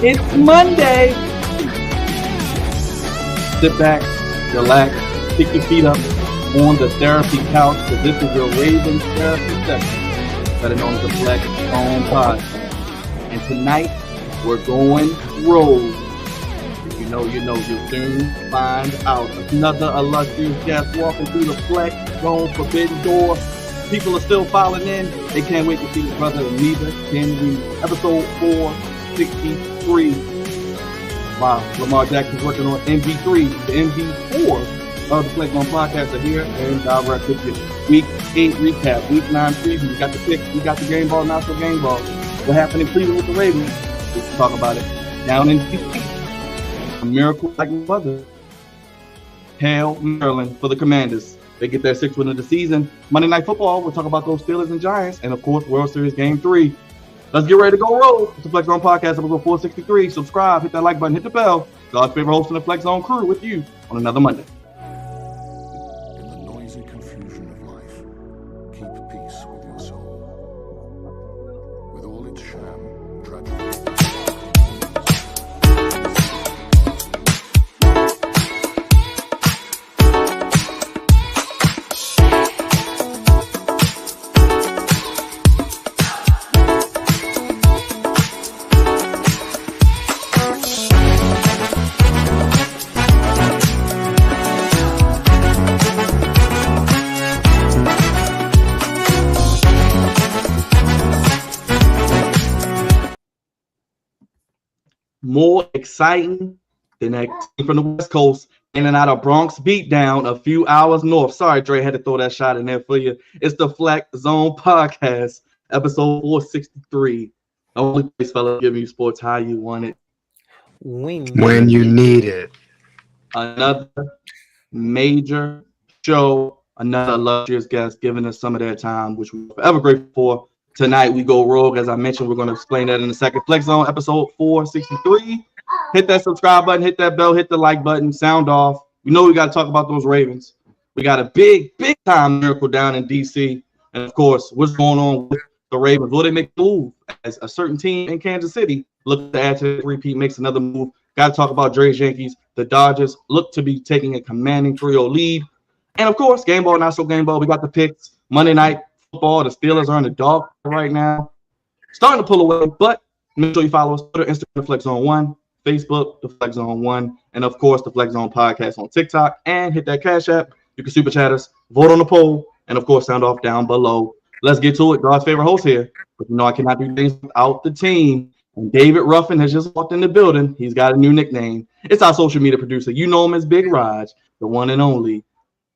It's Monday. Sit back, relax, kick your feet up on the therapy couch, because this is your Ravens therapy session, better known as the Flex Zone Podcast. And tonight, we're going RouG. If you know, you'll soon find out. Another illustrious guest walking through the Flex Zone forbidden door. People are still filing in. They can't wait to see his brother, and neither can we. Episode 463. Wow, Lamar Jackson's working on MV3. The MV4 of the Flex Zone Podcast are here and direct with you. Week 8 recap, Week 9 preview. We got the picks, we got the game ball, not so game ball. What happened in Cleveland with the Ravens? Let's talk about it. Down in DC, a miracle like no other. Hail Maryland for the Commanders. They get their 6th win of the season. Monday Night Football, we'll talk about those Steelers and Giants. And, of course, World Series Game 3. Let's get ready to go RouG. It's the Flex Zone Podcast, episode 463. Subscribe, hit that like button, hit the bell. God's favorite host in the Flex Zone crew with you on another Monday. In the noisy confusion of life, keep peace with your soul. With all its sham, tragedy. More exciting than that team from the West Coast in and out of Bronx beatdown a few hours north. Sorry, Dre, had to throw that shot in there for you. It's the Flex Zone Podcast, episode 463. The only place, fella, giving you sports how you want it. When you need it. Another major show, another illustrious guest giving us some of their time, which we're forever grateful for. Tonight, we go RouG. As I mentioned, we're going to explain that in a second. Flex Zone, episode 463. Hit that subscribe button, hit that bell, hit the like button, sound off. We know we got to talk about those Ravens. We got a big time miracle down in D.C. And, of course, what's going on with the Ravens? Will they make a move as a certain team in Kansas City look to add to the repeat, makes another move? Got to talk about Dre's Yankees. The Dodgers look to be taking a commanding 3-0 lead. And, of course, game ball, not so game ball. We got the picks. Monday Night Football. The Steelers are in the dog right now. Starting to pull away, but make sure you follow us on Twitter, Instagram, Flex Zone 1, Facebook, the Flex Zone 1, and, of course, the Flex Zone Podcast on TikTok. And hit that Cash App. You can super chat us, vote on the poll, and, of course, sound off down below. Let's get to it. God's favorite host here. But I cannot do things without the team. And David Ruffin has just walked in the building. He's got a new nickname. It's our social media producer. You know him as Big RouG, the one and only.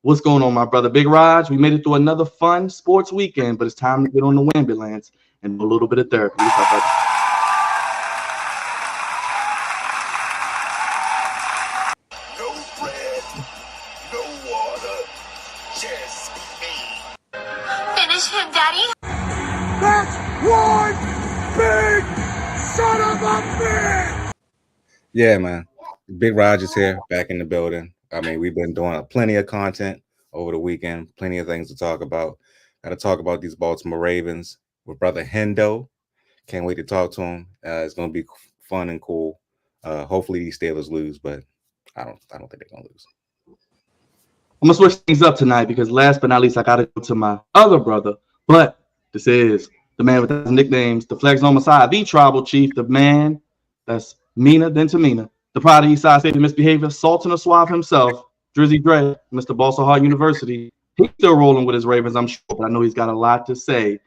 What's going on, my brother? Big RouG, we made it through another fun sports weekend, but it's time to get on the ambulance and do a little bit of therapy. No bread, no water, just me. Finish him, Daddy. That's one big son of a bitch! Yeah, man. Big RouG is here, back in the building. I mean, we've been doing plenty of content over the weekend. Plenty of things to talk about. Got to talk about these Baltimore Ravens with brother Hendo. Can't wait to talk to him. It's going to be fun and cool. Hopefully these Steelers lose, but I don't think they're going to lose. I'm going to switch things up tonight because last but not least, I got to go to my other brother. But this is the man with his nicknames, the Flex Zone Messiah, the Tribal Chief, the man that's meaner than Tamina, the pride of Eastside State Misbehavior, Sultan of Suave himself, Drizzy Dre, Mr. Balsa Hart University. He's still rolling with his Ravens, I'm sure, but I know he's got a lot to say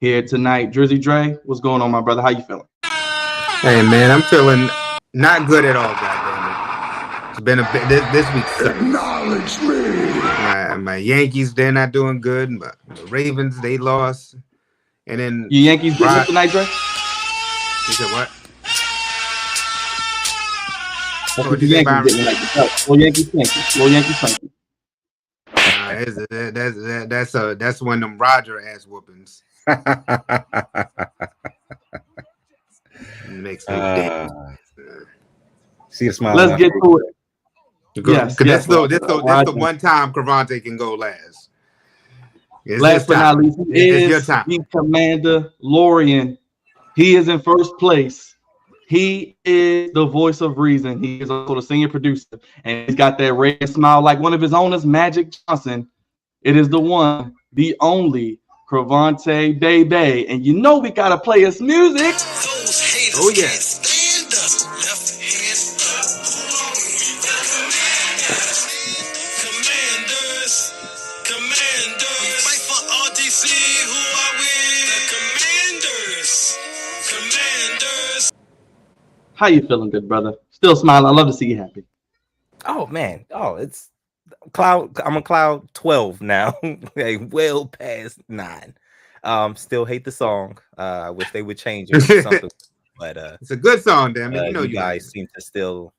here tonight. Drizzy Dre, what's going on, my brother? How you feeling? Hey, man, I'm feeling not good at all, goddammit. It's been a bit, this week sucks. Acknowledge me. My Yankees, they're not doing good. But the Ravens, they lost. And then You Yankees getting up tonight, Dre? You said what? That's the Yankees getting like Yankees thank you. That's one of them Roger ass whoopings. Makes me dick. See the smile. Let's get to it. Yes, that's the one time Cravante can go last. Last but not least, it's your time. The Commander Lorian. He is in first place. He is the voice of reason. He is also the senior producer, and he's got that red smile like one of his owners, Magic Johnson. It is the one, the only Cravante Baby, and you know we gotta play his music. Oh yeah. How you feeling, good brother? Still smiling. I love to see you happy. Oh man. Oh, it's cloud. I'm on cloud 12 now. Well past 9. Still hate the song. I wish they would change it or something. But it's a good song, damn it. You guys seem to still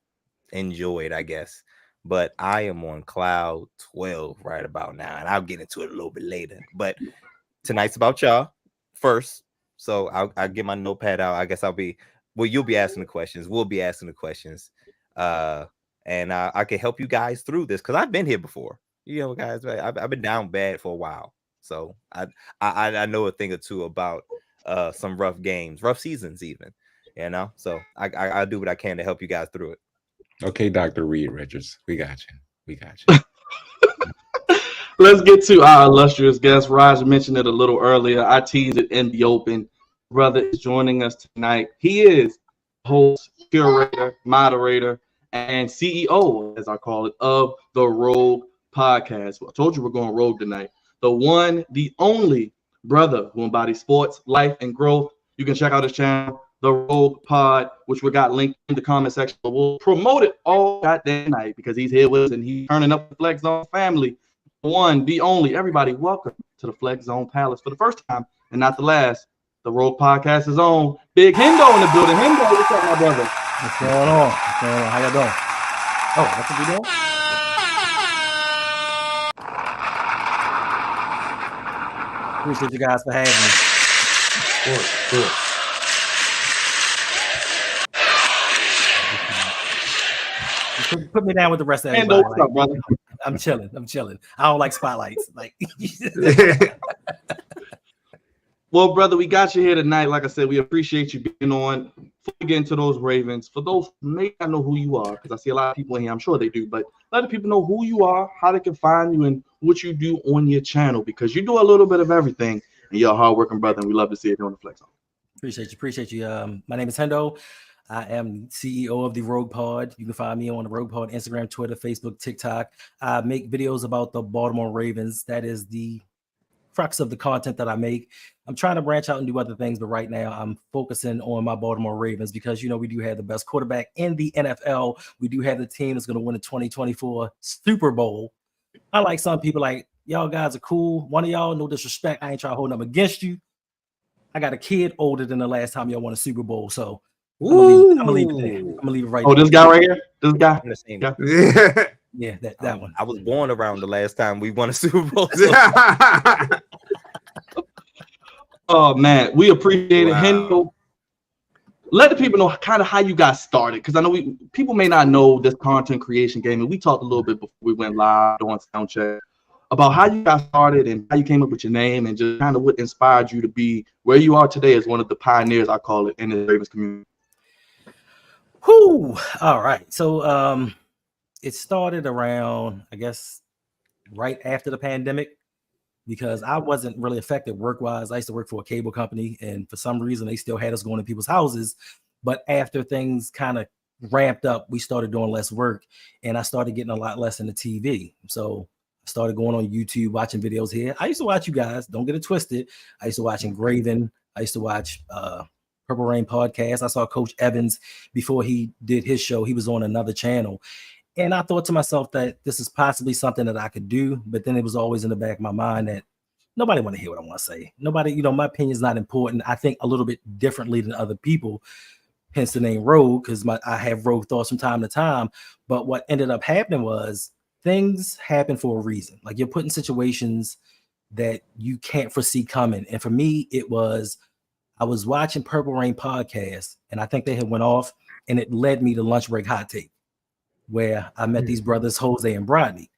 enjoy it, I guess. But I am on cloud 12 right about now, and I'll get into it a little bit later. But tonight's about y'all first, so I'll get my notepad out. I guess you'll be asking the questions. We'll be asking the questions, and I can help you guys through this because I've been here before. You know, guys, I've been down bad for a while, so I know a thing or two about some rough games, rough seasons, even. You know, so I do what I can to help you guys through it. Okay, Dr. Reed Richards, we got you. Let's get to our illustrious guest. RouG mentioned it a little earlier. I teased it in the open. Brother is joining us tonight. He is host, curator, moderator, and CEO, as I call it, of the RouG podcast. Well, I told you we're going RouG tonight. The one, the only brother who embodies sports, life, and growth. You can check out his channel, the RouG Pod, which we got linked in the comment section. But we'll promote it all goddamn night because he's here with us and he's turning up the Flex Zone family. The one, the only. Everybody, welcome to the Flex Zone Palace for the first time and not the last. The RouG Podcast is on. Big Hendo in the building. Hendo, what's up, my brother? What's going on? How y'all doing? Oh, that's what we doing? Appreciate you guys for having me. Of course. Put me down with the rest of everybody. What's up, brother? I'm chilling. I don't like spotlights. Like. Well, brother, we got you here tonight. Like I said, we appreciate you being on. Before we get into those Ravens, for those who may not know who you are, because I see a lot of people in here, I'm sure they do, but let the people know who you are, how they can find you, and what you do on your channel, because you do a little bit of everything, and you're a hardworking brother, and we love to see it on the Flex Zone. Appreciate you. My name is Hendo. I am CEO of the RouG Pod. You can find me on the RouG Pod, Instagram, Twitter, Facebook, TikTok. I make videos about the Baltimore Ravens. That is the crux of the content that I make. I'm trying to branch out and do other things, but right now I'm focusing on my Baltimore Ravens because, you know, we do have the best quarterback in the NFL. We do have the team that's going to win the 2024 Super Bowl. I like some people like, y'all guys are cool. One of y'all, no disrespect. I ain't trying to hold them against you. I got a kid older than the last time y'all won a Super Bowl. So I'm gonna leave it there. I'm gonna leave it right there. This guy right here? This guy? Yeah, that one. I was born around the last time we won a Super Bowl. So. Oh, man. We appreciate it. Hendo, let the people know kind of how you got started, because I know people may not know this content creation game, and we talked a little bit before we went live on sound check. about how you got started and how you came up with your name and just kind of what inspired you to be where you are today as one of the pioneers, I call it, in the Ravens community. Whoo! All right. So it started around, I guess, right after the pandemic, because I wasn't really affected work-wise. I used to work for a cable company, and for some reason they still had us going to people's houses. But after things kind of ramped up, we started doing less work, and I started getting a lot less into TV. So I started going on YouTube, watching videos here. I used to watch you guys, don't get it twisted. I used to watch Engraven. I used to watch Purple Rain podcast. I saw Coach Evans before he did his show. He was on another channel. And I thought to myself that this is possibly something that I could do, but then it was always in the back of my mind that nobody want to hear what I want to say. Nobody, my opinion is not important. I think a little bit differently than other people, hence the name RouG, because I have RouG thoughts from time to time. But what ended up happening was things happen for a reason. Like you're put in situations that you can't foresee coming. And for me, it was, I was watching Purple Rain podcast, and I think they had went off, and it led me to Lunch Break Hot Take, where I met these brothers, Jose and Brodney.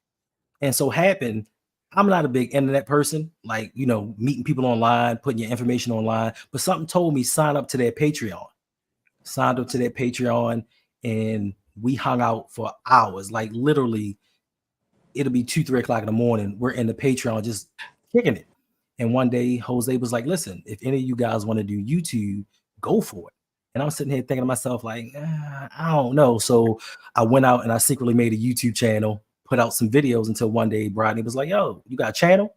And so happened, I'm not a big internet person, like, meeting people online, putting your information online, but something told me sign up to their Patreon. Signed up to their Patreon, and we hung out for hours. Like literally, it'll be 2-3 o'clock in the morning. We're in the Patreon just kicking it. And one day Jose was like, listen, if any of you guys want to do YouTube, go for it. And I'm sitting here thinking to myself, like, I don't know. So I went out and I secretly made a YouTube channel, put out some videos until one day Brodney was like, yo, you got a channel?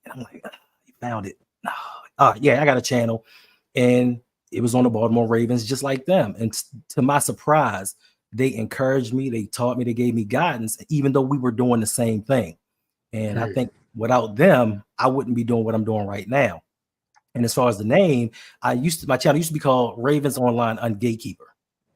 And I'm like, you found it. Yeah, I got a channel. And it was on the Baltimore Ravens, just like them. And to my surprise, they encouraged me. They taught me. They gave me guidance, even though we were doing the same thing. And I think without them, I wouldn't be doing what I'm doing right now. And as far as the name, my channel used to be called Ravens Online Ungatekeeper,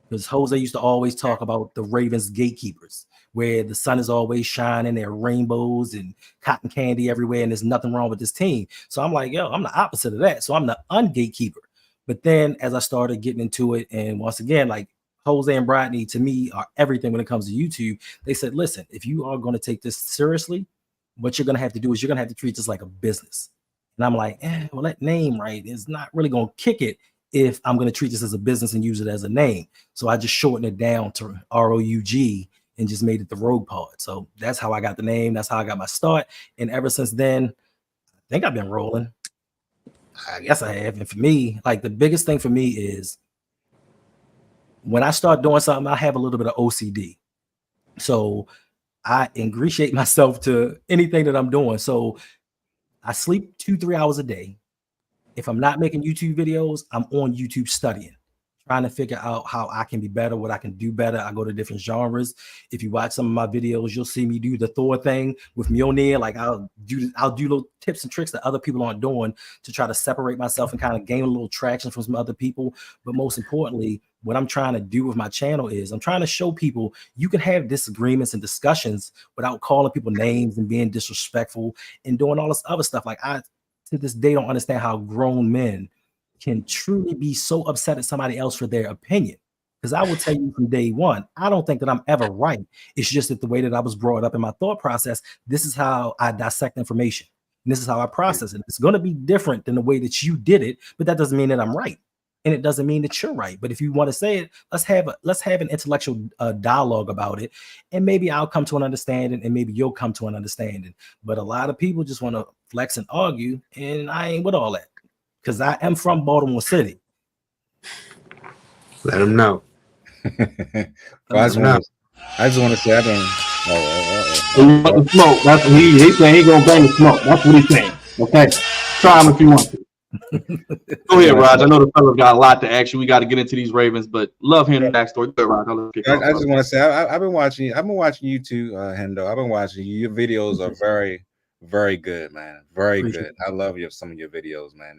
because Jose used to always talk about the Ravens gatekeepers, where the sun is always shining, there are rainbows and cotton candy everywhere, and there's nothing wrong with this team. So I'm like, yo, I'm the opposite of that. So I'm the ungatekeeper. But then as I started getting into it, and once again, like Jose and Brodney to me are everything when it comes to YouTube. They said, listen, if you are going to take this seriously, what you're going to have to do is you're going to have to treat this like a business. And I'm like, well, that name, right, is not really going to kick it if I'm going to treat this as a business and use it as a name. So I just shortened it down to RouG and just made it the RouG Pod. So that's how I got the name. That's how I got my start. And ever since then, I think I've been rolling. I guess I have. And for me, like the biggest thing for me is when I start doing something, I have a little bit of OCD. So I ingratiate myself to anything that I'm doing. So I sleep 2-3 hours a day. If I'm not making YouTube videos, I'm on YouTube studying, trying to figure out how I can be better, what I can do better. I go to different genres. If you watch some of my videos, you'll see me do the Thor thing with Mjolnir. Like I'll do little tips and tricks that other people aren't doing to try to separate myself and kind of gain a little traction from some other people. But most importantly, what I'm trying to do with my channel is I'm trying to show people you can have disagreements and discussions without calling people names and being disrespectful and doing all this other stuff. Like I, to this day, don't understand how grown men can truly be so upset at somebody else for their opinion. Because I will tell you from day one, I don't think that I'm ever right. It's just that the way that I was brought up in my thought process, this is how I dissect information. And this is how I process it. It's going to be different than the way that you did it, but that doesn't mean that I'm right. And it doesn't mean that you're right. But if you want to say it, let's have an intellectual dialogue about it. And maybe I'll come to an understanding and maybe you'll come to an understanding. But a lot of people just want to flex and argue. And I ain't with all that, because I am from Baltimore City. Let them know. Well, I just want to say I've been. You want the smoke? That's what he's saying. He's gonna bring the smoke. That's what he's saying. Okay, try him if you want to. Go ahead, Raj. I know the fellas got a lot to ask you. We got to get into these Ravens, but love hearing the backstory. Good, Raj. I just want to say I've been watching you too, Hendo. I've been watching you. Your videos are very, very good, man. Very good. I love some of your videos, man.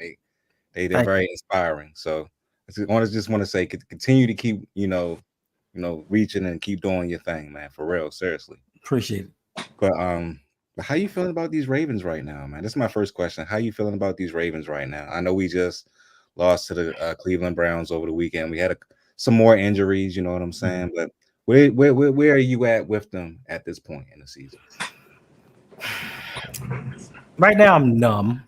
They're very inspiring. So I just want to say, continue to keep reaching and keep doing your thing, man. For real, seriously. Appreciate it. But how you feeling about these Ravens right now, man? That's my first question. How you feeling about these Ravens right now? I know we just lost to the Cleveland Browns over the weekend. We had some more injuries, you know what I'm saying? But where are you at with them at this point in the season? Right now, I'm numb.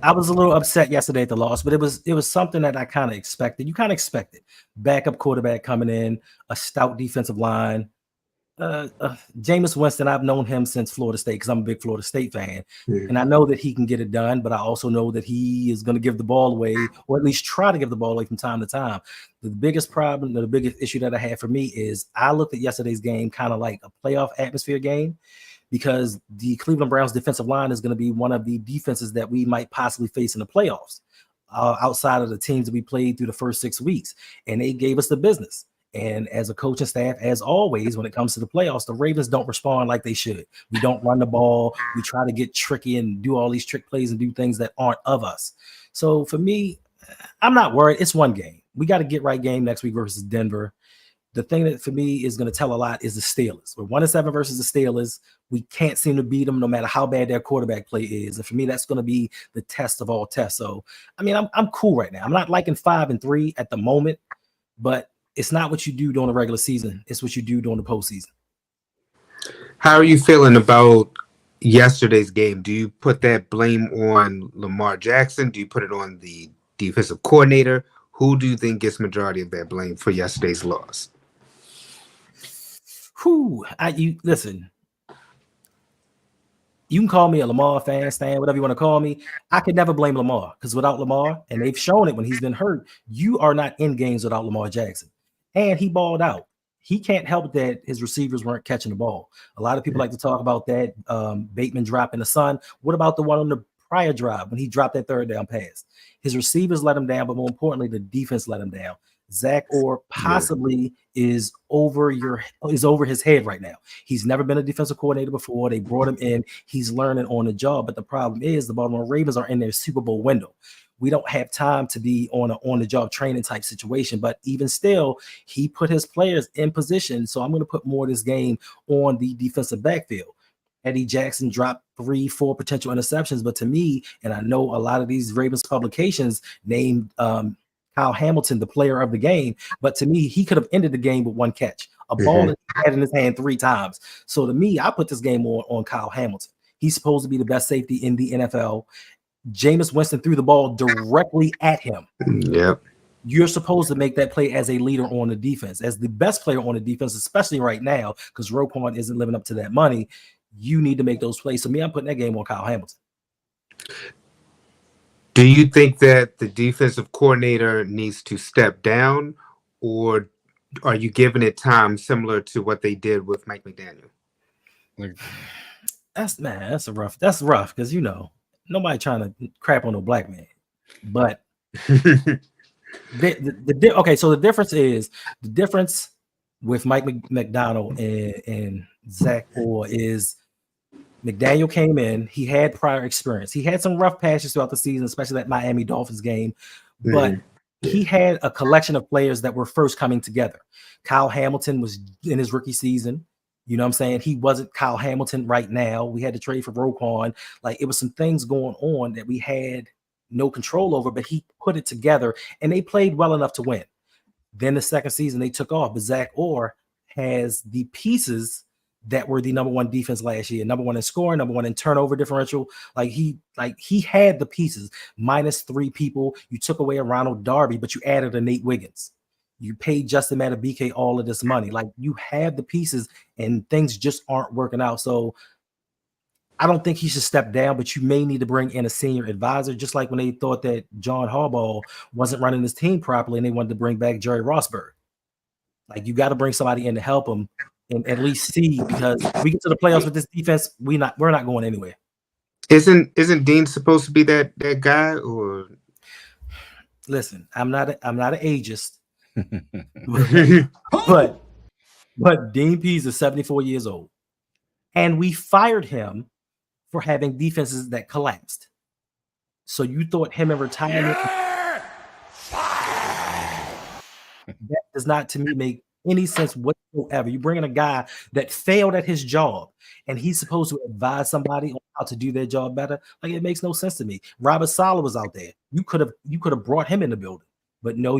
I was a little upset yesterday at the loss, but it was something that I kind of expected. You kind of expected backup quarterback coming in, a stout defensive line. Jameis Winston, I've known him since Florida State because I'm a big Florida State fan, and I know that he can get it done. But I also know that he is going to give the ball away, or at least try to give the ball away from time to time. The biggest problem, the biggest issue that I had for me is I looked at yesterday's game kind of like a playoff atmosphere game, because the Cleveland Browns defensive line is going to be one of the defenses that we might possibly face in the playoffs, outside of the teams that we played through the first 6 weeks. And they gave us the business. And as a coaching staff, as always, when it comes to the playoffs, the Ravens don't respond like they should. We don't run the ball. We try to get tricky and do all these trick plays and do things that aren't of us. So for me, I'm not worried. It's one game. We got to get right game next week versus Denver. The thing that for me is going to tell a lot is the Steelers. We're 1-7 versus the Steelers. We can't seem to beat them no matter how bad their quarterback play is. And for me, that's going to be the test of all tests. So, I mean, I'm cool right now. I'm not liking 5-3 at the moment, but it's not what you do during the regular season. It's what you do during the postseason. How are you feeling about yesterday's game? Do you put that blame on Lamar Jackson? Do you put it on the defensive coordinator? Who do you think gets majority of that blame for yesterday's loss? Listen, you can call me a Lamar fan, Stan, whatever you want to call me. I could never blame Lamar, because without Lamar, and they've shown it when he's been hurt, you are not in games without Lamar Jackson. And he balled out. He can't help that his receivers weren't catching the ball. A lot of people like to talk about that Bateman drop in the sun. What about the one on the prior drive when he dropped that third down pass? His receivers let him down, but more importantly, the defense let him down. Zach Orr possibly is over his head right now. He's never been a defensive coordinator before. They brought him in. He's learning on the job. But the problem is the Baltimore Ravens are in their Super Bowl window. We don't have time to be on the job training type situation. But even still, he put his players in position. So I'm going to put more of this game on the defensive backfield. Eddie Jackson dropped 3-4 potential interceptions. But to me, and I know a lot of these Ravens publications named Kyle Hamilton the player of the game, but to me, he could have ended the game with one catch, a ball that he had in his hand 3 times. So to me, I put this game on Kyle Hamilton. He's supposed to be the best safety in the NFL. Jameis Winston threw the ball directly at him. Yep. You're supposed to make that play as a leader on the defense, as the best player on the defense, especially right now, because RouG isn't living up to that money. You need to make those plays. So me, I'm putting that game on Kyle Hamilton. Do you think that the defensive coordinator needs to step down, or are you giving it time similar to what they did with Mike McDaniel? That's rough because nobody trying to crap on no black man. But okay, so the difference with Mike McDonald and Zach Orr is McDaniel came in. He had prior experience. He had some rough patches throughout the season, especially that Miami Dolphins game. But he had a collection of players that were first coming together. Kyle Hamilton was in his rookie season. You know what I'm saying? He wasn't Kyle Hamilton right now. We had to trade for RouG. Like, it was some things going on that we had no control over, but he put it together, and they played well enough to win. Then the second season, they took off. But Zach Orr has the pieces that were the number one defense last year, number one in scoring, number one in turnover differential. He had the pieces, minus 3 people. You took away a Ronald Darby, but you added a Nate Wiggins. You paid Justin Madubuike all of this money. Like, you have the pieces, and things just aren't working out. So I don't think he should step down, but you may need to bring in a senior advisor, just like when they thought that John Harbaugh wasn't running his team properly and they wanted to bring back Jerry Rossberg. Like, you got to bring somebody in to help him and at least see, because if we get to the playoffs with this defense, we're not going anywhere. Isn't Dean supposed to be that guy? Or listen, I'm not an ageist, but Dean Pease is 74 years old, and we fired him for having defenses that collapsed. So you thought him in retirement? That does not, to me, make any sense whatsoever. You bring in a guy that failed at his job, and he's supposed to advise somebody on how to do their job better. Like, it makes no sense to me. Robert Saleh was out there. You could have brought him in the building, but no,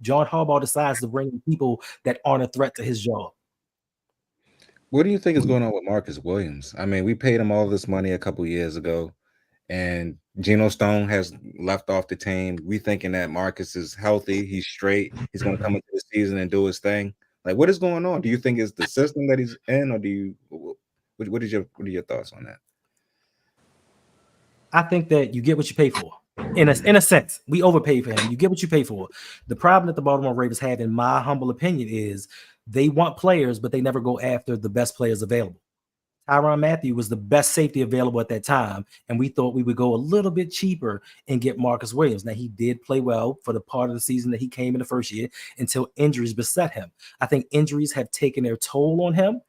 John Harbaugh decides to bring in people that aren't a threat to his job. What do you think is going on with Marcus Williams? I mean, we paid him all this money a couple years ago, and Geno Stone has left off the team. We thinking that Marcus is healthy, he's straight, he's going to come into the season and do his thing. Like, what is going on? Do you think it's the system that he's in, or do you? What are your thoughts on that? I think that you get what you pay for. In a sense, we overpay for him. You get what you pay for. The problem that the Baltimore Ravens have, in my humble opinion, is they want players, but they never go after the best players available. Tyrann Mathieu was the best safety available at that time, and we thought we would go a little bit cheaper and get Marcus Williams. Now, he did play well for the part of the season that he came in the first year until injuries beset him. I think injuries have taken their toll on him.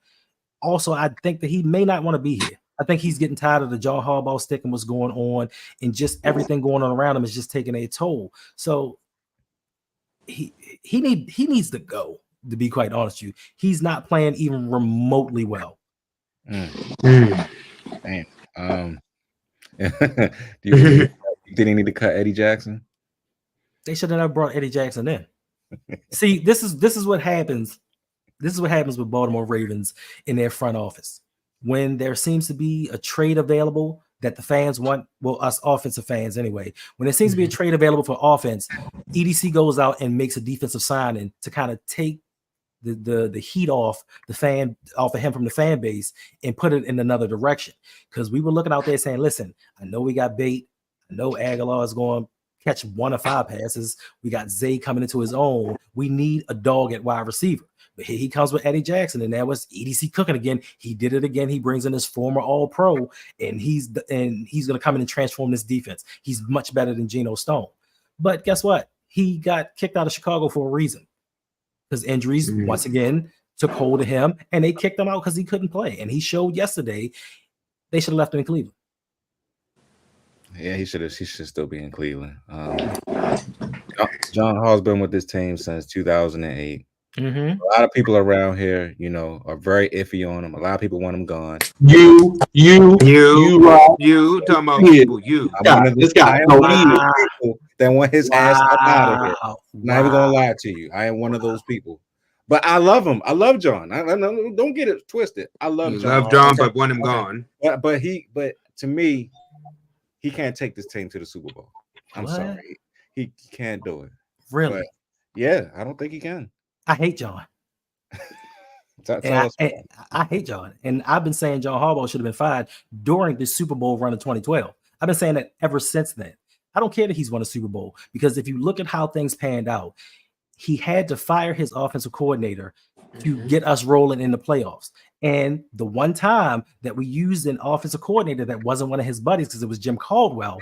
Also, I think that he may not want to be here. I think he's getting tired of the John Harbaugh stick and what's going on, and just everything going on around him is just taking a toll. So he needs to go, to be quite honest with you. He's not playing even remotely well. Damn. Do you think he need to cut Eddie Jackson? They should have never brought Eddie Jackson in. See, this is what happens. This is what happens with Baltimore Ravens in their front office. When there seems to be a trade available that the fans want, well, us offensive fans anyway, when there seems to be a trade available for offense, EDC goes out and makes a defensive signing to kind of take the heat off of him from the fan base and put it in another direction. Because we were looking out there saying, listen, I know we got bait. I know Aguilar is going to catch 1 or 5 passes. We got Zay coming into his own. We need a dog at wide receiver. But here he comes with Eddie Jackson, and that was EDC cooking again. He did it again. He brings in his former All-Pro, and he's going to come in and transform this defense. He's much better than Geno Stone. But guess what? He got kicked out of Chicago for a reason, because injuries once again took hold of him, and they kicked him out because he couldn't play. And he showed yesterday they should have left him in Cleveland. Yeah, he should still be in Cleveland. John Hall's been with this team since 2008. A lot of people around here, are very iffy on him. A lot of people want him gone. You talking about people. This guy. People that want his ass up out of here. Not even gonna lie to you. I am one of those people. But I love him. I love John. I don't get it twisted. I love John. Love John, but want him gone. But to me, he can't take this team to the Super Bowl. I'm sorry. He can't do it. Really? But yeah, I don't think he can. I hate John. I hate John. And I've been saying John Harbaugh should have been fired during the Super Bowl run of 2012. I've been saying that ever since then. I don't care that he's won a Super Bowl, because if you look at how things panned out, he had to fire his offensive coordinator to get us rolling in the playoffs. And the one time that we used an offensive coordinator that wasn't one of his buddies, because it was Jim Caldwell,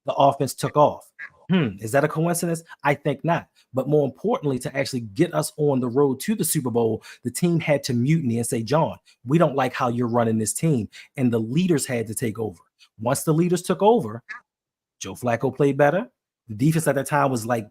the offense took off. Is that a coincidence? I think not. But more importantly, to actually get us on the road to the Super Bowl, the team had to mutiny and say, John, we don't like how you're running this team. And the leaders had to take over. Once the leaders took over, Joe Flacco played better. The defense at that time was like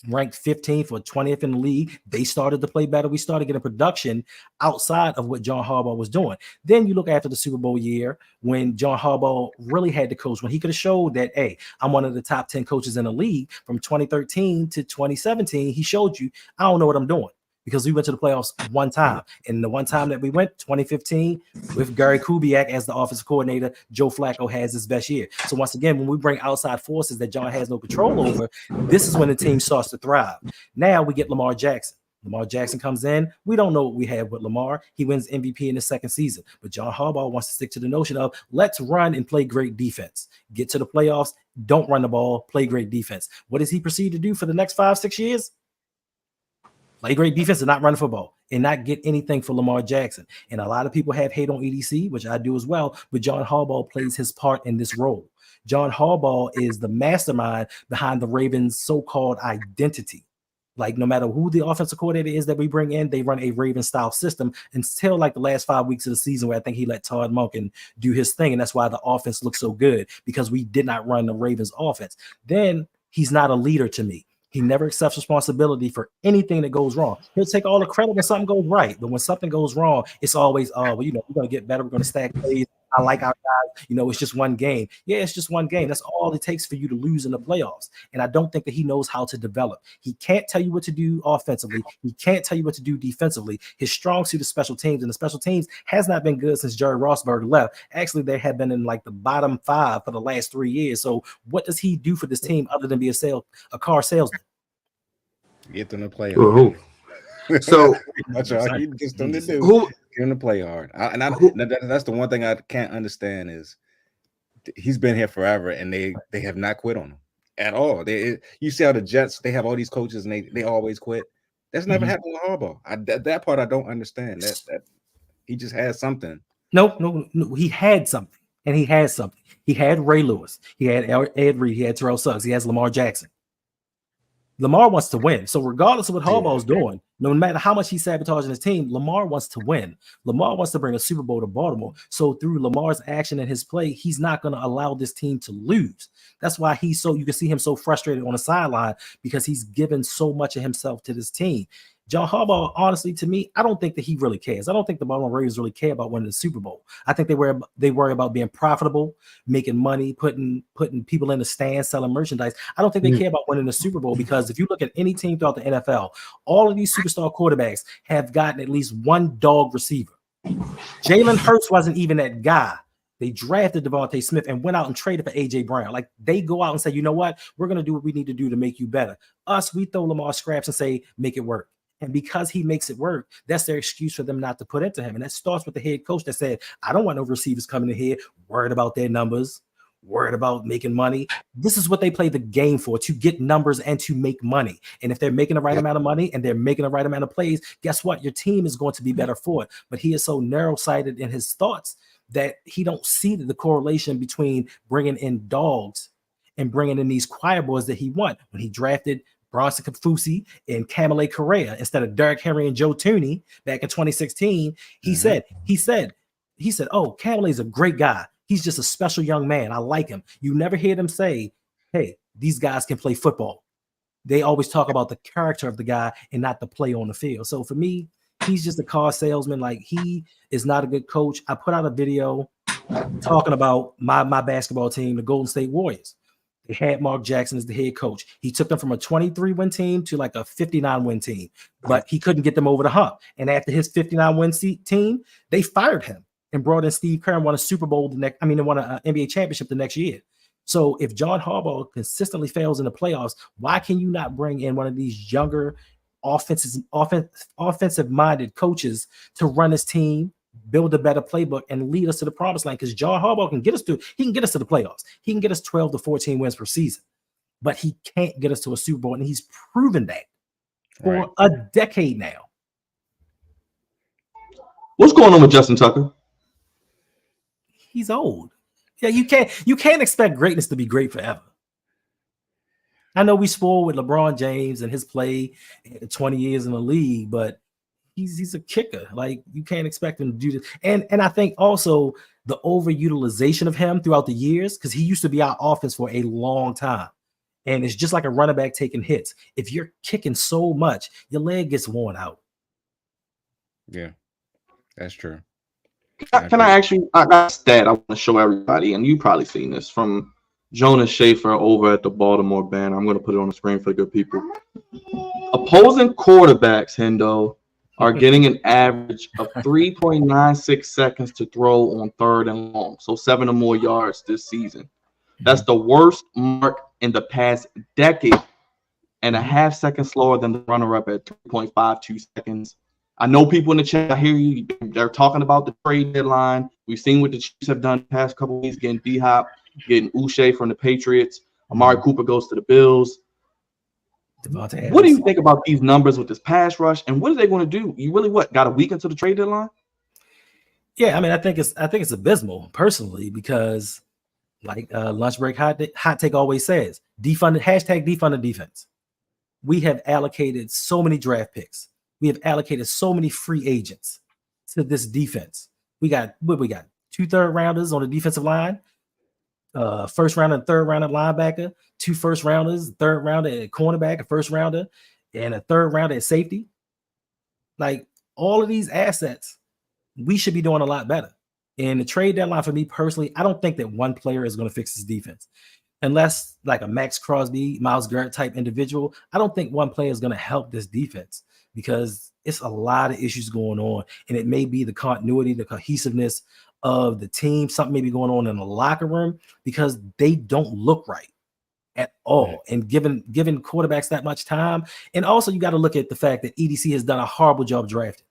ranked 15th or 20th in the league. They started to play better. We started getting production outside of what John Harbaugh was doing. Then you look after the Super Bowl year, when John Harbaugh really had to coach, when he could have showed that, hey, I'm one of the top 10 coaches in the league. From 2013 to 2017, he showed you, I don't know what I'm doing, because we went to the playoffs one time. And the one time that we went, 2015, with Gary Kubiak as the offensive coordinator, Joe Flacco has his best year. So once again, when we bring outside forces that John has no control over, this is when the team starts to thrive. Now we get Lamar Jackson. Lamar Jackson comes in. We don't know what we have with Lamar. He wins MVP in the second season. But John Harbaugh wants to stick to the notion of, let's run and play great defense. Get to the playoffs, don't run the ball, play great defense. What does he proceed to do for the next 5-6 years? Play great defense and not run football and not get anything for Lamar Jackson. And a lot of people have hate on EDC, which I do as well, but John Harbaugh plays his part in this role. John Harbaugh is the mastermind behind the Ravens' so-called identity. Like, no matter who the offensive coordinator is that we bring in, they run a Raven-style system until like the last 5 weeks of the season, where I think he let Todd Monken do his thing. And that's why the offense looks so good, because we did not run the Ravens offense. Then he's not a leader to me. He never accepts responsibility for anything that goes wrong. He'll take all the credit when something goes right, but when something goes wrong, it's always, we're going to get better. We're going to stack plays. I like our guys. You know, it's just one game. Yeah, it's just one game. That's all it takes for you to lose in the playoffs. And I don't think that he knows how to develop. He can't tell you what to do offensively. He can't tell you what to do defensively. His strong suit is special teams, and the special teams has not been good since Jerry Rossberg left. Actually, they have been in like the bottom 5 for the last 3 years. So what does he do for this team other than be a car salesman? Get them to play Well, hard. So That's all he gets them to do. who Get them to play hard. That's the one thing I can't understand is he's been here forever and they have not quit on him at all. You see how the Jets, they have all these coaches and they always quit. That's never happened with Harbaugh. That part I don't understand. That he just has something. No, he had something, and he has something. He had Ray Lewis, he had Ed Reed, he had Terrell Suggs, he has Lamar Jackson. Lamar wants to win. So regardless of what Harbaugh's doing, no matter how much he's sabotaging his team, Lamar wants to win. Lamar wants to bring a Super Bowl to Baltimore. So through Lamar's action and his play, he's not going to allow this team to lose. That's why you can see him so frustrated on the sideline, because he's given so much of himself to this team. John Harbaugh, honestly, to me, I don't think that he really cares. I don't think the Baltimore Ravens really care about winning the Super Bowl. I think they worry about being profitable, making money, putting people in the stands, selling merchandise. I don't think they care about winning the Super Bowl, because if you look at any team throughout the NFL, all of these superstar quarterbacks have gotten at least one dog receiver. Jalen Hurts wasn't even that guy. They drafted Devontae Smith and went out and traded for A.J. Brown. Like, they go out and say, you know what? We're going to do what we need to do to make you better. Us, we throw Lamar scraps and say, make it work. And because he makes it work, that's their excuse for them not to put into him. And that starts with the head coach that said, I don't want no receivers coming in here worried about their numbers, worried about making money. This is what they play the game for, to get numbers and to make money. And if they're making the right amount of money and they're making the right amount of plays, guess what? Your team is going to be better for it. But he is so narrow-sighted in his thoughts that he don't see the correlation between bringing in dogs and bringing in these choir boys that he want. When he drafted Bronson Kafusi and Kamale Correa instead of Derrick Henry and Joe Tooney back in 2016, he said, oh, Kamale's a great guy. He's just a special young man. I like him. You never hear them say, hey, these guys can play football. They always talk about the character of the guy and not the play on the field. So for me, he's just a car salesman. Like, he is not a good coach. I put out a video talking about my basketball team, the Golden State Warriors. They had Mark Jackson as the head coach. He took them from a 23-win team to like a 59-win team, but he couldn't get them over the hump. And after his 59-win team, they fired him and brought in Steve Kerr and won a Super Bowl won an NBA championship the next year. So if John Harbaugh consistently fails in the playoffs, why can you not bring in one of these younger offensive-minded coaches to run his team, build a better playbook, and lead us to the promised land? Because John Harbaugh can get us to the playoffs. He can get us 12 to 14 wins per season, but he can't get us to a Super Bowl, and he's proven that for a decade now. What's going on with Justin Tucker? He's old. Yeah, you can't expect greatness to be great forever. I know we spoiled with LeBron James and his play 20 years in the league, but he's a kicker. Like, you can't expect him to do this. And I think also the overutilization of him throughout the years, because he used to be our offense for a long time. And it's just like a running back taking hits. If you're kicking so much, your leg gets worn out. Yeah, that's true. Can I actually, I got a stat I want to show everybody, and you've probably seen this from Jonas Schaefer over at the Baltimore Band. I'm going to put it on the screen for the good people. Opposing quarterbacks, Hendo, are getting an average of 3.96 seconds to throw on 3rd and long, so 7 or more yards this season. That's the worst mark in the past decade, and a half second slower than the runner-up at 3.52 seconds. I know people in the chat, I hear you, they're talking about the trade deadline. We've seen what the Chiefs have done the past couple of weeks, getting D-Hop, getting Uche from the Patriots. Amari Cooper goes to the Bills. What do you think about these numbers with this pass rush, and what are they going to do? You really got a week until the trade deadline? Yeah, I mean, I think it's abysmal personally, because like Lunch Break Hot Take always says, defund the defense. We have allocated so many draft picks. We have allocated so many free agents to this defense. We got 2 third-rounders on the defensive line, first round and third round at linebacker, 2 first rounders, third rounder at cornerback, a first rounder, and a third rounder at safety. Like, all of these assets, we should be doing a lot better. In the trade deadline, for me personally, I don't think that one player is going to fix his defense. Unless like a Max Crosby, Miles Garrett type individual, I don't think one player is going to help this defense because it's a lot of issues going on. And it may be the continuity, the cohesiveness of the team, something may be going on in the locker room because they don't look right at all. And given quarterbacks that much time, and also you got to look at the fact that EDC has done a horrible job drafting.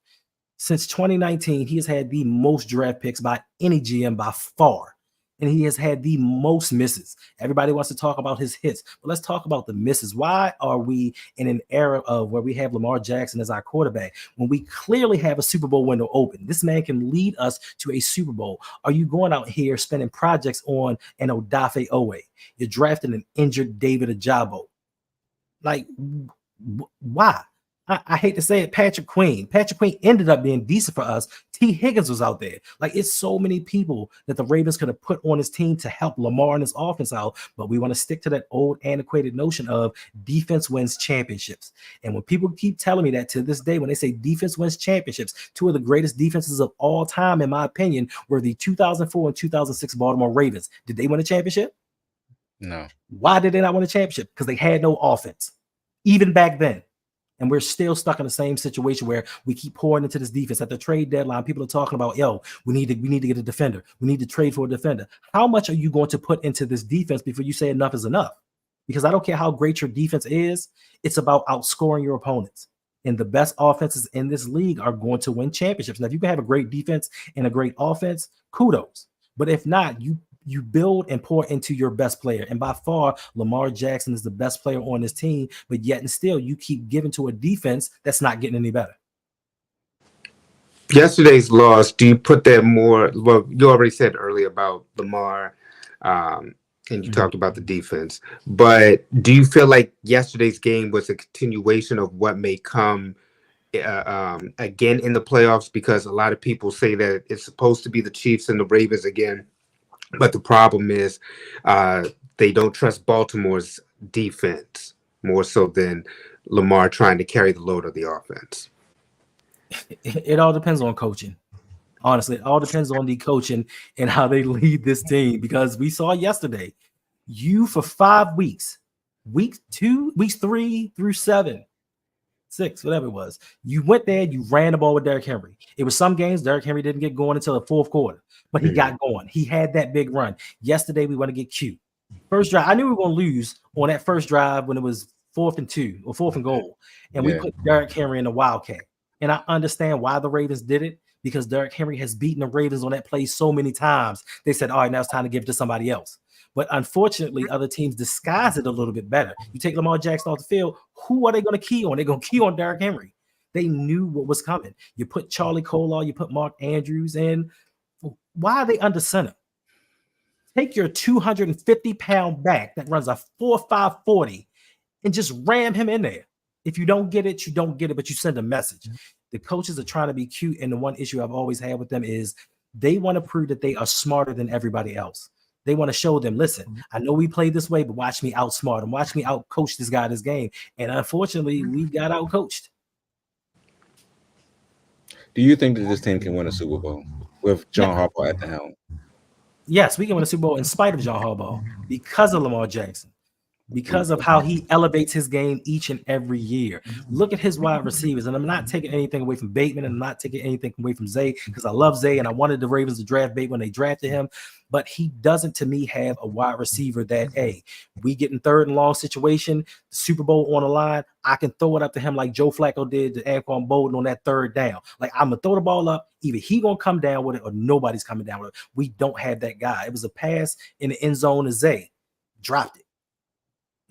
Since 2019, he has had the most draft picks by any GM by far. And he has had the most misses. Everybody wants to talk about his hits, but let's talk about the misses. Why are we in an era of where we have Lamar Jackson as our quarterback when we clearly have a Super Bowl window open? This man can lead us to a Super Bowl. Are you going out here spending projects on an Odafe Owe? You're drafting an injured David Ajabo. Like, why? I hate to say it, Patrick Queen. Patrick Queen ended up being decent for us. T. Higgins was out there. Like, it's so many people that the Ravens could have put on his team to help Lamar and his offense out, but we want to stick to that old antiquated notion of defense wins championships. And when people keep telling me that to this day, when they say defense wins championships, two of the greatest defenses of all time, in my opinion, were the 2004 and 2006 Baltimore Ravens. Did they win a championship? No. Why did they not win a championship? Because they had no offense, even back then. And we're still stuck in the same situation where we keep pouring into this defense. At the trade deadline, people are talking about, yo, we need to get a defender. We need to trade for a defender. How much are you going to put into this defense before you say enough is enough? Because I don't care how great your defense is. It's about outscoring your opponents. And the best offenses in this league are going to win championships. Now, if you can have a great defense and a great offense, kudos. But if not, you build and pour into your best player. And by far, Lamar Jackson is the best player on this team, but yet and still you keep giving to a defense that's not getting any better. Yesterday's loss, do you put that more? Well, you already said earlier about Lamar, and you talked about the defense, but do you feel like yesterday's game was a continuation of what may come again in the playoffs? Because a lot of people say that it's supposed to be the Chiefs and the Ravens again. But the problem is they don't trust Baltimore's defense more so than Lamar trying to carry the load of the offense. It all depends on coaching. Honestly, it all depends on the coaching and how they lead this team. Because we saw yesterday, you for 5 weeks, weeks 3 through 7, 6, whatever it was, you went there, you ran the ball with Derrick Henry. It was some games Derrick Henry didn't get going until the fourth quarter, but he got going. He had that big run. Yesterday, we want to get cute. First drive, I knew we were going to lose on that first drive when it was 4th and 2 or 4th and goal, and we put Derrick Henry in the Wildcat. And I understand why the Ravens did it, because Derrick Henry has beaten the Ravens on that play so many times. They said, all right, now it's time to give it to somebody else. But unfortunately, other teams disguise it a little bit better. You take Lamar Jackson off the field, who are they going to key on? They're going to key on Derrick Henry. They knew what was coming. You put Charlie Kolar, you put Mark Andrews in. Why are they under center? Take your 250-pound back that runs a 4.5 40 and just ram him in there. If you don't get it, you don't get it, but you send a message. The coaches are trying to be cute, and the one issue I've always had with them is they want to prove that they are smarter than everybody else. They want to show them, listen, I know we play this way, but watch me outsmart him. Watch me outcoach this guy this game. And unfortunately, we got outcoached. Do you think that this team can win a Super Bowl with John Harbaugh at the helm? Yes, we can win a Super Bowl in spite of John Harbaugh because of Lamar Jackson, because of how he elevates his game each and every year. Look at his wide receivers, and I'm not taking anything away from Bateman, and I'm not taking anything away from Zay, because I love Zay, and I wanted the Ravens to draft Bateman when they drafted him, but he doesn't, to me, have a wide receiver that, hey, we get in 3rd and long situation, the Super Bowl on the line, I can throw it up to him like Joe Flacco did to Anquan Bolden on that 3rd down. Like, I'm going to throw the ball up, either he going to come down with it or nobody's coming down with it. We don't have that guy. It was a pass in the end zone to Zay, dropped it.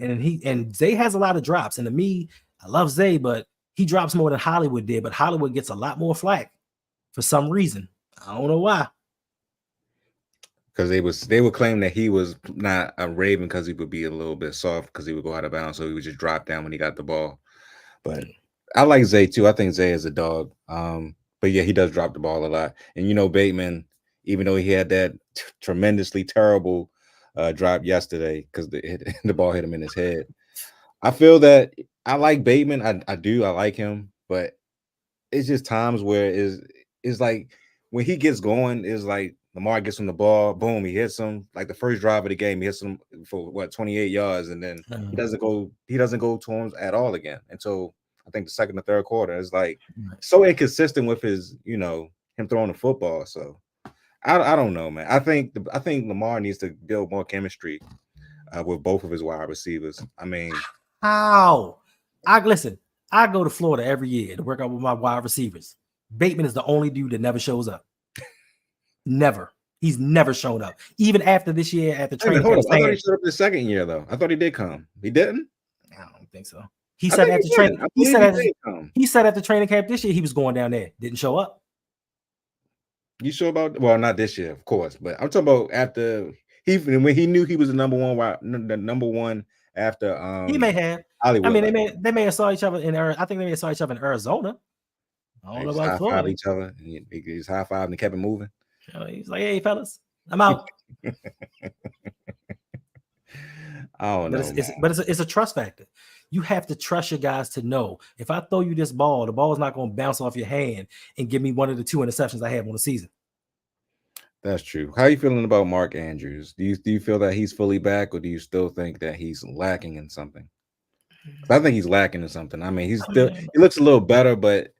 And Zay has a lot of drops. And to me, I love Zay, but he drops more than Hollywood did. But Hollywood gets a lot more flack for some reason. I don't know why. Because they would claim that he was not a Raven because he would be a little bit soft because he would go out of bounds, so he would just drop down when he got the ball. But I like Zay too. I think Zay is a dog. But yeah, he does drop the ball a lot. And you know, Bateman, even though he had that tremendously terrible drop yesterday because the ball hit him in his head. I feel that I like Bateman. I do. I like him, but it's just times where it's like when he gets going, it's like Lamar gets him the ball, boom, he hits him. Like the first drive of the game, he hits him for 28 yards, and then he doesn't go to him at all again until I think the second or third quarter. It's like so inconsistent with his, him throwing the football. So I don't know, man. I think Lamar needs to build more chemistry with both of his wide receivers. I mean, how? I go to Florida every year to work out with my wide receivers. Bateman is the only dude that never shows up. Never. He's never shown up. Even after this year at the training camp. I thought he showed up the second year though. I thought he did come. He didn't? I don't think so. He said at the training. He said at the training camp this year he was going down there. Didn't show up. You sure about? Well, not this year, of course, but I'm talking about after when he knew he was the number one after. He may have. Hollywood. I mean, they may have saw each other in. I think they may have saw each other in Arizona. I don't know about Florida. Each other. He just high five and kept it moving. He's like, "Hey, fellas, I'm out." I don't know, it's a trust factor. You have to trust your guys to know if I throw you this ball, the ball is not going to bounce off your hand and give me one of the 2 interceptions I have on the season. That's true. How are you feeling about Mark Andrews? Do you feel that he's fully back, or do you still think that he's lacking in something? I think he's lacking in something. I mean, he looks a little better, but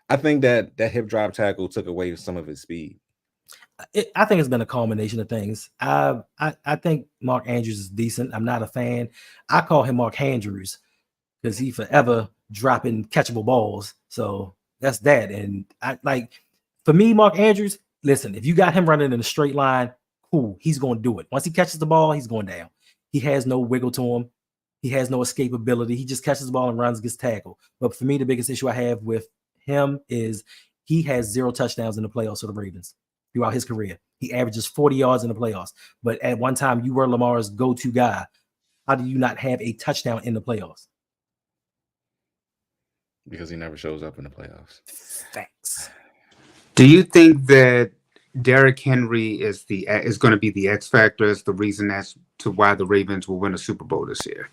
I think that hip drop tackle took away some of his speed. I think it's been a culmination of things. I think Mark Andrews is decent. I'm not a fan. I call him Mark Andrews because he forever dropping catchable balls. So that's that. And for me, Mark Andrews, listen, if you got him running in a straight line, cool. He's going to do it. Once he catches the ball, he's going down. He has no wiggle to him. He has no escapability. He just catches the ball and runs, gets tackled. But for me, the biggest issue I have with him is he has 0 touchdowns in the playoffs for the Ravens throughout his career. He averages 40 yards in the playoffs. But at one time, you were Lamar's go-to guy. How do you not have a touchdown in the playoffs? Because he never shows up in the playoffs. Thanks. Do you think that Derrick Henry is going to be the X factor, is the reason as to why the Ravens will win a Super Bowl this year?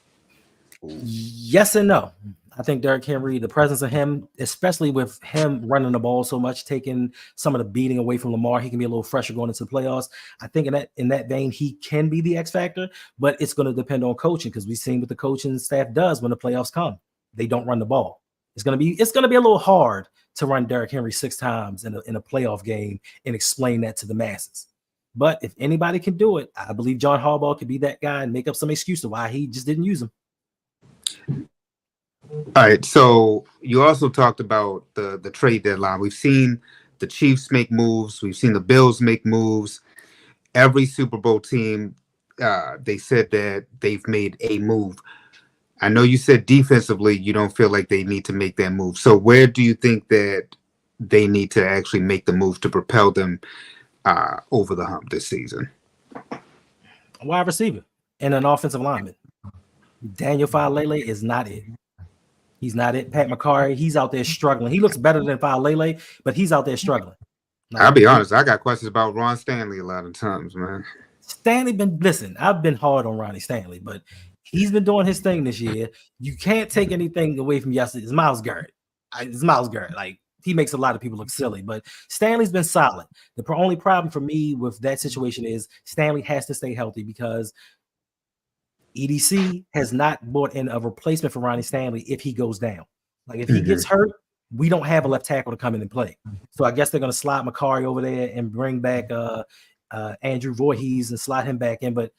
Yes and no. I think Derrick Henry, the presence of him, especially with him running the ball so much, taking some of the beating away from Lamar, he can be a little fresher going into the playoffs. I think in that vein, he can be the X factor, but it's going to depend on coaching because we've seen what the coaching staff does when the playoffs come. They don't run the ball. It's going to be a little hard to run Derrick Henry 6 times in a playoff game and explain that to the masses. But if anybody can do it, I believe John Harbaugh could be that guy and make up some excuse to why he just didn't use him. All right, so you also talked about the trade deadline. We've seen the Chiefs make moves. We've seen the Bills make moves. Every Super Bowl team, they said that they've made a move. I know you said defensively you don't feel like they need to make that move. So where do you think that they need to actually make the move to propel them over the hump this season? A wide receiver and an offensive lineman. Daniel Falele is not it. He's not it. Pat McCarry, he's out there struggling. He looks better than Falele, but he's out there struggling. I'll be honest, I got questions about Ron Stanley a lot of times, man. I've been hard on Ronnie Stanley, but he's been doing his thing this year. You can't take anything away from yesterday. It's Myles Garrett. Like, he makes a lot of people look silly, but Stanley's been solid. The only problem for me with that situation is Stanley has to stay healthy because EDC has not brought in a replacement for Ronnie Stanley if he goes down. Like, if he gets hurt, we don't have a left tackle to come in and play. So I guess they're going to slide McCarry over there and bring back Andrew Voorhees and slide him back in. But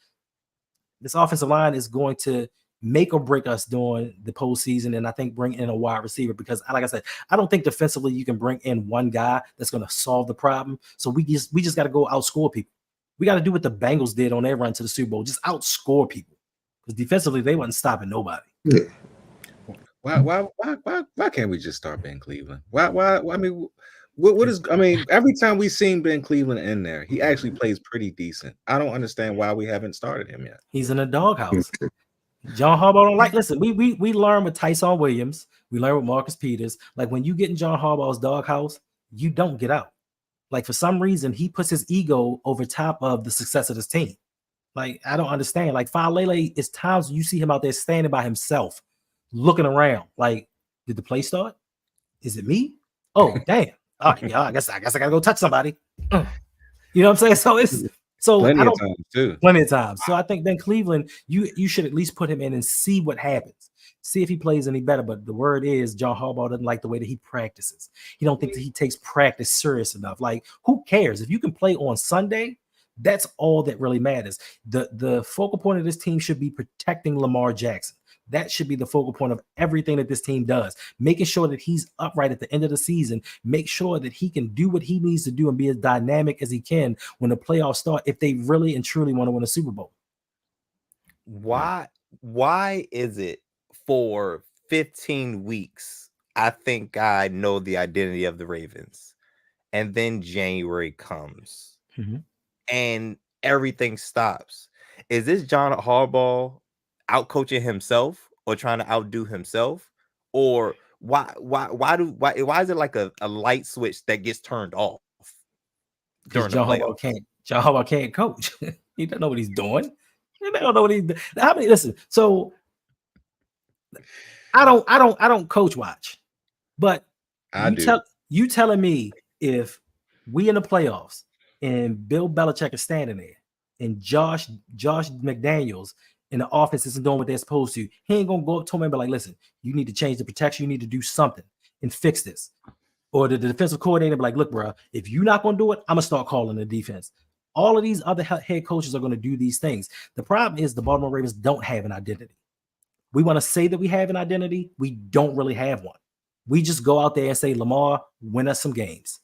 this offensive line is going to make or break us during the postseason, and I think bring in a wide receiver because, like I said, I don't think defensively you can bring in one guy that's going to solve the problem. So we just got to go outscore people. We got to do what the Bengals did on their run to the Super Bowl, just outscore people. Because defensively, they wasn't stopping nobody. Yeah. Why can't we just start Ben Cleveland? Why? I mean, what is? I mean, every time we've seen Ben Cleveland in there, he actually plays pretty decent. I don't understand why we haven't started him yet. He's in a doghouse. John Harbaugh don't like. Listen, we learned with Tyson Williams. We learned with Marcus Peters. Like, when you get in John Harbaugh's doghouse, you don't get out. Like, for some reason, he puts his ego over top of the success of his team. Like, I don't understand. Like, Falele, it's times you see him out there standing by himself, looking around. Like, did the play start? Is it me? Oh, damn. All right, yeah, I guess I gotta go touch somebody. You know what I'm saying? So it's so Plenty I of don't times too. plenty of times. So I think Ben Cleveland, you should at least put him in and see what happens. See if he plays any better. But the word is John Harbaugh doesn't like the way that he practices. He don't think that he takes practice serious enough. Like, who cares? If you can play on Sunday, that's all that really matters. The focal point of this team should be protecting Lamar Jackson. That should be the focal point of everything that this team does, making sure that he's upright at the end of the season, make sure that he can do what he needs to do and be as dynamic as he can when the playoffs start if they really and truly want to win a Super Bowl. Why is it for 15 weeks I think I know the identity of the Ravens, and then January comes and everything stops? Is this John Harbaugh out coaching himself or trying to outdo himself? Or why is it like a light switch that gets turned off during the playoffs? John Harbaugh can't coach. He doesn't know what he's doing. He don't know what he's doing. Listen, so I don't coach watch, but you telling me if we in the playoffs and Bill Belichick is standing there and Josh McDaniels and the offense isn't doing what they're supposed to, he ain't gonna go up to him and be like, listen, you need to change the protection, you need to do something and fix this. Or the defensive coordinator be like, look, bro, if you're not gonna do it, I'm gonna start calling the defense. All of these other head coaches are gonna do these things. The problem is the Baltimore Ravens don't have an identity. We want to say that we have an identity. We don't really have one. We just go out there and say, Lamar, win us some games.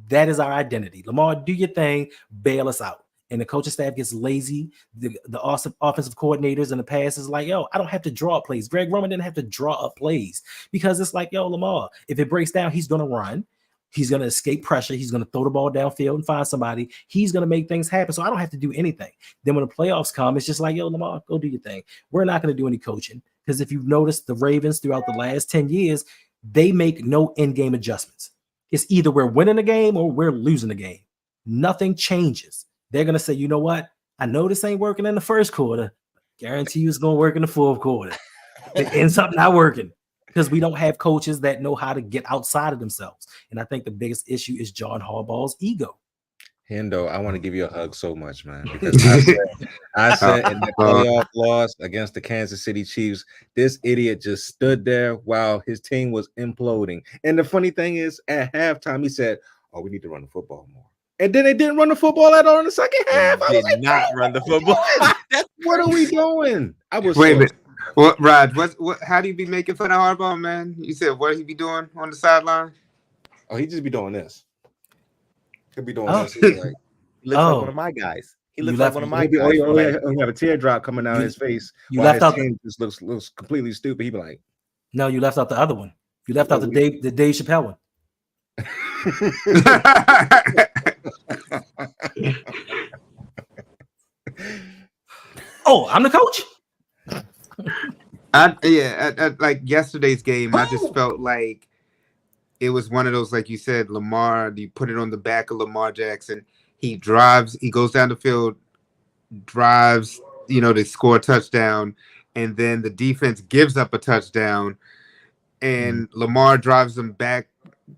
That is our identity. Lamar, do your thing, bail us out. And the coaching staff gets lazy. The awesome offensive coordinators in the past is like, yo, I don't have to draw up plays. Greg Roman didn't have to draw up plays because it's like, yo, Lamar, if it breaks down, he's going to run. He's going to escape pressure. He's going to throw the ball downfield and find somebody. He's going to make things happen. So I don't have to do anything. Then when the playoffs come, it's just like, yo, Lamar, go do your thing. We're not going to do any coaching because if you've noticed the Ravens throughout the last 10 years, they make no in-game adjustments. It's either we're winning a game or we're losing a game. Nothing changes. They're going to say, you know what? I know this ain't working in the first quarter. Guarantee you it's going to work in the fourth quarter. It ends up not working because we don't have coaches that know how to get outside of themselves. And I think the biggest issue is John Harbaugh's ego. Hendo, I want to give you a hug so much, man, because I said in the playoff loss against the Kansas City Chiefs, this idiot just stood there while his team was imploding. And the funny thing is, at halftime, he said, oh, we need to run the football more. And then they didn't run the football at all in the second half. They did not run the football. What are we doing? I was wait a minute. What, Rod? What? How do you be making fun of Harbaugh, man? You said what he be doing on the sideline? Oh, he just be doing this. Could be doing this. He looks like one of my guys. He looks like one of my guys. He have a teardrop coming down his face. You left out. Just looks completely stupid. He be like, no, you left out the other one. You left out the Dave Chappelle one. Oh, I'm the coach. Like yesterday's game, I just felt like it was one of those, like you said, Lamar, you put it on the back of Lamar Jackson. He drives, he goes down the field, drives, they score a touchdown, and then the defense gives up a touchdown, and Lamar drives them back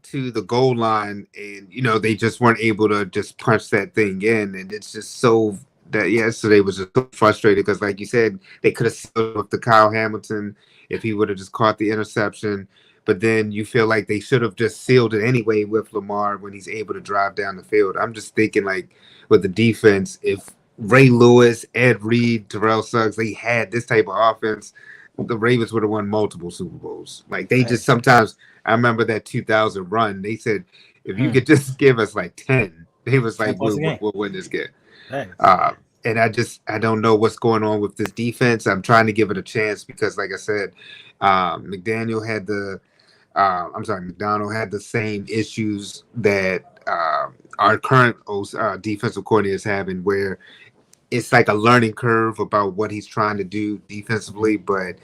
to the goal line, and they just weren't able to just punch that thing in. And it's just so that yesterday was just so frustrated because, like you said, they could have sealed with the Kyle Hamilton if he would have just caught the interception. But then you feel like they should have just sealed it anyway with Lamar when he's able to drive down the field. I'm just thinking, like, with the defense, if Ray Lewis, Ed Reed, Terrell Suggs, they had this type of offense, the Ravens would have won multiple Super Bowls. Like, they just sometimes, I remember that 2000 run, they said, if you could just give us like 10, they was like, we'll win this game. And I don't know what's going on with this defense. I'm trying to give it a chance because, like I said, McDaniel had McDonald had the same issues that our current defensive coordinator is having, where it's like a learning curve about what he's trying to do defensively. But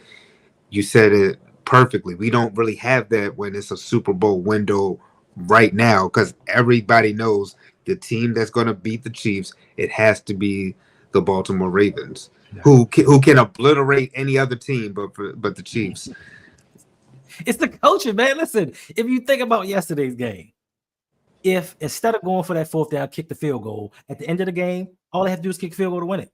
you said it perfectly. We don't really have that when it's a Super Bowl window right now, because everybody knows the team that's going to beat the Chiefs, it has to be the Baltimore Ravens, who can obliterate any other team but the Chiefs. It's the coaching, man. Listen, if you think about yesterday's game, if instead of going for that 4th down, kick the field goal at the end of the game, all they have to do is kick the field goal to win it.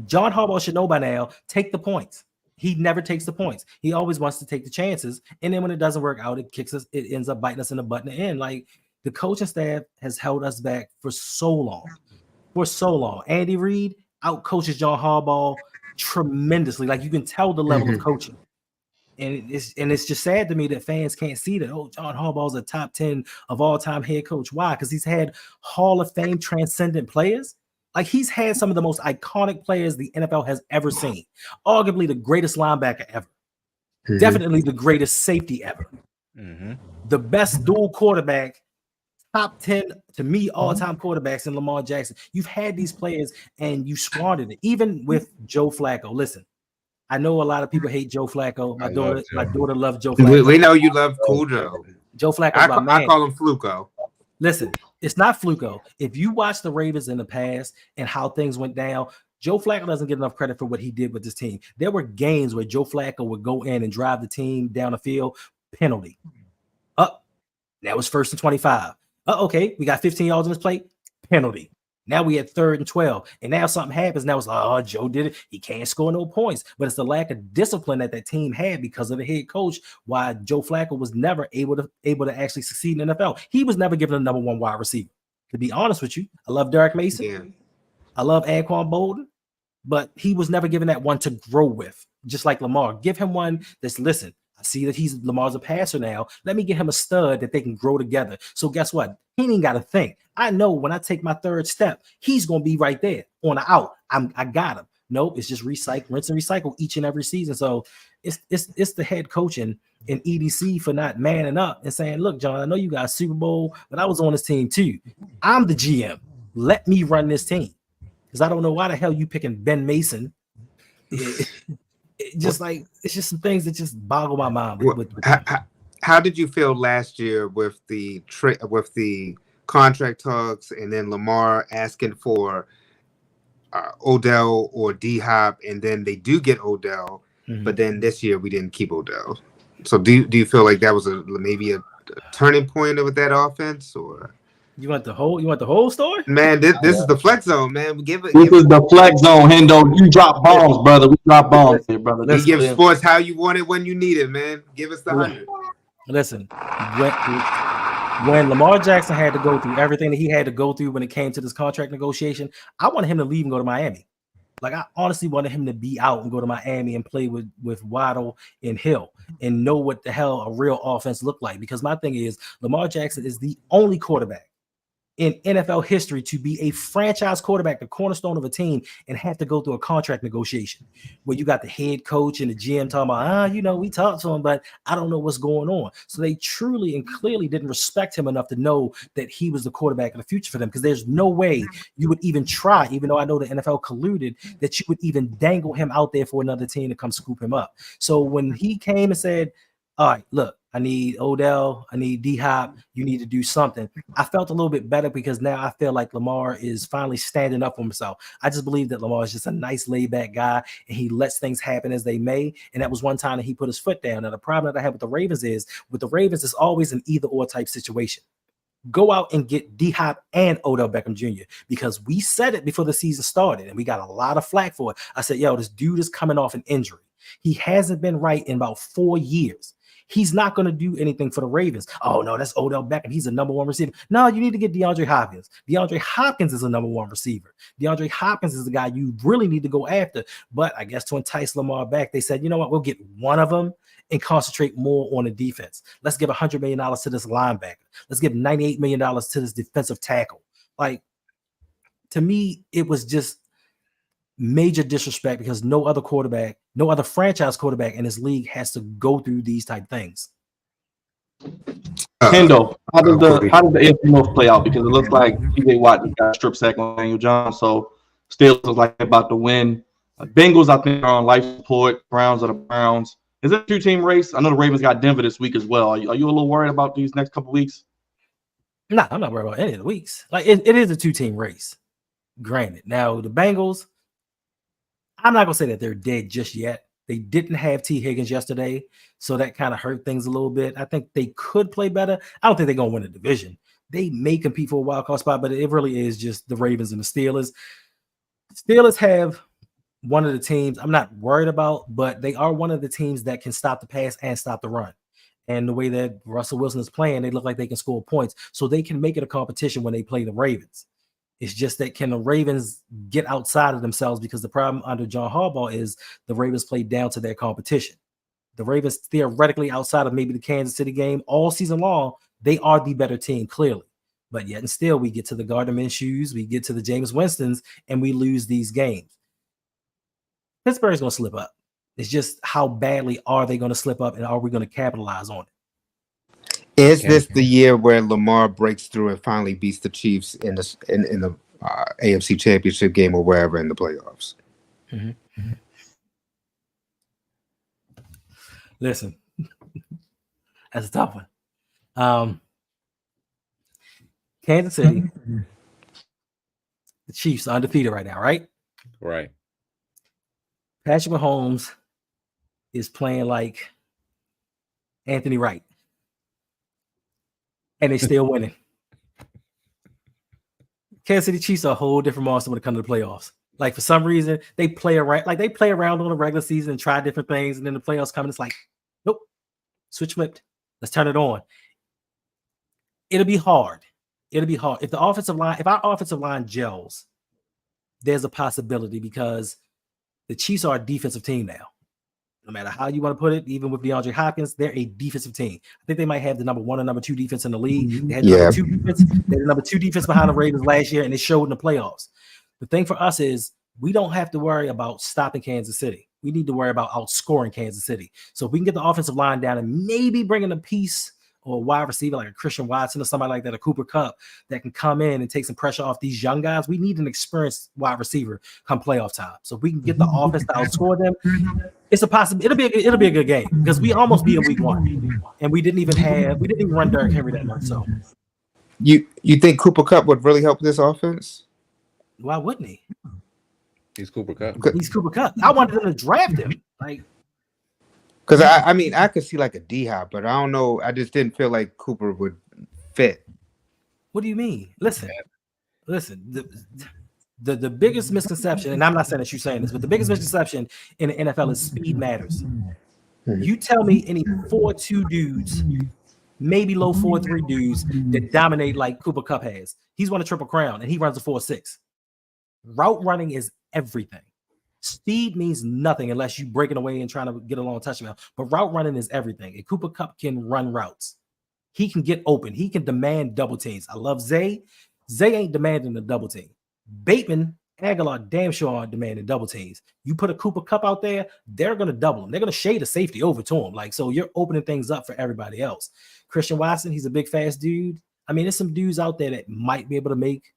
John Harbaugh should know by now, take the points. He never takes the points. He always wants to take the chances. And then when it doesn't work out, it kicks us, it ends up biting us in the butt in the end. Like, the coaching staff has held us back for so long. For so long. Andy Reid outcoaches John Harbaugh tremendously. Like, you can tell the level of coaching. And it's just sad to me that fans can't see that. Oh, John Harbaugh's a top 10 of all-time head coach. Why? Because he's had Hall of Fame transcendent players. Like, he's had some of the most iconic players the NFL has ever seen. Arguably the greatest linebacker ever. Definitely the greatest safety ever. The best dual quarterback, top 10 to me all-time quarterbacks in Lamar Jackson. You've had these players and you squandered it. Even with Joe Flacco. Listen, I know a lot of people hate Joe Flacco. My daughter loves Joe Flacco. We know you love Cool Joe. Joe Flacco's my man. I call him Fluco. Listen, it's not Fluco. If you watch the Ravens in the past and how things went down, Joe Flacco doesn't get enough credit for what he did with this team. There were games where Joe Flacco would go in and drive the team down the field, penalty. That was 1st and 25. Okay, we got 15 yards on this plate, penalty. Now we had 3rd and 12, and now something happens. Now it's like, oh, Joe did it. He can't score no points. But it's the lack of discipline that team had because of the head coach. Why Joe Flacco was never able to actually succeed in the NFL. He was never given a number 1 wide receiver. To be honest with you, I love Derek Mason. Yeah. I love Anquan Bolden, but he was never given that one to grow with. Just like Lamar, give him one that's listen. I see that Lamar's a passer now. Let me get him a stud that they can grow together. So guess what? He ain't got to think. I know when I take my 3rd step, he's going to be right there on the out. I got him. Nope, it's just rinse and recycle each and every season. So it's the head coaching and EDC for not manning up and saying, look, John, I know you got a Super Bowl, but I was on this team too. I'm the GM. Let me run this team. Because I don't know why the hell you picking Ben Mason. It's just some things that just boggle my mind. How did you feel last year with the contract talks and then Lamar asking for Odell or D-Hop, and then they do get Odell, but then this year we didn't keep Odell. So do you feel like that was maybe a turning point with that offense, or? You want the whole story? Man, this is the flex zone, man. This is the flex zone, Hendo. You drop bombs, brother. We drop bombs here, brother. We give sports how you want it when you need it, man. Give us the 100. Listen, when Lamar Jackson had to go through everything that he had to go through when it came to this contract negotiation, I wanted him to leave and go to Miami. Like, I honestly wanted him to be out and go to Miami and play with Waddle and Hill and know what the hell a real offense looked like. Because my thing is, Lamar Jackson is the only quarterback in NFL history to be a franchise quarterback, the cornerstone of a team, and have to go through a contract negotiation where you got the head coach and the GM talking about, we talked to him, but I don't know what's going on. So they truly and clearly didn't respect him enough to know that he was the quarterback of the future for them, because there's no way you would even try, even though I know the NFL colluded, that you would even dangle him out there for another team to come scoop him up. So when he came and said, all right, look, I need Odell, I need D-Hop, you need to do something, I felt a little bit better, because now I feel like Lamar is finally standing up for himself. I just believe that Lamar is just a nice laid-back guy, and he lets things happen as they may, and that was one time that he put his foot down. And the problem that I have with the Ravens is, it's always an either-or type situation. Go out and get D-Hop and Odell Beckham Jr., because we said it before the season started, and we got a lot of flack for it. I said, this dude is coming off an injury. He hasn't been right in about 4 years. He's not going to do anything for the Ravens. Oh, no, that's Odell Beckham. He's a number 1 receiver. No, you need to get DeAndre Hopkins. DeAndre Hopkins is a number 1 receiver. DeAndre Hopkins is the guy you really need to go after. But I guess to entice Lamar back, they said, you know what, we'll get one of them and concentrate more on the defense. Let's give $100 million to this linebacker. Let's give $98 million to this defensive tackle. Like, to me, it was just major disrespect, because no other franchise quarterback in this league has to go through these type things. Hendo, how did the AFC North play out? Because it looks like TJ Watt just got a strip sack on Daniel Jones, so still looks like they're about to win. Bengals, I think, are on life support. Browns are the Browns. Is it a 2-team race? I know the Ravens got Denver this week as well. Are you a little worried about these next couple weeks? Nah, I'm not worried about any of the weeks. Like, it is a 2-team race. Granted. Now, the Bengals, I'm not going to say that they're dead just yet. They didn't have T. Higgins yesterday, so that kind of hurt things a little bit. I think they could play better. I don't think they're going to win a division. They may compete for a wild card spot, but it really is just the Ravens and the Steelers. Steelers have one of the teams I'm not worried about, but they are one of the teams that can stop the pass and stop the run. And the way that Russell Wilson is playing, they look like they can score points, so they can make it a competition when they play the Ravens. It's just that can the Ravens get outside of themselves, because the problem under John Harbaugh is the Ravens play down to their competition. The Ravens, theoretically, outside of maybe the Kansas City game all season long, they are the better team, clearly. But yet and still, we get to the Gardner Minshew's, we get to the Jameis Winstons, and we lose these games. Pittsburgh's going to slip up. It's just how badly are they going to slip up, and are we going to capitalize on it? Is this the year where Lamar breaks through and finally beats the Chiefs in the AFC Championship game or wherever in the playoffs? Mm-hmm. Listen, that's a tough one. Kansas City, the Chiefs are undefeated right now, right? Right. Patrick Mahomes is playing like Anthony Wright, and they're still winning. Kansas City Chiefs are a whole different monster when it comes to the playoffs. Like, for some reason, they play around. Like, they play around on the regular season and try different things, and then the playoffs come, and it's like, nope, switch flipped. Let's turn it on. It'll be hard. It'll be hard if our offensive line gels. There's a possibility, because the Chiefs are a defensive team now. No matter how you want to put it, even with DeAndre Hopkins, they're a defensive team. I think they might have the number 1 or number 2 defense in the league. They had the number 2 defense behind the Ravens last year, and it showed in the playoffs. The thing for us is we don't have to worry about stopping Kansas City. We need to worry about outscoring Kansas City. So if we can get the offensive line down and maybe bring in a piece or a wide receiver like a Christian Watson or somebody like that, a Cooper Kupp, that can come in and take some pressure off these young guys. We need an experienced wide receiver come playoff time. So if we can get the offense to outscore them, it's a possibility. It'll be a good game, because we almost beat them week 1, and we didn't even run Derrick Henry that much. So you think Cooper Kupp would really help this offense? Why wouldn't he? He's Cooper Kupp. He's Cooper Kupp. I wanted them to draft him. Like, because I mean, I could see like a D-Hop, but I don't know. I just didn't feel like Cooper would fit. What do you mean? Listen. The biggest misconception, and I'm not saying that you're saying this, but the biggest misconception in the NFL is speed matters. You tell me any 4.2 dudes, maybe low 4.3 dudes that dominate like Cooper Kupp has. He's won a Triple Crown, and he runs a 4.6. Route running is everything. Speed means nothing unless you're breaking away and trying to get a long touchdown. But route running is everything. And Cooper Kupp can run routes. He can get open. He can demand double teams. I love Zay. Zay ain't demanding a double team. Bateman, Aguilar, damn sure aren't demanding double teams. You put a Cooper Kupp out there, they're going to double him. They're going to shade a safety over to him. Like, so you're opening things up for everybody else. Christian Watson, he's a big, fast dude. I mean, there's some dudes out there that might be able to make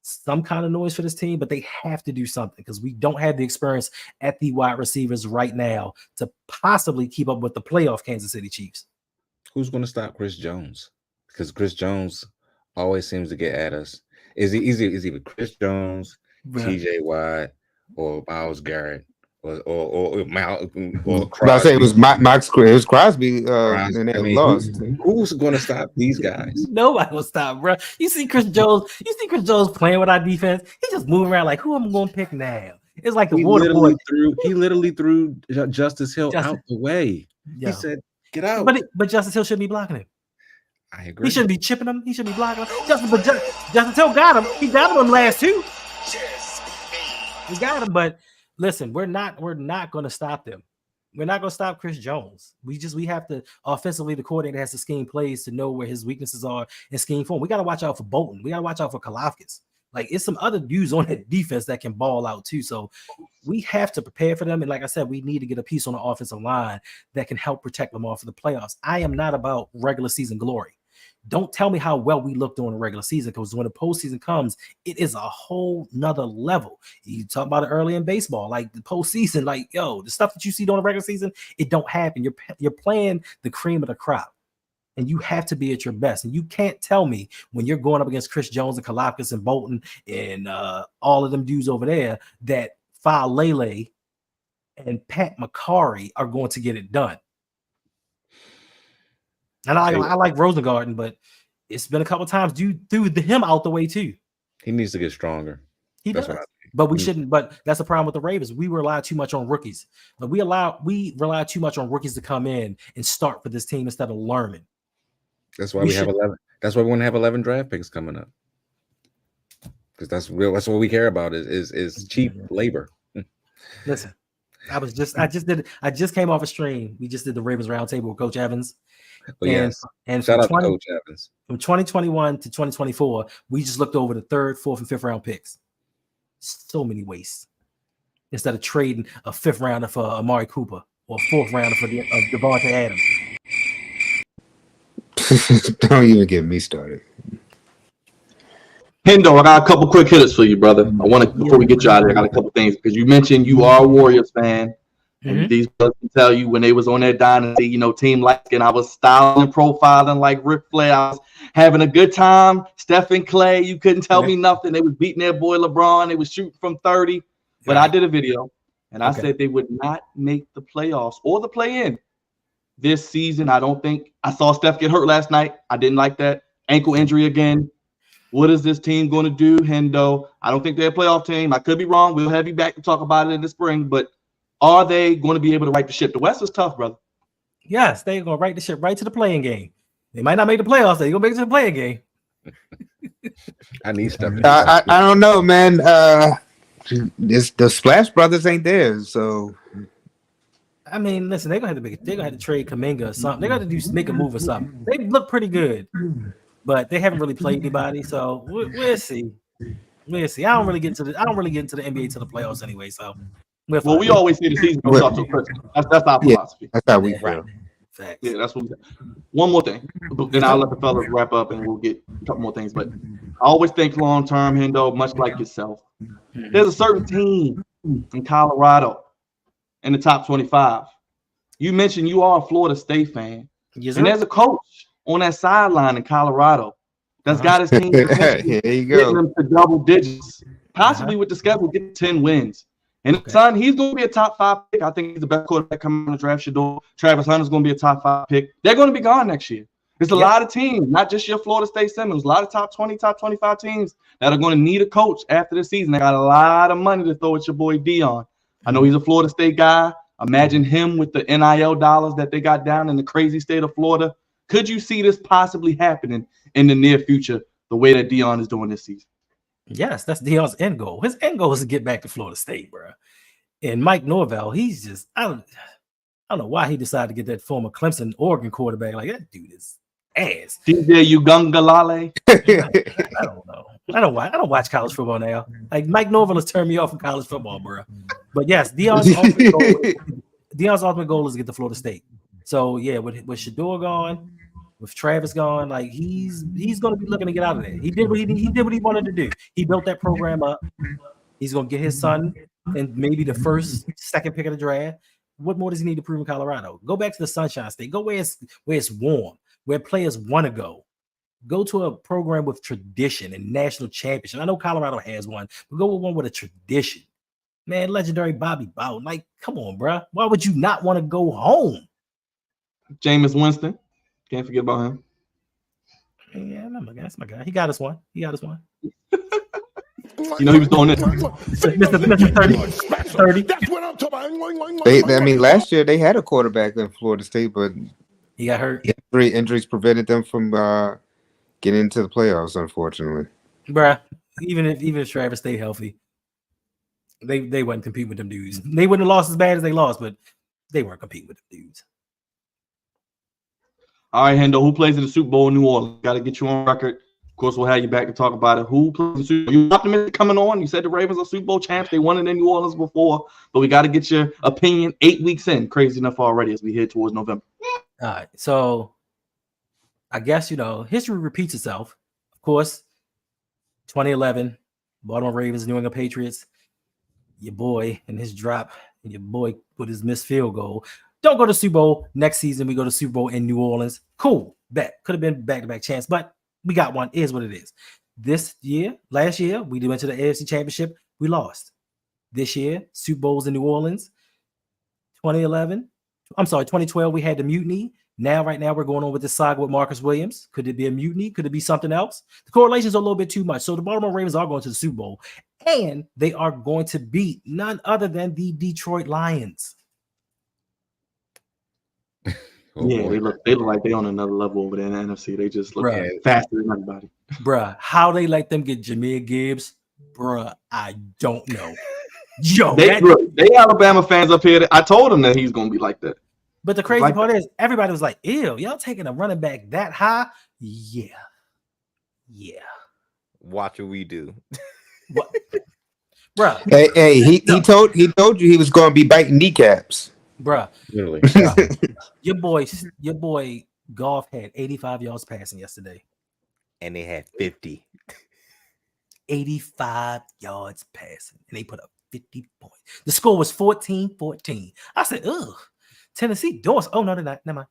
some kind of noise for this team, but they have to do something, because we don't have the experience at the wide receivers right now to possibly keep up with the playoff Kansas City Chiefs. Who's going to stop Chris Jones? Because Chris Jones always seems to get at us. Is either Chris Jones, TJ Watt, or Myles Garrett, or Crosby? I say it was it was Crosby, and they lost. Who's going to stop these guys? Nobody will stop, bro. You see Chris Jones playing with our defense. He's just moving around like, who am I going to pick now? It's like the water boy. He literally threw Justice Hill out the way. Yeah. He said, "Get out!" But Justice Hill shouldn't be blocking him. I agree. He shouldn't be chipping him. He shouldn't be blocking him. Justice Hill got him. He got him last 2. He got him, but listen, we're not going to stop them. We're not going to stop Chris Jones. We have to offensively, the coordinator has to scheme plays to know where his weaknesses are and scheme for him. We got to watch out for Bolton. We got to watch out for Kalafkis. Like, it's some other dudes on that defense that can ball out too. So we have to prepare for them. And like I said, we need to get a piece on the offensive line that can help protect Lamar for the playoffs. I am not about regular season glory. Don't tell me how well we look during the regular season, because when the postseason comes, it is a whole nother level. You talk about it early in baseball, like the postseason, like, yo, the stuff that you see during the regular season, it don't happen. You're playing the cream of the crop, and you have to be at your best. And you can't tell me when you're going up against Chris Jones and Kalafkis and Bolton and all of them dudes over there that Lele and Pat McCarry are going to get it done. And I like Rosengarten, but it's been a couple times you threw him out the way too. He needs to get stronger. That's does. But we shouldn't. But that's the problem with the Ravens. We rely too much on rookies. But we rely too much on rookies to come in and start for this team instead of learning. That's why we have 11. That's why we want to have 11 draft picks coming up. Because that's what we care about is cheap labor. Listen, I just came off a stream. We just did the Ravens roundtable with Coach Evans. Oh, yes. And shout out to Coach Evans. From 2021 to 2024, we just looked over the 3rd, 4th, and 5th round picks. So many wastes. Instead of trading a 5th rounder for Amari Cooper or a 4th rounder for Devontae Adams. Don't even get me started. Hendo, I got a couple quick hitters for you, brother. I want to, before we get you out of here, I got a couple things because you mentioned you are a Warriors fan. And these brothers can tell you when they was on their dynasty, team like, and I was styling and profiling like Ric Flair. I was having a good time. Stephen Clay, you couldn't tell me nothing. They was beating their boy LeBron. They was shooting from 30. But I did a video, and I said they would not make the playoffs or the play-in this season. I don't think – I saw Steph get hurt last night. I didn't like that. Ankle injury again. What is this team going to do, Hendo? I don't think they're a playoff team. I could be wrong. We'll have you back to talk about it in the spring, but – are they going to be able to right the ship? The West is tough, brother. Yes, they're going to right the ship right to the playing game. They might not make the playoffs. They're going to make it to the playing game. I need stuff. I don't know, man. The Splash Brothers ain't there, so. I mean, listen, they're going to have to trade Kuminga or something. They're going to make a move or something. They look pretty good, but they haven't really played anybody. So we'll see. We'll see. I don't really get into the NBA to the playoffs anyway. So. Well, we always see the season goes off to Christmas. That's our philosophy. That's how we feel. Facts. Yeah, that's what we say. One more thing. Then I'll let the fellas wrap up and we'll get a couple more things. But I always think long term, Hendo, much like yourself. There's a certain team in Colorado in the top 25. You mentioned you are a Florida State fan. Yes, and there's a coach on that sideline in Colorado that's got his team Here you go. getting them to double digits, possibly with the schedule, get 10 wins. And son, he's going to be a top 5 pick. I think he's the best quarterback coming in the draft. Travis Hunter's going to be a top 5 pick. They're going to be gone next year. There's a lot of teams, not just your Florida State Seminoles, a lot of top 20, top 25 teams that are going to need a coach after the season. They got a lot of money to throw at your boy Dion. I know he's a Florida State guy. Imagine him with the NIL dollars that they got down in the crazy state of Florida. Could you see this possibly happening in the near future the way that Dion is doing this season? Yes, that's Dion's end goal. His end goal is to get back to Florida State, bro. And Mike Norvell, he's just I don't know why he decided to get that former Clemson Oregon quarterback. Like that dude is ass. DJ Ugungalale. I don't know. I don't watch college football now. Like Mike Norvell has turned me off from college football, bro. But yes, Dion's ultimate goal is to get to Florida State. So yeah, with Shador gone, with Travis gone, like he's going to be looking to get out of there. He did what he wanted to do. He built that program up. He's going to get his son and maybe the first, second pick of the draft. What more does he need to prove in Colorado? Go back to the Sunshine State. Go where it's warm, where players want to go. Go to a program with tradition and national championship. I know Colorado has one, but go with one with a tradition. Man, legendary Bobby Bowden. Like, come on, bro. Why would you not want to go home? Jameis Winston. Can't forget about him. Yeah, that's my guy. He got us one. You know he was doing this. Mr. 30. That's what I'm talking about. I mean, last year they had a quarterback in Florida State, but he got hurt. Injuries prevented them from getting into the playoffs, unfortunately. Bruh, even if Travis stayed healthy, they wouldn't compete with them dudes. They wouldn't have lost as bad as they lost, but they weren't competing with them dudes. All right, Hendo, who plays in the Super Bowl in New Orleans? Got to get you on record. Of course, we'll have you back to talk about it. Who plays in the Super Bowl? You optimistic coming on? You said the Ravens are Super Bowl champs. They won it in New Orleans before, but we got to get your opinion 8 weeks in. Crazy enough already as we head towards November. All right, so I guess, history repeats itself. Of course, 2011, Baltimore Ravens, New England Patriots, your boy and his drop, and your boy with his missed field goal. Don't go to Super Bowl. Next season, we go to Super Bowl in New Orleans. Cool. Bet. Could have been back-to-back chance, but we got one. It is what it is. Last year, we went to the AFC Championship. We lost. This year, Super Bowls in New Orleans. 2011. I'm sorry, 2012. We had the mutiny. Right now, we're going on with this saga with Marcus Williams. Could it be a mutiny? Could it be something else? The correlations are a little bit too much. So the Baltimore Ravens are going to the Super Bowl, and they are going to beat none other than the Detroit Lions. Oh, yeah, boy. they look like they on another level over there in the NFC. They just look faster than everybody. Bruh, how they let them get Jahmyr Gibbs, bruh, I don't know. Yo, They Alabama fans up here. I told them that he's gonna be like that. But the crazy part is everybody was like, ew, y'all taking a running back that high? Yeah. Watch what we do. What? Bruh. Hey, he told you he was going to be biting kneecaps. Bruh. Really? Your boy Goff had 85 yards passing yesterday. And they had 50. 85 yards passing. And they put up 50 points. The score was 14-14. I said, ugh. Tennessee doors. Oh, no, they're not. Never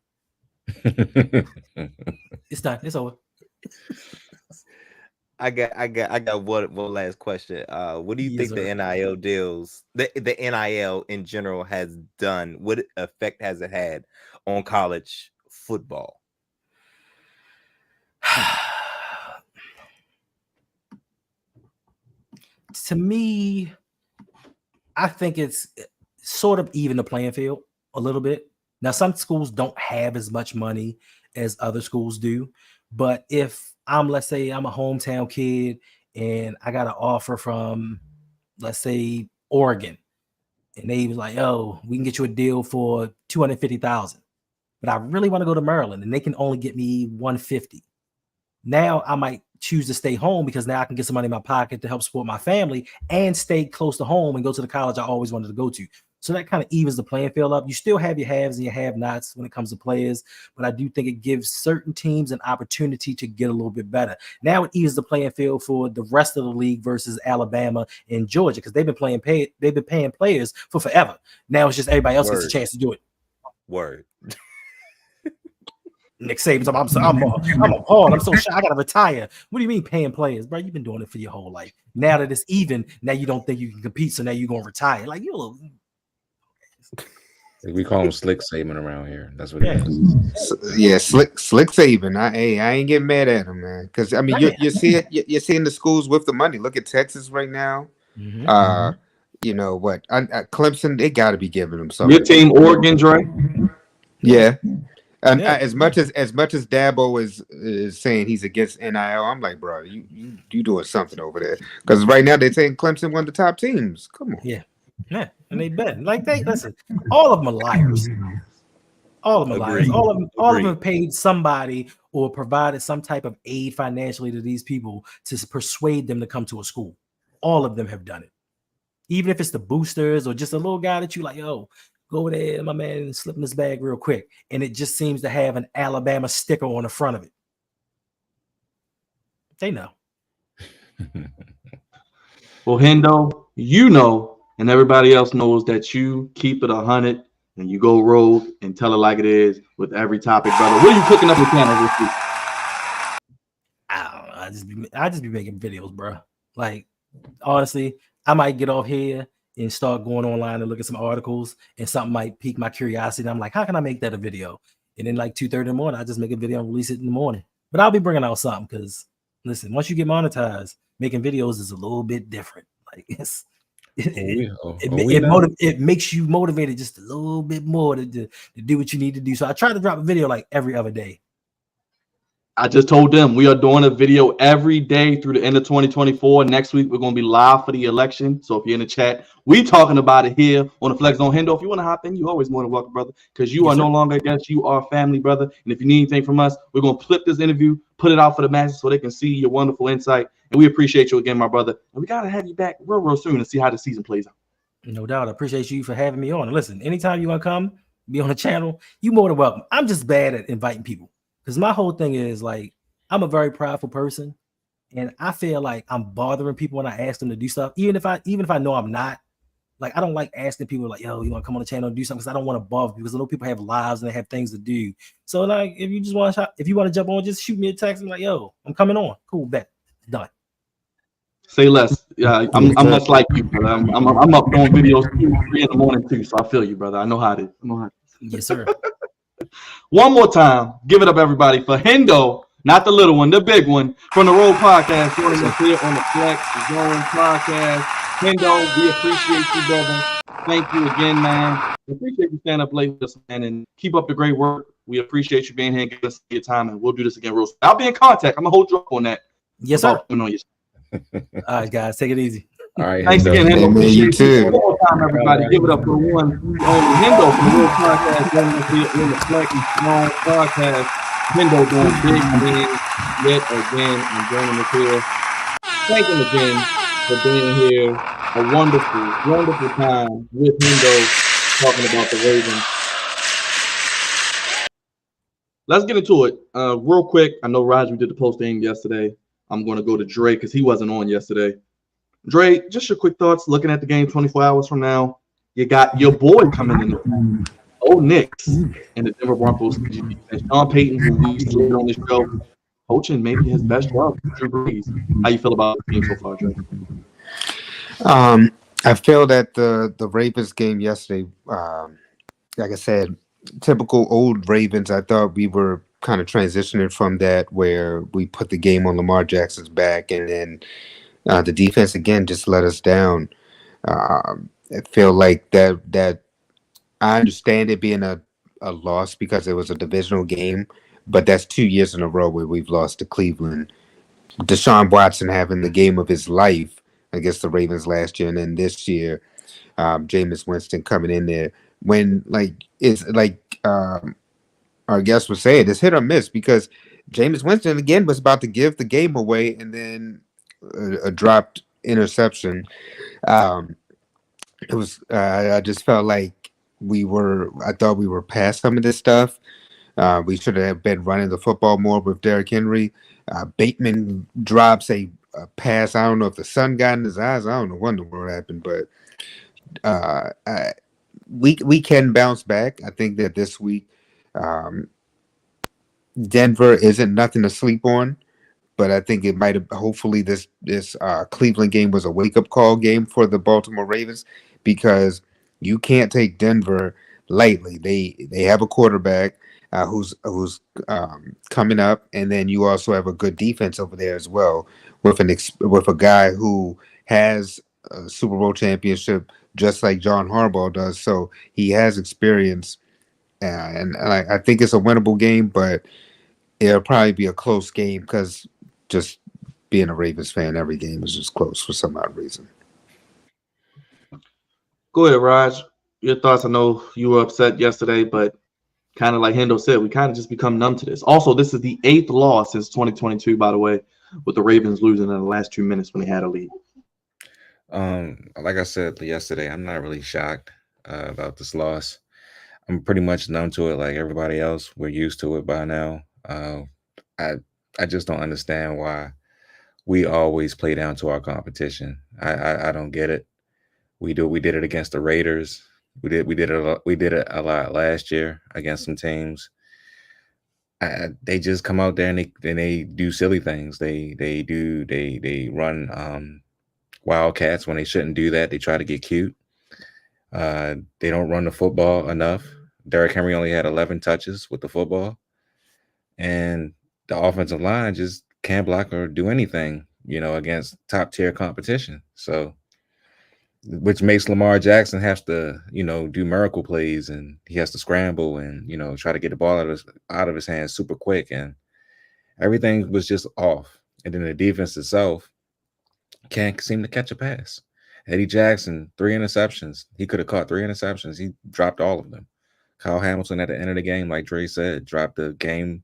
mind. It's done. It's over. I got one last question. What do you think the NIL deals, the NIL in general has done? What effect has it had on college football? To me, I think it's sort of even the playing field a little bit. Now, some schools don't have as much money as other schools do, but if let's say I'm a hometown kid and I got an offer from, let's say, Oregon, and they was like, "Oh, we can get you a deal for $250,000," but I really want to go to Maryland, and they can only get me $150,000. Now I might choose to stay home because now I can get some money in my pocket to help support my family and stay close to home and go to the college I always wanted to go to. So that kind of evens the playing field up. You still have your haves and your have-nots when it comes to players, but I do think it gives certain teams an opportunity to get a little bit better. Now it evens the playing field for the rest of the league versus Alabama and Georgia because they've been paying players for forever. Now it's just everybody else gets a chance to do it. Word. Nick Saban's, I'm appalled. I'm so shocked. I gotta retire. What do you mean paying players, bro? You've been doing it for your whole life. Now that it's even, now you don't think you can compete, so now you're gonna retire. Like you. We call him Slick Saban around here. That's what it is. Yeah, Slick Saban. I ain't getting mad at him, man. Because I mean, you're seeing the schools with the money. Look at Texas right now. Mm-hmm. You know what? Clemson, they got to be giving them something. Your team, Oregon, Dre. Yeah. And as much as Dabo is saying he's against NIL, I'm like, bro, you doing something over there? Because right now they're saying Clemson one of the top teams. Come on. Yeah, and they bet like they listen. All of them are liars. All of them are liars. All of them have paid somebody or provided some type of aid financially to these people to persuade them to come to a school. All of them have done it, even if it's the boosters or just a little guy that you like, yo. Go over there, my man, and slip in his bag real quick. And it just seems to have an Alabama sticker on the front of it. They know. Well, Hendo, you know, and everybody else knows that you keep it 100 and you go RouG and tell it like it is with every topic, brother. What are you cooking up your channel this week? I don't know. I just be making videos, bro. Like, honestly, I might get off here and start going online and look at some articles and something might pique my curiosity. And I'm like, how can I make that a video? And then like 2:30 in the morning, I just make a video and release it in the morning. But I'll be bringing out something because listen, once you get monetized, making videos is a little bit different. Like it makes you motivated just a little bit more to do what you need to do. So I try to drop a video like every other day. I just told them we are doing a video every day through the end of 2024. Next week, we're going to be live for the election. So if you're in the chat, we talking about it here on the Flex Zone. Hendo, if you want to hop in, you're always more than welcome, brother, because you are no longer against you are family, brother. And if you need anything from us, we're going to flip this interview, put it out for the masses so they can see your wonderful insight. And we appreciate you again, my brother. And we got to have you back real soon to see how the season plays out. No doubt. I appreciate you for having me on. And listen, anytime you want to come, be on the channel, you're more than welcome. I'm just bad at inviting people because my whole thing is like, I'm a very prideful person, and I feel like I'm bothering people when I ask them to do stuff, even if I know I'm not. Like I don't like asking people like, "Yo, you want to come on the channel and do something?" Because I don't want to bother because I know people have lives and they have things to do. So like, if you want to jump on, just shoot me a text and like, "Yo, I'm coming on." Cool, bet, done. Say less. Yeah, I'm much like you, brother. I'm up doing videos 2, 3 in the morning too. So I feel you, brother. I know how it is. Yes, sir. One more time, give it up, everybody, for Hendo, not the little one, the big one, from the RouG Podcast, joining us here on the Flex Zone Podcast. Hendo, we appreciate you, brother. Thank you again, man. We appreciate you standing up late with us, man, and keep up the great work. We appreciate you being here and giving us your time, and we'll do this again real soon. I'll be in contact. I'm gonna hold you up on that. Yes, sir. On your All right, guys, take it easy. All right. Thanks Hendo. again, Hendo. Hey, man, you Appreciate you. too. One more time, everybody. Give it up for one only Hendo from the RouG Podcast, joining us here in the Flex Zone Podcast. Hendo doing big things yet again and joining us here. Thank him again for being here. A wonderful, wonderful time with Hendo talking about the Ravens. Let's get into it real quick. I know RouG, we did the post game yesterday. I'm going to go to Dre because he wasn't on yesterday. Dre, just your quick thoughts looking at the game 24 hours from now. You got your boy coming in the room. Knicks and the Denver Broncos. And Sean Payton, who we said on this show, coaching maybe his best job. Drew Brees. How you feel about the team so far, Dre? I feel that the Ravens game yesterday, like I said, typical old Ravens. I thought we were kind of transitioning from that where we put the game on Lamar Jackson's back, and then the defense again just let us down. I feel like that I understand it being a loss because it was a divisional game, but that's 2 years in a row where we've lost to Cleveland. Deshaun Watson having the game of his life against the Ravens last year, and then this year, Jameis Winston coming in there when it's like our guest was saying, it's hit or miss because Jameis Winston again was about to give the game away, and then a dropped interception. It was I just felt like I thought we were past some of this stuff. We should have been running the football more with Derrick Henry. Bateman drops a pass. I don't know if the sun got in his eyes. I don't know what in the world happened, but we can bounce back. I think that this week, Denver isn't nothing to sleep on. But I think it might have. Hopefully, this Cleveland game was a wake up call game for the Baltimore Ravens because you can't take Denver lightly. They have a quarterback who's coming up, and then you also have a good defense over there as well with a guy who has a Super Bowl championship just like John Harbaugh does. So he has experience, and I think it's a winnable game, but it'll probably be a close game because. Just being a Ravens fan, every game is just close for some odd reason. Go ahead, RouG. Your thoughts. I know you were upset yesterday, but kind of like Hendo said, we kind of just become numb to this. Also, this is the 8th loss since 2022, by the way, with the Ravens losing in the last 2 minutes when they had a lead. Like I said yesterday, I'm not really shocked about this loss. I'm pretty much numb to it like everybody else. We're used to it by now. I just don't understand why we always play down to our competition. I don't get it. We did it against the Raiders. We did it a lot last year against some teams. They just come out there and they do silly things. They run wildcats when they shouldn't do that. They try to get cute. They don't run the football enough. Derrick Henry only had 11 touches with the football, and the offensive line just can't block or do anything, against top tier competition. So, which makes Lamar Jackson have to, do miracle plays, and he has to scramble and, try to get the ball out of his hands super quick. And everything was just off. And then the defense itself can't seem to catch a pass. Eddie Jackson, 3 interceptions. He could have caught 3 interceptions. He dropped all of them. Kyle Hamilton at the end of the game, like Dre said, dropped the game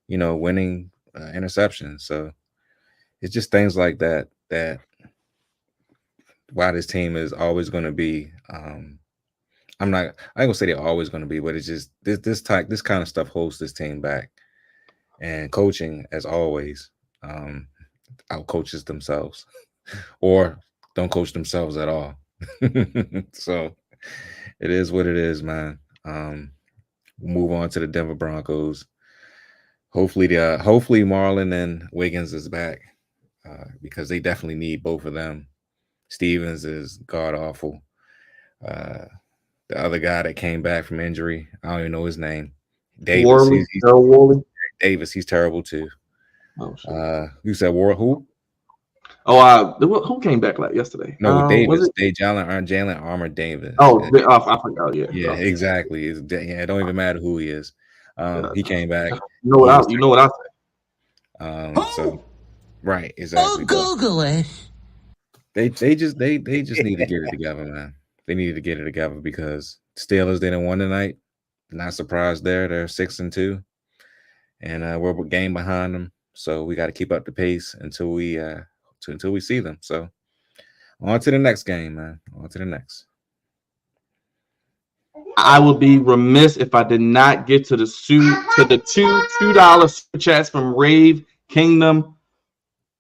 winning interception. So it's just things like that why this team is always going to be I ain't gonna say they're always going to be, but it's just this kind of stuff holds this team back. And coaching, as always, out coaches themselves or don't coach themselves at all. So it is what it is, man. We'll move on to the Denver Broncos. Hopefully Marlon and Wiggins is back. because they definitely need both of them. Stevens is god awful. The other guy that came back from injury, I don't even know his name. Davis. Davis. He's terrible too. Oh, shit. You said who? Oh, who came back like yesterday? No, Davis. Was it? Jalen Armour Davis. Oh, I forgot. Yeah. Yeah, exactly. It don't even matter who he is. He came back. You know what I say. So right, exactly. Google it. They just need to get it together, man. They need to get it together because Steelers didn't win tonight. Not surprised there. They're 6-2, and we're a game behind them. So we got to keep up the pace until we see them. So on to the next game, man. On to the next. I would be remiss if I did not get to the $2 super chats from Rave Kingdom.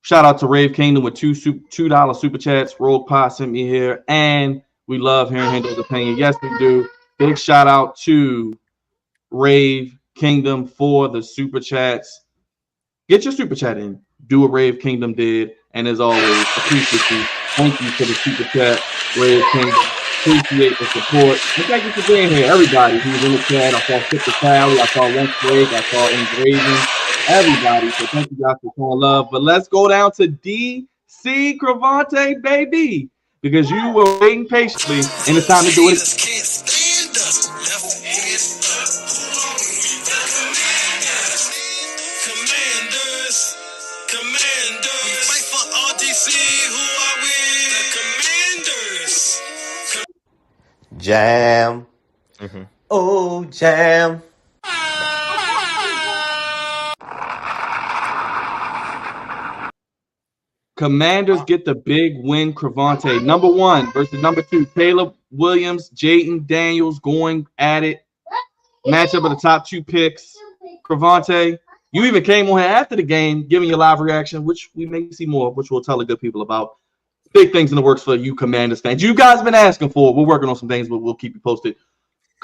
Shout out to Rave Kingdom with $2 super chats. RouG Pod sent me here, and we love hearing Hendo's opinion. Yes, we do. Big shout out to Rave Kingdom for the super chats. Get your super chat in. Do what Rave Kingdom did, and as always, appreciate you. Thank you for the super chat, Rave Kingdom. Appreciate the support. And thank you for being here, everybody who's in the chat. I saw Sister Sally, I saw One Craig, I saw Engraving, everybody. So thank you guys for showing love. But let's go down to DC Cravante, baby, because you were waiting patiently, and it's time to do it. Jam. Oh, jam. Commanders get the big win. Cravante, number 1 versus number 2. Caleb Williams, Jaden Daniels going at it. Matchup of the top 2 picks. Cravante, you even came on here after the game, giving your live reaction, which we may see more of, which we'll tell the good people about. Big things in the works for you Commanders fans. You guys have been asking for it. We're working on some things, but we'll keep you posted.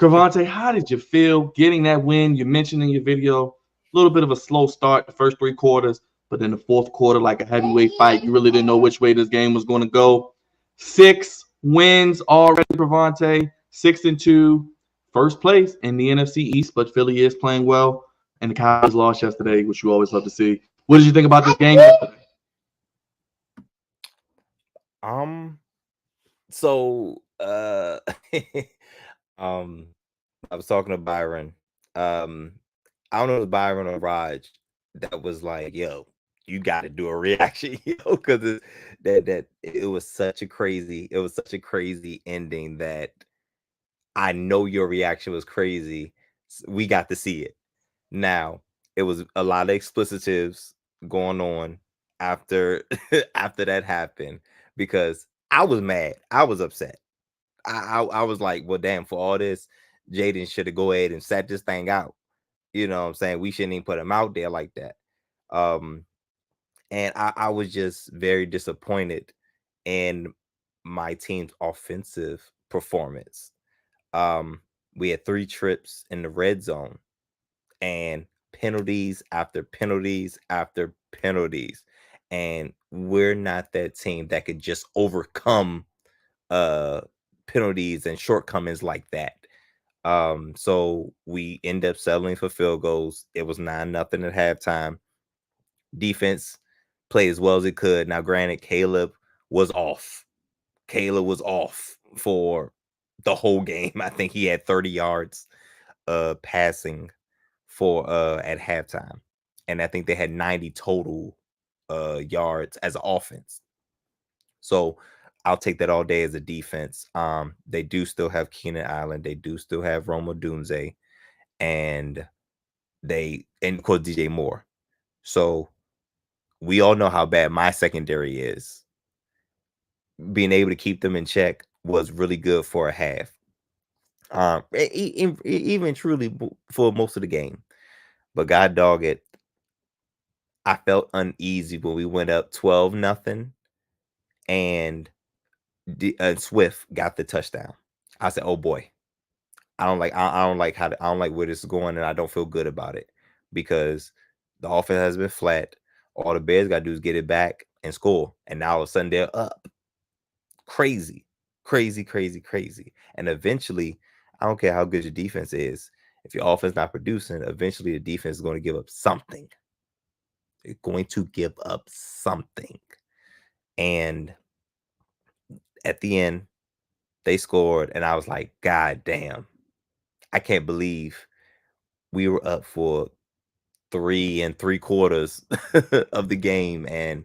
Cravante, how did you feel getting that win? You mentioned in your video a little bit of a slow start the first 3 quarters, but in the fourth quarter, like a heavyweight fight, you really didn't know which way this game was going to go. 6 wins already, Cravante. 6-2, first place in the NFC East, but Philly is playing well, and the Cowboys lost yesterday, which you always love to see. What did you think about this game yesterday? So I was talking to Byron. I don't know if it was Byron or RouG that was like, yo, you got to do a reaction, because it was such a crazy ending that I know your reaction was crazy. We got to see it. Now, it was a lot of explicitives going on after that happened, because I was mad. I was upset. I was like, well, damn, for all this, Jaden should have go ahead and sat this thing out. You know what I'm saying? We shouldn't even put him out there like that. And I was just very disappointed in my team's offensive performance. We had 3 trips in the red zone and penalties after penalties after penalties. And we're not that team that could just overcome penalties and shortcomings like that. So we end up settling for field goals. It was 9-0 at halftime. Defense played as well as it could. Now, granted, Caleb was off. Caleb was off for the whole game. I think he had 30 yards passing for at halftime. And I think they had 90 total yards as an offense. So I'll take that all day as a defense. They do still have Keenan Allen. They do still have Roma Dunze. And of course DJ Moore. So we all know how bad my secondary is. Being able to keep them in check was really good for a half. Even truly for most of the game. But God dog it, I felt uneasy when we went up 12-0 and Swift got the touchdown. I said, "Oh boy, I don't like where this is going, and I don't feel good about it because the offense has been flat. All the Bears got to do is get it back. and score. And now all of a sudden they're up. Crazy. And eventually, I don't care how good your defense is. If your offense not producing, eventually the defense is going to give up something. They're going to give up something. And at the end, they scored, and I was like, God damn. I can't believe we were up for 3 3/4 of the game, and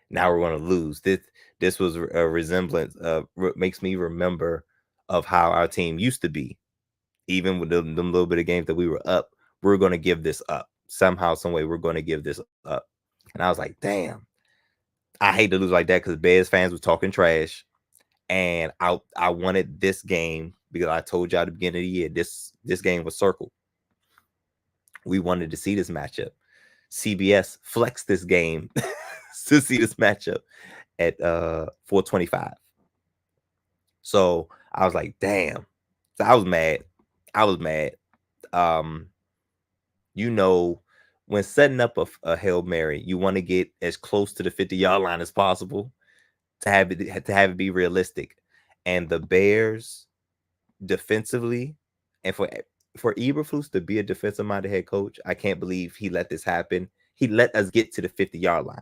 now we're going to lose. This was a resemblance of, makes me remember of how our team used to be. Even with them little bit of games that we were up, we're going to give this up. Somehow, some way, we're going to give this up. And I was like, damn, I hate to lose like that, because Bears fans were talking trash. And I wanted this game because I told y'all at the beginning of the year, this game was circled. We wanted to see this matchup. CBS flexed this game to see this matchup at 425. So I was like, damn. So I was mad. You know, when setting up a Hail Mary, you want to get as close to the 50-yard line as possible to have it be realistic. And the Bears defensively, and for Eberflus to be a defensive-minded head coach, I can't believe he let this happen. He let us get to the 50-yard line.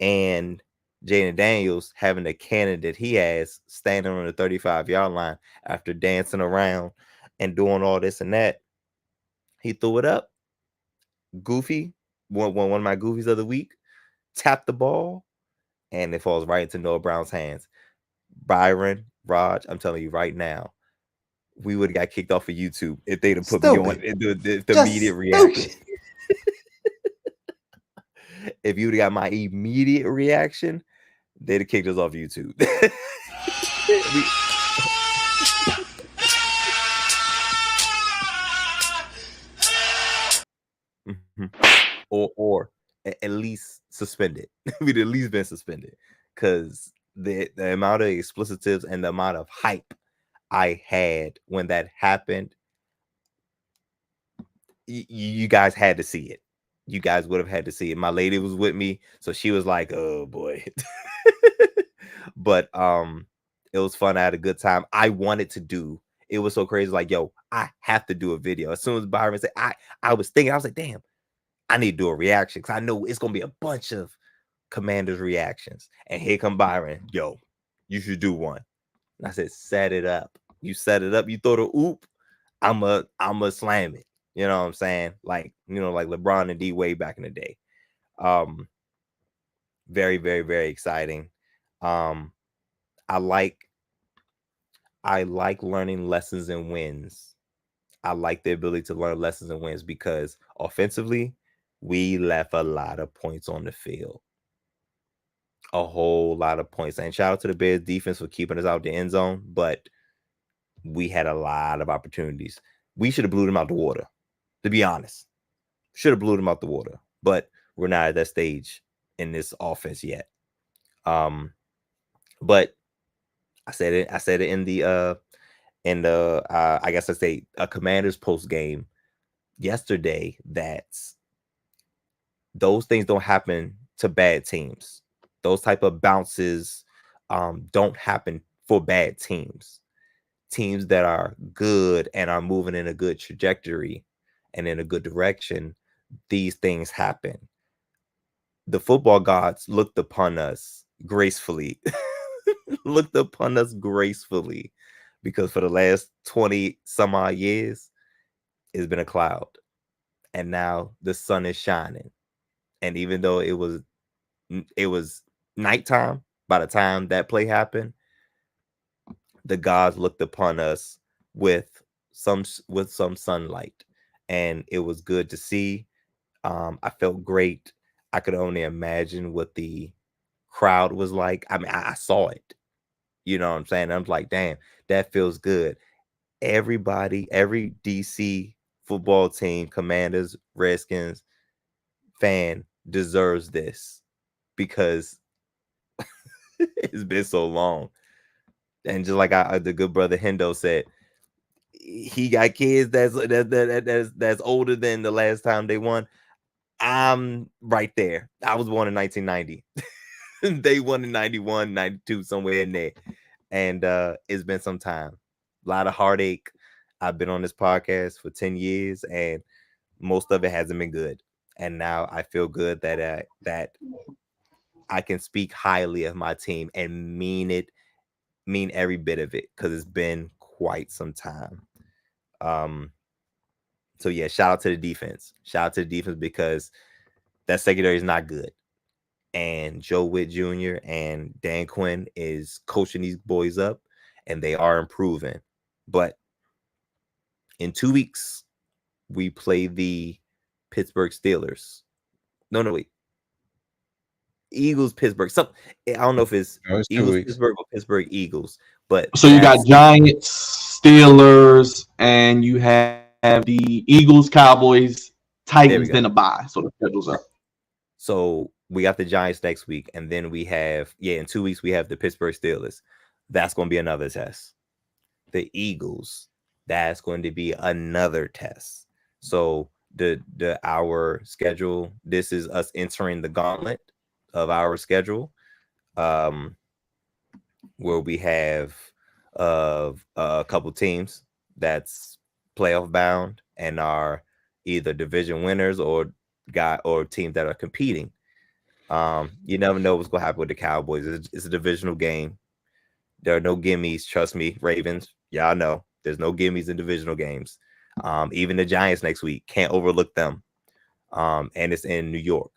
And Jaden Daniels, having the cannon that he has, standing on the 35-yard line after dancing around and doing all this and that, he threw it up. Goofy, one of my Goofies of the week, tapped the ball, and it falls right into Noah Brown's hands. Byron, RouG, I'm telling you right now, we would have got kicked off of YouTube if they'd have put me on the immediate reaction. If you would have got my immediate reaction, they'd have kicked us off YouTube. Or at least suspended. We'd at least been suspended, because the amount of explicitives and the amount of hype I had when that happened, you guys had to see it. You guys would have had to see it. My lady was with me, so she was like, oh boy. But it was fun. I had a good time. I wanted to do it. Was so crazy, like, yo, I have to do a video. As soon as Byron said, I was thinking, I was like, damn, I need to do a reaction, because I know it's gonna be a bunch of Commanders reactions. And here come Byron, yo, you should do one. And I said, set it up. You set it up, you throw the oop, I'ma slam it. You know what I'm saying? Like, like LeBron and D Wade back in the day. Very, very, very exciting. I like learning lessons and wins. I like the ability to learn lessons and wins, because offensively, we left a lot of points on the field. A whole lot of points. And shout out to the Bears defense for keeping us out the end zone, but we had a lot of opportunities. We should have blew them out the water, to be honest. Should have blew them out the water, but we're not at that stage in this offense yet. But I said it in the I guess I say a Commanders post game yesterday, that those things don't happen to bad teams. Those type of bounces don't happen for bad teams. Teams that are good and are moving in a good trajectory and in a good direction, these things happen. The football gods looked upon us gracefully. Because for the last 20 some odd years, it's been a cloud. And now the sun is shining. And even though it was nighttime by the time that play happened, the gods looked upon us with some sunlight, and it was good to see. I felt great. I could only imagine what the crowd was like. I mean, I saw it. You know what I'm saying? I'm like, damn, that feels good. Everybody, every DC football team, Commanders, Redskins fan deserves this, because it's been so long. And just like the good brother Hendo said, he got kids that's older than the last time they won. I'm right there. I was born in 1990. They won in 91, 92, somewhere in there. And it's been some time. A lot of heartache. I've been on this podcast for 10 years, and most of it hasn't been good. And now I feel good that that I can speak highly of my team and mean every bit of it, because it's been quite some time. So yeah, shout out to the defense. Shout out to the defense, because that secondary is not good. And Joe Witt Jr. and Dan Quinn is coaching these boys up, and they are improving. But in 2 weeks, we play the Pittsburgh Steelers. No, wait. Eagles, Pittsburgh. I don't know if it's Eagles, Pittsburgh, or Pittsburgh Eagles. But so you got Giants, Steelers, and you have the Eagles, Cowboys, Titans, then a bye. So the schedule's up. So we got the Giants next week, and then we have, in 2 weeks, we have the Pittsburgh Steelers. That's going to be another test. The Eagles, that's going to be another test. So our schedule, this is us entering the gauntlet of our schedule, where we have a couple teams that's playoff bound and are either division winners or teams that are competing. You never know what's gonna happen with the Cowboys. It's a divisional game. There are no gimmies. Trust me, Ravens. Y'all know there's no gimmies in divisional games. Even the Giants next week, can't overlook them. And it's in New York,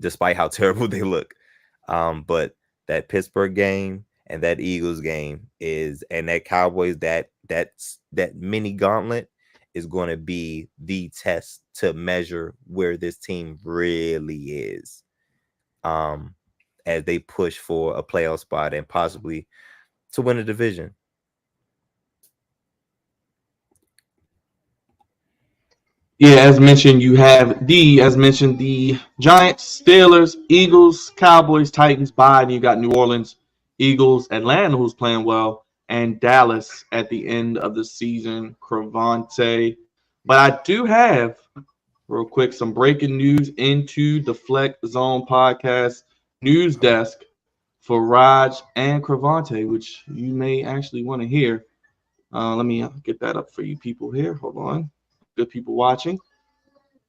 despite how terrible they look. But that Pittsburgh game and that Eagles game and that Cowboys, that mini gauntlet is going to be the test to measure where this team really is, as they push for a playoff spot and possibly to win a division. Yeah, as mentioned, you have the Giants, Steelers, Eagles, Cowboys, Titans, bye, and you got New Orleans, Eagles, Atlanta, who's playing well, and Dallas at the end of the season, Cravante. But I do have, real quick, some breaking news into the Flex Zone podcast news desk for RouG and Cravante, which you may actually want to hear. Let me get that up for you people here. Hold on. Good people watching.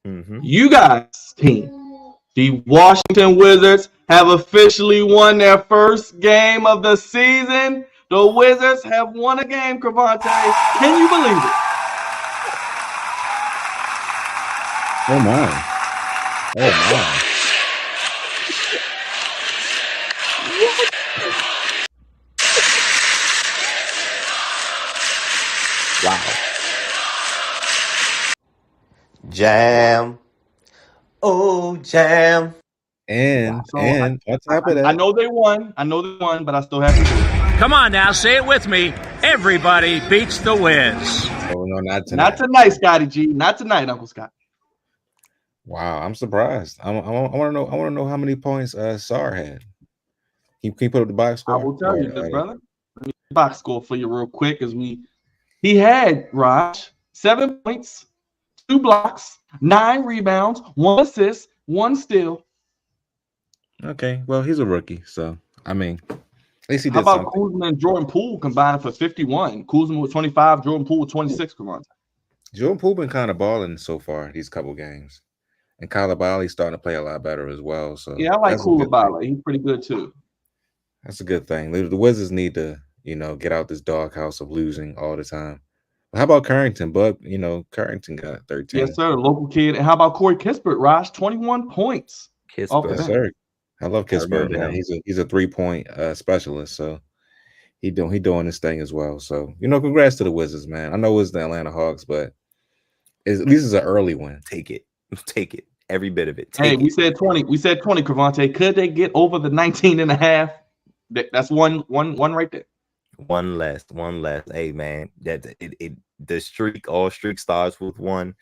You guys, team, the Washington Wizards have officially won their first game of the season. The Wizards have won a game, Cravante. Can you believe it? Oh my. Oh my. Wow. Jam. Oh, jam. And on top of that, I know they won, but I still have to do it. Come on now, say it with me. Everybody beats the Wiz. Oh, no, not tonight. Not tonight, Scotty G. Not tonight, Uncle Scott. Wow, I'm surprised. I want to know. I want to know how many points Sar had. Can you put up the box score? I will tell you this, brother. Let me box score for you real quick. He had RouG 7 points, 2 blocks, 9 rebounds, 1 assist, 1 steal. Okay, well, he's a rookie, so I mean, at least he did How about something. Kuzma and Jordan Poole combined for 51? Kuzma with 25, Jordan Poole with 26. Come on. Jordan Poole been kind of balling so far these couple games, and Koulibaly's starting to play a lot better as well. So yeah, I like Koulibaly. He's pretty good too. That's a good thing. The Wizards need to, get out this doghouse of losing all the time. But how about Carrington? But Carrington got 13. Yes, sir. Local kid. And how about Corey Kispert, RouG? 21 points. Yes, sir. I love Kispert, man. He's a 3-point specialist, so he doing his thing as well. So congrats to the Wizards, man. I know it's the Atlanta Hawks, but at least it's an early win. Take it, every bit of it. We said 20. We said 20. Cravante, could they get over the 19.5? That's one right there. One less. Hey, man, the streak. All streak starts with 1,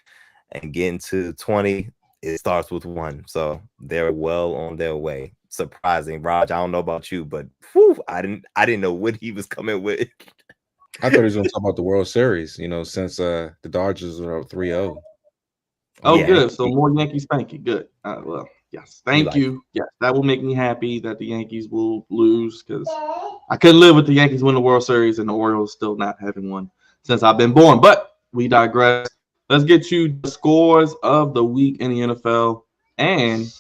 and getting to 20. It starts with 1, so they're well on their way. Surprising, RouG. I don't know about you, but I didn't know what he was coming with. I thought he was going to talk about the World Series. Since the Dodgers are up 3-0. Oh, Yeah, good. So more Yankee spanking. Good. Well, yes. we Thank like you. Yes, that will make me happy that the Yankees will lose because I couldn't live with the Yankees winning the World Series and the Orioles still not having one since I've been born. But we digress. Let's get to the scores of the week in the NFL. And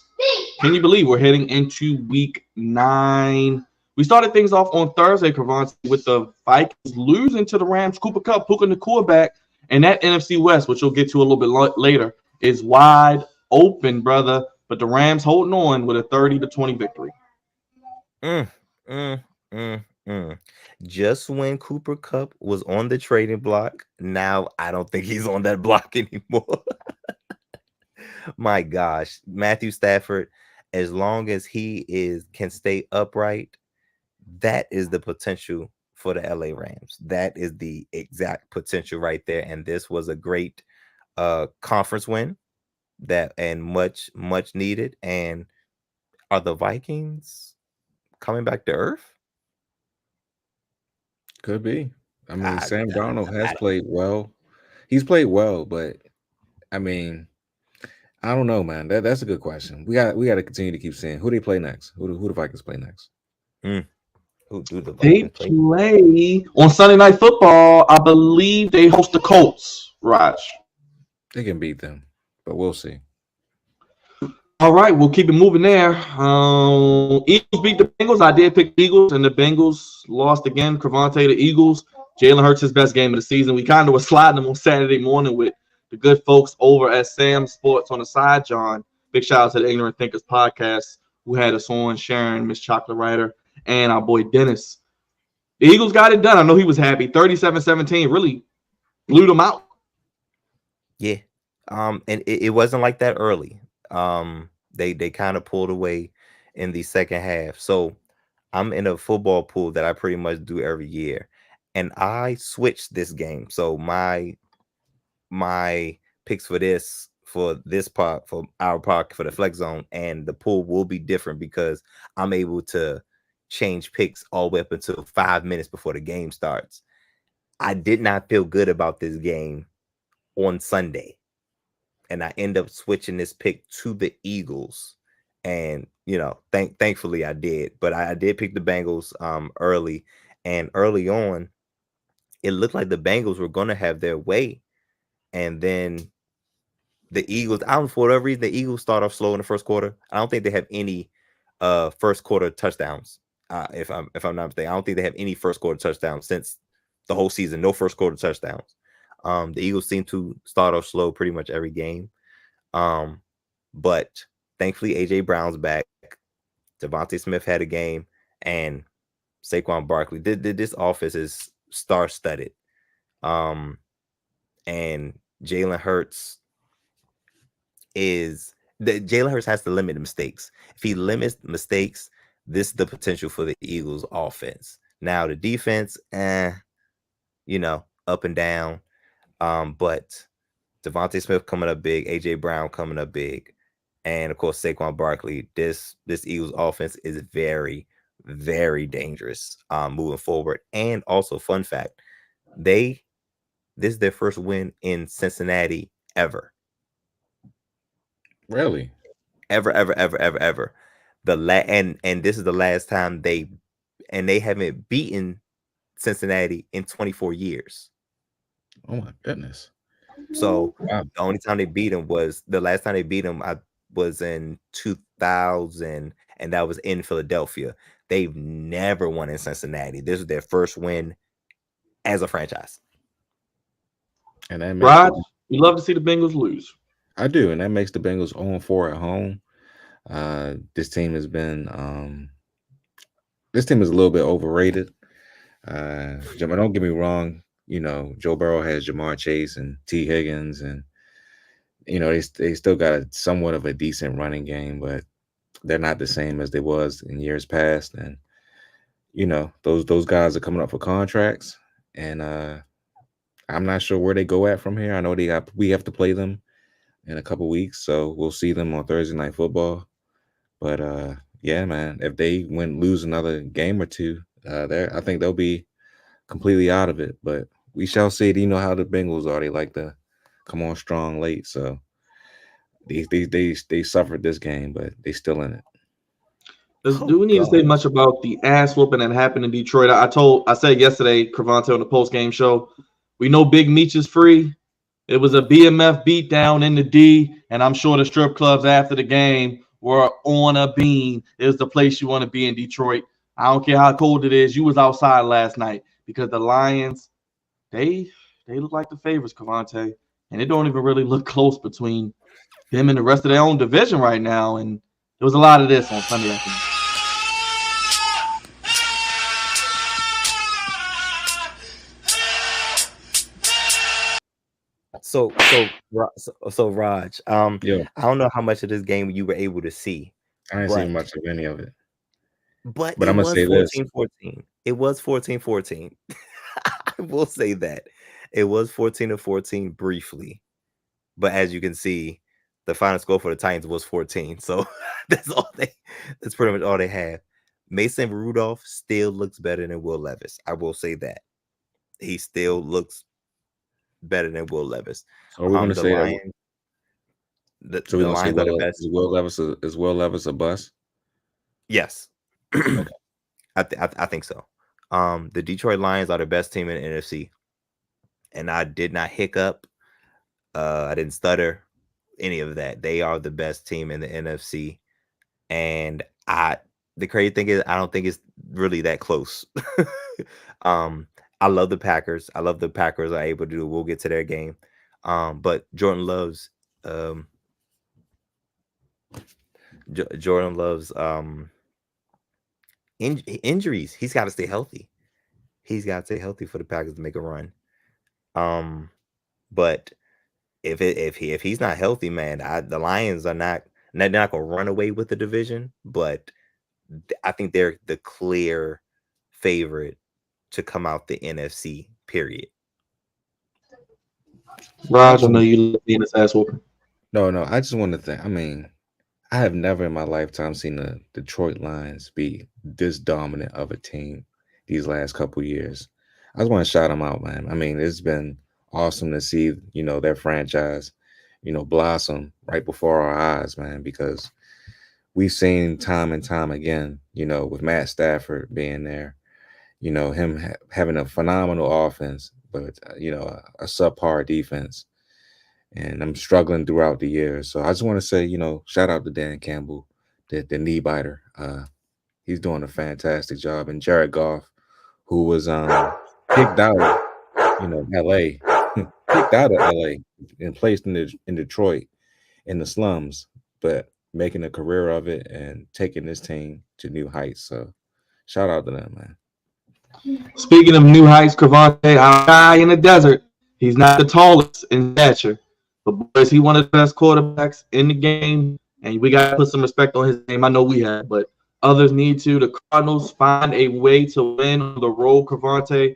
can you believe we're heading into week 9? We started things off on Thursday, Cravante, with the Vikings losing to the Rams. Cooper Kupp, Puka Nacua back, and that NFC West, which we'll get to a little bit later, is wide open, brother. But the Rams holding on with a 30-20 victory. Mm, mm, mm. Just when Cooper Kupp was on the trading block, now I don't think he's on that block anymore. My gosh, Matthew Stafford, as long as he can stay upright, that is the potential for the LA Rams. That is the exact potential right there. And this was a great conference win and much needed. And are the Vikings coming back to earth? Could be. I mean, I, Sam Darnold has I, played well. He's played well, but I mean, I don't know, man. That's a good question. We got to continue to keep seeing who they play next. Who the Vikings play next? Who do the They Vikings play? play on Sunday Night Football. I believe they host the Colts, Raj. They can beat them, but we'll see. All right, we'll keep it moving there. Eagles beat the Bengals. I did pick the Eagles, and the Bengals lost again. Cravante, the Eagles. Jalen Hurts, his best game of the season. We kind of were sliding them on Saturday morning with the good folks over at Sam Sports on the side, John. Big shout out to the Ignorant Thinkers podcast who had us on, Sharon, Miss Chocolate Writer, and our boy Dennis. The Eagles got it done. I know he was happy. 37-17 really blew them out. Yeah. And it wasn't like that early. They kind of pulled away in the second half. So I'm in a football pool that I pretty much do every year, and I switched this game. So my picks for our part for the flex zone and the pool will be different because I'm able to change picks all the way up until 5 minutes before the game starts. I did not feel good about this game on Sunday, and I end up switching this pick to the Eagles. And thankfully I did, but I did pick the Bengals early, and early on it looked like the Bengals were going to have their way, and then the Eagles, I don't know, for whatever reason, the Eagles start off slow in the first quarter. I don't think they have any first quarter touchdowns. If I'm not mistaken, I don't think they have any first quarter touchdowns since the whole season. No first quarter touchdowns. The Eagles seem to start off slow pretty much every game. But thankfully AJ Brown's back. Devontae Smith had a game, and Saquon Barkley. This offense is star-studded. And Jalen Hurts has to limit mistakes. If he limits mistakes, this is the potential for the Eagles offense. Now the defense, up and down. But Devontae Smith coming up big, AJ Brown coming up big, and of course Saquon Barkley. This Eagles offense is very, very dangerous moving forward. And also, fun fact, this is their first win in Cincinnati ever. Really? Ever. And this is the last time they haven't beaten Cincinnati in 24 years. Oh my goodness. So The only time they beat them was was in 2000, and that was in Philadelphia. They've never won in Cincinnati. This is their first win as a franchise. And that Rod, you love to see the Bengals lose. I do, and that makes the Bengals 0-4 at home. This team has been this team is a little bit overrated. Don't get me wrong. Joe Burrow has Jamar Chase and T. Higgins, and they still got somewhat of a decent running game, but they're not the same as they was in years past. And those guys are coming up for contracts, and I'm not sure where they go at from here. I know we have to play them in a couple weeks, so we'll see them on Thursday Night Football. But yeah, man, if they lose another game or two, I think they'll be completely out of it. But we shall see. You know how the Bengals are; they like to come on strong late. So they suffered this game, but they still in it. Do we need to say much about the ass whooping that happened in Detroit? I said yesterday, Cravante on the post game show, we know Big Meech is free. It was a BMF beatdown in the D, and I'm sure the strip clubs after the game were on a beam. It was the place you want to be in Detroit. I don't care how cold it is. You was outside last night because the Lions, they look like the favorites, Cravante, and it don't even really look close between them and the rest of their own division right now. And there was a lot of this on Sunday afternoon. So RouG, Yeah, I don't know how much of this game you were able to see, I ain't but seen much of any of it. but But it I'm gonna was say this. 14-14. It was 14-14. I will say that. It was 14-14 briefly. But as you can see, the final score for the Titans was 14. So that's pretty much all they have. Mason Rudolph still looks better than Will Levis. I will say that. He still looks better than Will Levis. So are we gonna The say that? Lions, So we're the gonna say Lions are the best. Is Will Levis a bust? Yes. Okay. I think so. The Detroit Lions are the best team in the NFC. And I did not hiccup. I didn't stutter, any of that. They are the best team in the NFC. And the crazy thing is I don't think it's really that close. I love the Packers. I love the Packers are able to do. We'll get to their game. But Jordan Love's injuries. He's got to stay healthy. He's got to stay healthy for the Packers to make a run. But if he's not healthy, man, the Lions are not gonna run away with the division, but I think they're the clear favorite to come out the NFC. Period. RouG, I know you love being this ass whooping. No, I just want to think. I mean, I have never in my lifetime seen the Detroit Lions be this dominant of a team these last couple years. I just want to shout them out, man. I mean, it's been awesome to see, their franchise, blossom right before our eyes, man, because we've seen time and time again, with Matt Stafford being there, him having a phenomenal offense, but, a subpar defense. And I'm struggling throughout the year. So I just want to say, shout out to Dan Campbell, the knee biter. He's doing a fantastic job. And Jared Goff, who was kicked out of, LA, kicked out of LA and placed in Detroit in the slums, but making a career of it and taking this team to new heights. So shout out to them, man. Speaking of new heights, Cravante, our guy in the desert, he's not the tallest in stature, but boys, he one of the best quarterbacks in the game, and we got to put some respect on his name. I know we have, but others need to. The Cardinals find a way to win on the road, Cravante,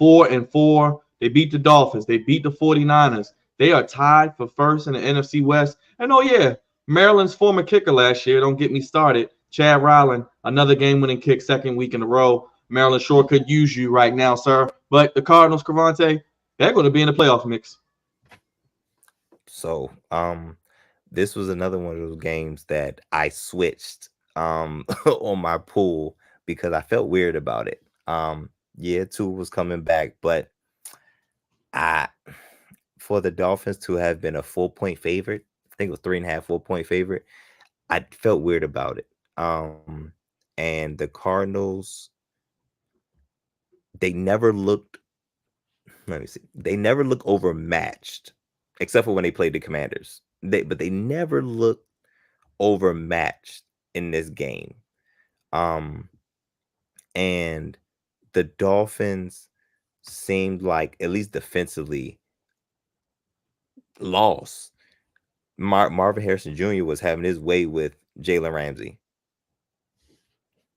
4-4. They beat the Dolphins. They beat the 49ers. They are tied for first in the NFC West. And oh yeah, Maryland's former kicker last year, don't get me started, Chad Ryland, another game-winning kick, second week in a row. Maryland sure could use you right now, sir. But the Cardinals, Cravante, they're going to be in the playoff mix. So, this was another one of those games that I switched on my pool because I felt weird about it. Yeah, Tua was coming back, but for the Dolphins to have been a 4-point favorite, I think it was 3.5, 4-point favorite, I felt weird about it. And the Cardinals, they never looked, let me see, they never looked overmatched, except for when they played the Commanders. But they never looked overmatched in this game. And the Dolphins seemed like, at least defensively, lost. Marvin Harrison Jr. was having his way with Jalen Ramsey.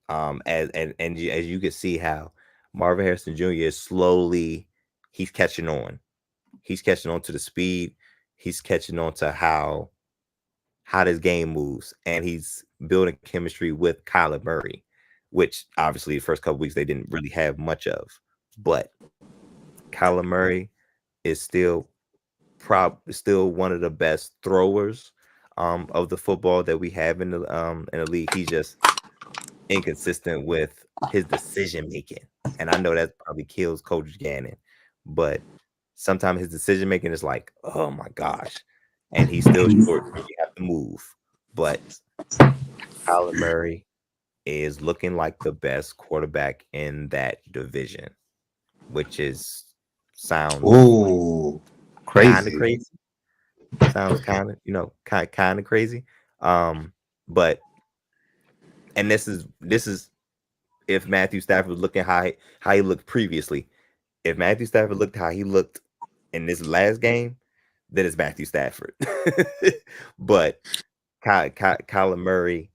As you can see how Marvin Harrison Jr. is he's catching on. He's catching on to the speed. He's catching on to how this game moves, and he's building chemistry with Kyler Murray, which obviously the first couple weeks they didn't really have much of. But Kyler Murray is still one of the best throwers of the football that we have in the league. He's just inconsistent with his decision making, and I know that probably kills Coach Gannon, but sometimes his decision making is like, oh my gosh, and he's still short. So you have to move, but Kyler Murray is looking like the best quarterback in that division, which sounds Ooh, kind of crazy. crazy. Sounds kind of crazy. But and this is if Matthew Stafford was looking how he looked previously. If Matthew Stafford looked how he looked in this last game, then it's Matthew Stafford. But Kyler Murray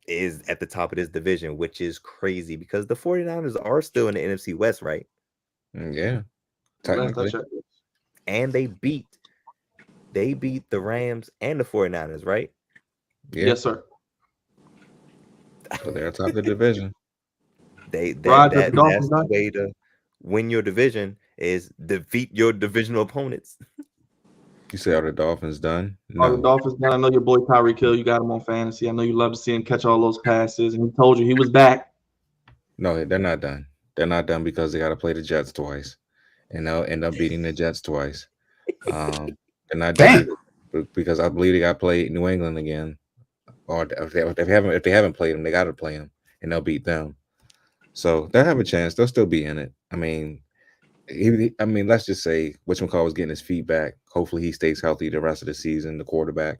is at the top of this division, which is crazy because the 49ers are still in the NFC West, right? Yeah, Last I technically. checked. And they beat the Rams and the 49ers, right? Yeah. Yes, sir. So they're top of the division. Raj, That's the Dolphins the done? way to win your division is defeat your divisional opponents. You say, are the Dolphins done? Are the No. Dolphins done? I know your boy Tyreek Hill. You got him on fantasy. I know you love to see him catch all those passes, and he told you he was back. No, they're not done. They're not done because they got to play the Jets twice, and they'll end up beating the Jets twice. They're not done because I believe they got to play New England again, or if they haven't played them, they got to play them, and they'll beat them. So they'll have a chance. They'll still be in it. I mean, let's just say whatchamacallit was getting his feet back. Hopefully, he stays healthy the rest of the season. The quarterback.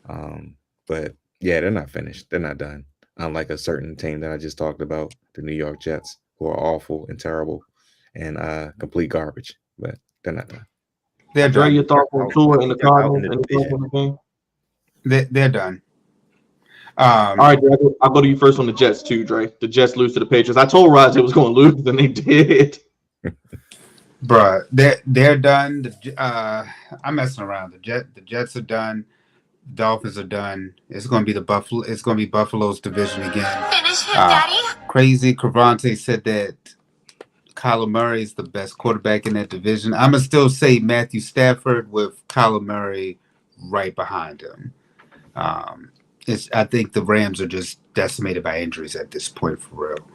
But yeah, they're not finished. They're not done. Unlike a certain team that I just talked about, the New York Jets, who are awful and terrible and complete garbage. But they're not done. They're Dre, done. your thoughts on Tua and the Cardinals and the division. game? They're done. All right, Dre, I'll go to you first on the Jets too, Dre. The Jets lose to the Patriots. I told Raj they was going to lose, and they did. Bruh, they're done. I'm messing around. The Jets are done. Dolphins are done. It's gonna be Buffalo's division again. Finish him, Daddy. Crazy. Cravante said that Kyler Murray is the best quarterback in that division. I'm gonna still say Matthew Stafford with Kyler Murray right behind him. I think the Rams are just decimated by injuries at this point for real.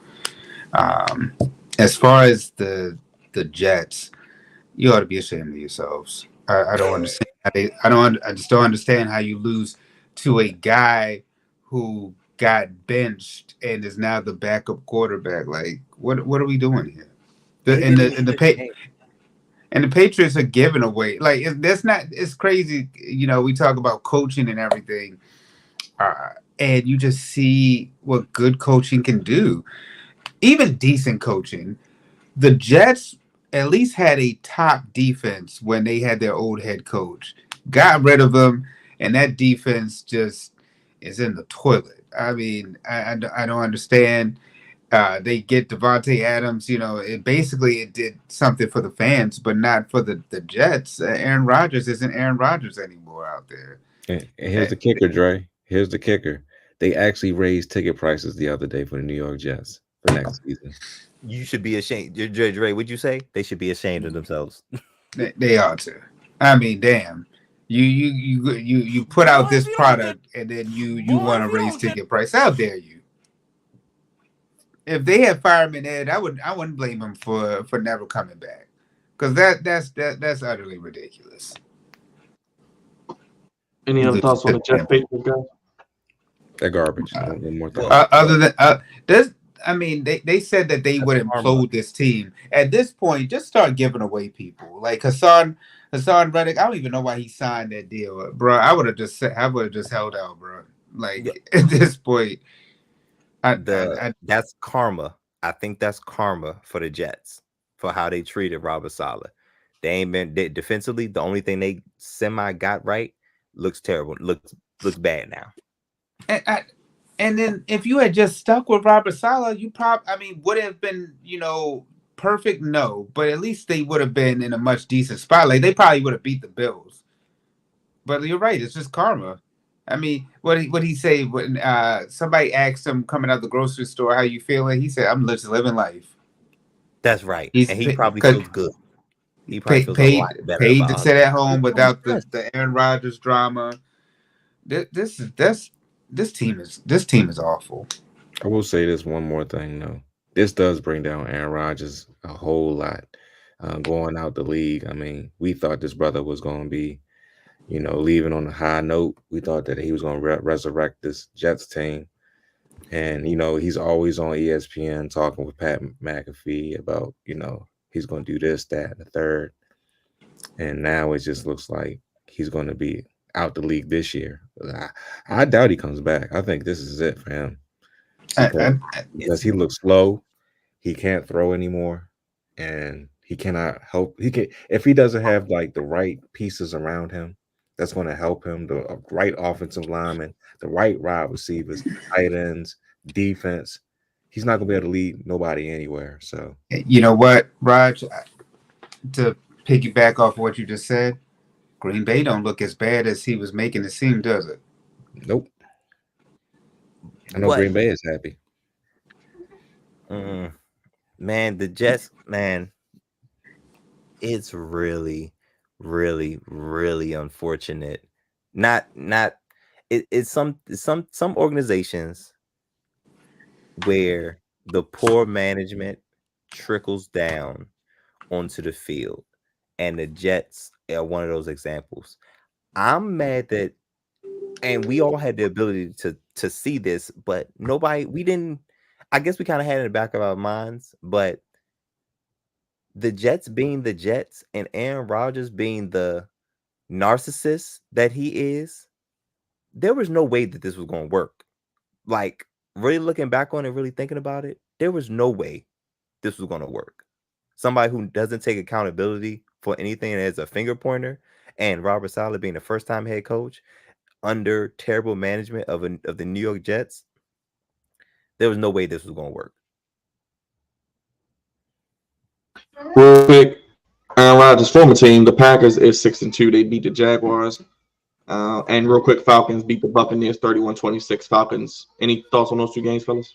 As far as the Jets, you ought to be ashamed of yourselves. I don't understand. I just don't understand how you lose to a guy who got benched and is now the backup quarterback. Like, what are we doing here? The Patriots are giving away. Like, it's crazy. You know, we talk about coaching and everything, and you just see what good coaching can do. Even decent coaching. The Jets at least had a top defense when they had their old head coach. Got rid of him, and that defense just is in the toilet. I mean, I don't understand. They get Devontae Adams. You know, it did something for the fans, but not for the Jets. Aaron Rodgers isn't Aaron Rodgers anymore out there. And here's the kicker, Dre. Here's the kicker. They actually raised ticket prices the other day for the New York Jets for next season. You should be ashamed. Dre, would you say they should be ashamed of themselves? They ought to. I mean, damn. You put out this product and then you want to raise ticket price. How dare you? If they had fired him in Ed, I wouldn't blame him for never coming back. Because that's utterly ridiculous. Any other thoughts on the Jets Patriots, guys? They're garbage. One more thing. Other than they said that they would implode this team. At this point, just start giving away people. Like Hassan Reddick, I don't even know why he signed that deal, bro. I would have just held out, bro. Like at this point, that's karma. I think that's karma for the Jets for how they treated Robert Saleh. They ain't been defensively. The only thing they semi got right looks terrible. Looks bad now. And then if you had just stuck with Robert Saleh, you would have been, perfect. No, but at least they would have been in a much decent spot. Like they probably would have beat the Bills. But you're right, it's just karma. I mean, what he say when somebody asked him coming out the grocery store, how you feeling? He said, "I'm just living life." That's right, and he probably feels good. He probably feels a lot better. Paid to sit at home without the Aaron Rodgers drama. This team is awful. I will say this one more thing though. This does bring down Aaron Rodgers a whole lot. Going out the league. I mean, we thought this brother was going to be, leaving on a high note. We thought that he was going to resurrect this Jets team. And, he's always on ESPN talking with Pat McAfee about, he's going to do this, that, and the third. And now it just looks like he's going to be out the league this year. I doubt he comes back. I think this is it for him. Because he looks slow. He can't throw anymore. And he cannot help. If he doesn't have like the right pieces around him, that's going to help him. The right offensive lineman, the right wide receivers, tight ends, defense. He's not going to be able to lead nobody anywhere. So you know what, Raj? To piggyback off what you just said, Green Bay don't look as bad as he was making it seem, does it? Nope. I know Green Bay is happy. Man, the Jets, man, it's really, really, really unfortunate. It's some organizations where the poor management trickles down onto the field, and the Jets are one of those examples. I'm mad that, and we all had the ability to see this, but we didn't. I guess we kind of had it in the back of our minds, but the Jets being the Jets and Aaron Rodgers being the narcissist that he is, there was no way that this was going to work. Like, really looking back on it, really thinking about it, there was no way this was going to work. Somebody who doesn't take accountability for anything as a finger pointer, and Robert Saleh being the first-time head coach under terrible management of the New York Jets, there was no way this was going to work. Real quick, Aaron Rodgers' former team, the Packers, is 6-2. They beat the Jaguars. And real quick, Falcons beat the Buccaneers 31-26. Falcons. Any thoughts on those two games, fellas?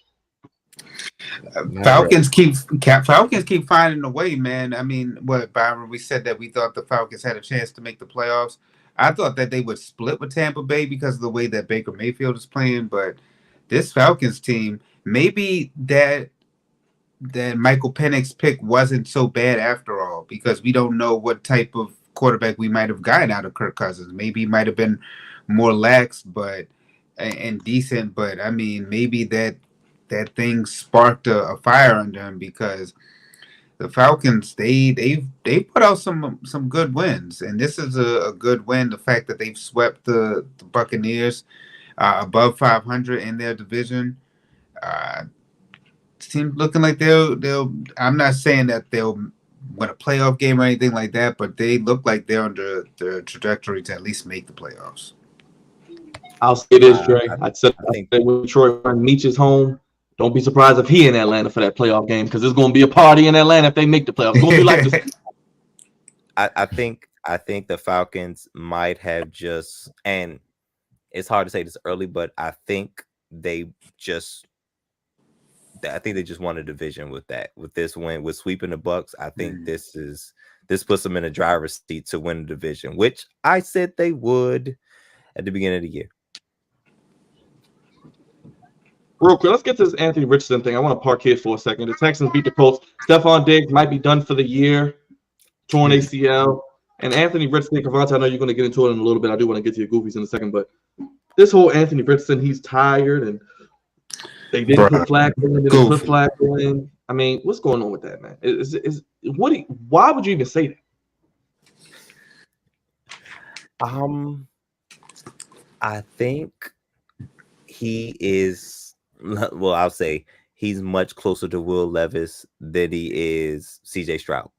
Falcons keep finding a way, man. I mean, what, Byron? We said that we thought the Falcons had a chance to make the playoffs. I thought that they would split with Tampa Bay because of the way that Baker Mayfield is playing, but this Falcons team, maybe that Michael Penix's pick wasn't so bad after all, because we don't know what type of quarterback we might have gotten out of Kirk Cousins. Maybe he might have been more lax, and decent, but I mean, maybe that thing sparked a fire under him, because the Falcons, they put out some good wins, and this is a good win. The fact that they've swept the Buccaneers above 500 in their division, seems looking like they'll. I'm not saying that they'll win a playoff game or anything like that, but they look like they're on the trajectory to at least make the playoffs. I'll say this, Dre. I think when Detroit reaches home, don't be surprised if he in Atlanta for that playoff game, because there's going to be a party in Atlanta if they make the playoffs. It's going to be like this. I think the Falcons might have just, and it's hard to say this early, but I think they just won a division with this win, with sweeping the Bucs. I think this puts them in a driver's seat to win the division, which I said they would at the beginning of the year. Real quick, let's get to this Anthony Richardson thing. I want to park here for a second. The Texans beat the Colts. Stephon Diggs might be done for the year, torn ACL. And Anthony Richardson, Kavante, I know you're going to get into it in a little bit. I do want to get to your Goofies in a second, but this whole Anthony Richardson, he's tired, and they didn't put Flacco in. I mean, what's going on with that, man? Why would you even say that? I think he is. Well, I'll say he's much closer to Will Levis than he is CJ Stroud.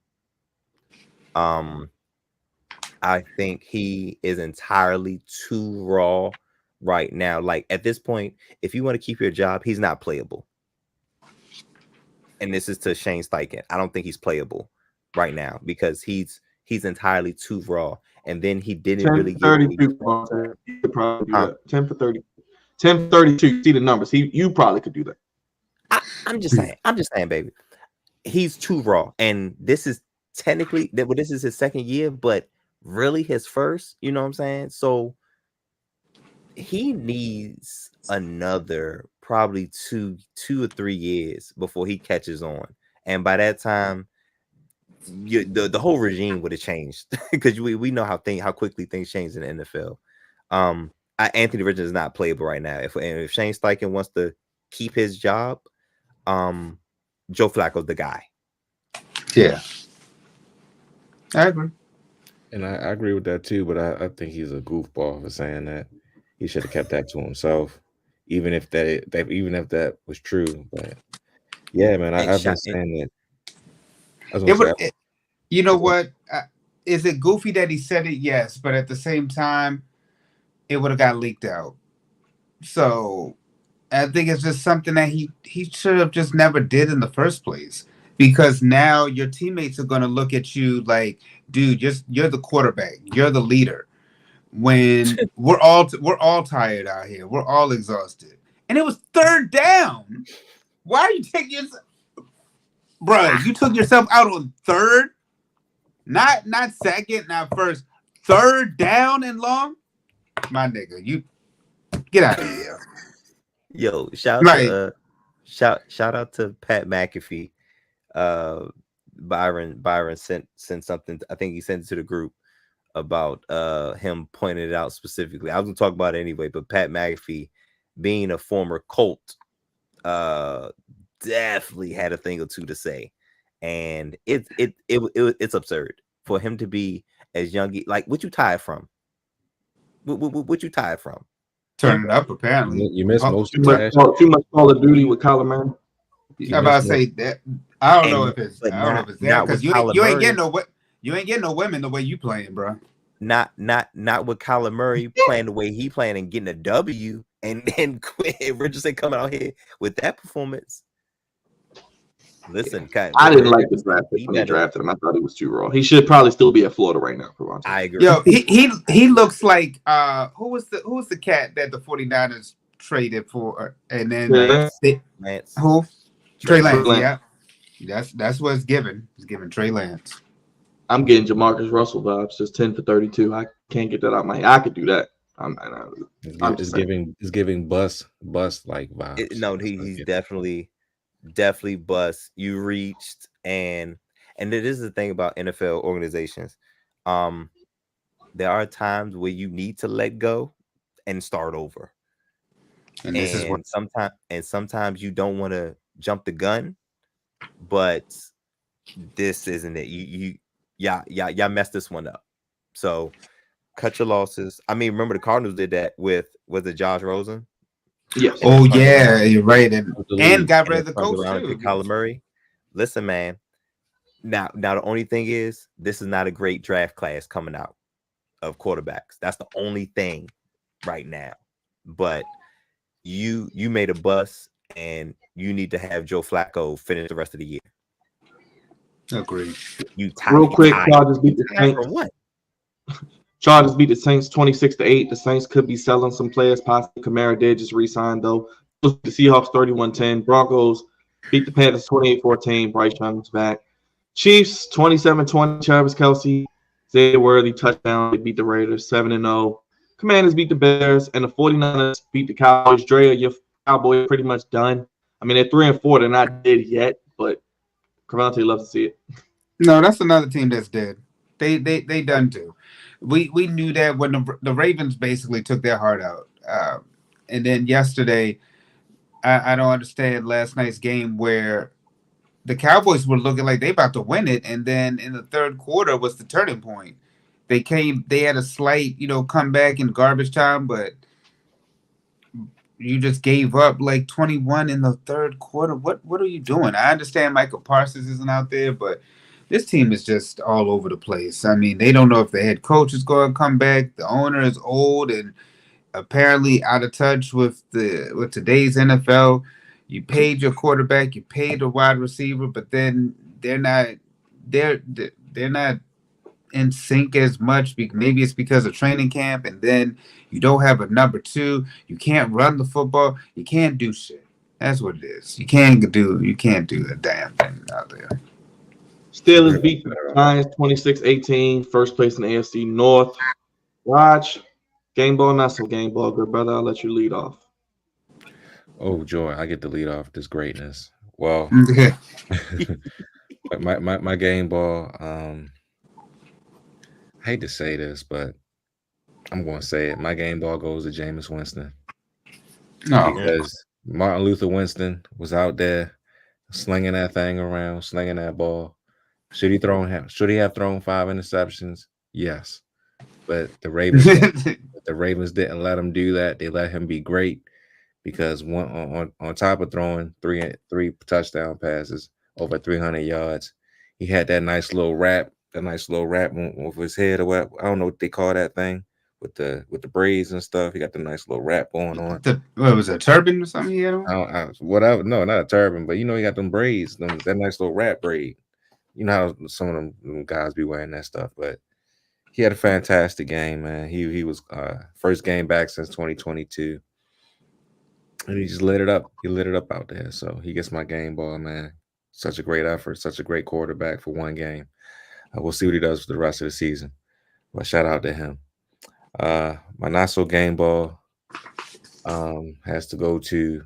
I think he is entirely too raw right now. Like, at this point, if you want to keep your job, he's not playable. And this is to Shane Steichen. I don't think he's playable right now because he's entirely too raw. And then he didn't really get 32. You could probably do that. 10 for 30. 10 for 32. You see the numbers. You probably could do that. I'm just saying, baby. He's too raw. And this is technically this is his second year, but really his first, you know what I'm saying? So he needs another probably two or 3 years before he catches on, and by that time, the whole regime would have changed because we know how quickly things change in the NFL. Anthony Richardson is not playable right now. If Shane Steichen wants to keep his job, Joe Flacco's the guy. Yeah, I agree. And I agree with that too, but I think he's a goofball for saying that. He should have kept that to himself, even if that was true. But yeah, man, I've been saying that. You know what? Is it goofy that he said it? Yes, but at the same time, it would have got leaked out. So I think it's just something that he should have just never did in the first place. Because now your teammates are going to look at you like, dude, you're the quarterback, you're the leader. When we're all tired out here, we're all exhausted, and it was third down. Why are you taking yourself, bro? You took yourself out on third, not second, not first, third down and long. My nigga, you get out of here. Yo, shout out to Pat McAfee. Byron sent something. I think he sent it to the group about him pointing it out specifically. I was gonna talk about it anyway, but Pat McAfee, being a former Colt, definitely had a thing or two to say, and it's absurd for him to be as young. Like, what you tired from? What you tired from? Turn it up, apparently. You missed most too much Call of Duty with Kyler Murray. I'm about to say that. I don't know if it's that because you ain't getting no women the way you playing, bro. Not with Kyler Murray playing the way he playing and getting a W, and then Richardson coming out here with that performance. Listen, I didn't like this draft when they drafted him. I thought he was too raw. He should probably still be at Florida right now. I agree. Yo, he looks like who was the cat that the 49ers traded for, and then Lance. Who? Trey Lance. Yeah, that's what it's given. It's giving Trey Lance. I'm getting Jamarcus Russell vibes, just 10 for 32. I can't get that out of my head. I could do that. It's giving bus like vibes. He's definitely bust. You reached, and it is the thing about NFL organizations. There are times where you need to let go and start over, and sometimes you don't want to jump the gun, but this isn't it. Y'all messed this one up. So cut your losses. I mean, remember the Cardinals did that was it Josh Rosen? Yes. Oh yeah, you're right. And got rid of the coach too. Kyler Murray. Listen, man. Now the only thing is this is not a great draft class coming out of quarterbacks. That's the only thing right now. But you made a bust, and you need to have Joe Flacco finish the rest of the year. Agreed. Real quick, Chargers beat the Saints. What? Chargers beat the Saints 26-8. The Saints could be selling some players. Possibly Kamara did just re-sign though. The Seahawks 31-10. Broncos beat the Panthers 28-14. Bryce Young's back. Chiefs 27-20. Travis Kelce, Zay Worthy touchdown. They beat the Raiders 7-0. Commanders beat the Bears, and the 49ers beat the Cowboys. Drea, your Cowboys pretty much done. I mean, they're 3-4. They're not dead yet, but Cavante loves to see it. No, that's another team that's dead. They done too. We knew that when the Ravens basically took their heart out. And then yesterday, I don't understand last night's game where the Cowboys were looking like they about to win it, and then in the third quarter was the turning point. They had a slight, comeback in garbage time, but you just gave up like 21 in the third quarter. What are you doing? I understand Michael Parsons isn't out there, but this team is just all over the place. I mean, they don't know if the head coach is going to come back. The owner is old and apparently out of touch with today's NFL. You paid your quarterback, you paid the wide receiver, but then they're not in sync as much. Maybe it's because of training camp, and then you don't have a number two. You can't run the football. You can't do shit. That's what it is. You can't do a damn thing out there. Steelers beat the Giants 26-18. First place in the AFC North. RouG, Game ball, not so game ball, good brother. I'll let you lead off. Oh, joy! I get to lead off this greatness. Well, my game ball. I hate to say this, but I'm going to say it. My game ball goes to Jameis Winston No. because Martin Luther Winston was out there slinging that thing around, slinging that ball. Should he have thrown 5 interceptions? Yes, but the Ravens didn't let him do that. They let him be great because on top of throwing three touchdown passes over 300 yards, he had that nice little wrap over his head or what I don't know what they call that thing with the braids and stuff. He got the nice little wrap going on. What was it, a turban or something he had on? Whatever. No, not a turban, but he got them braids, that nice little wrap braid. You know how some of them guys be wearing that stuff, but he had a fantastic game, man. He was first game back since 2022. And he just lit it up. He lit it up out there. So he gets my game ball, man. Such a great effort, such a great quarterback for one game. We'll see what he does for the rest of the season. But shout out to him. My not so game ball has to go to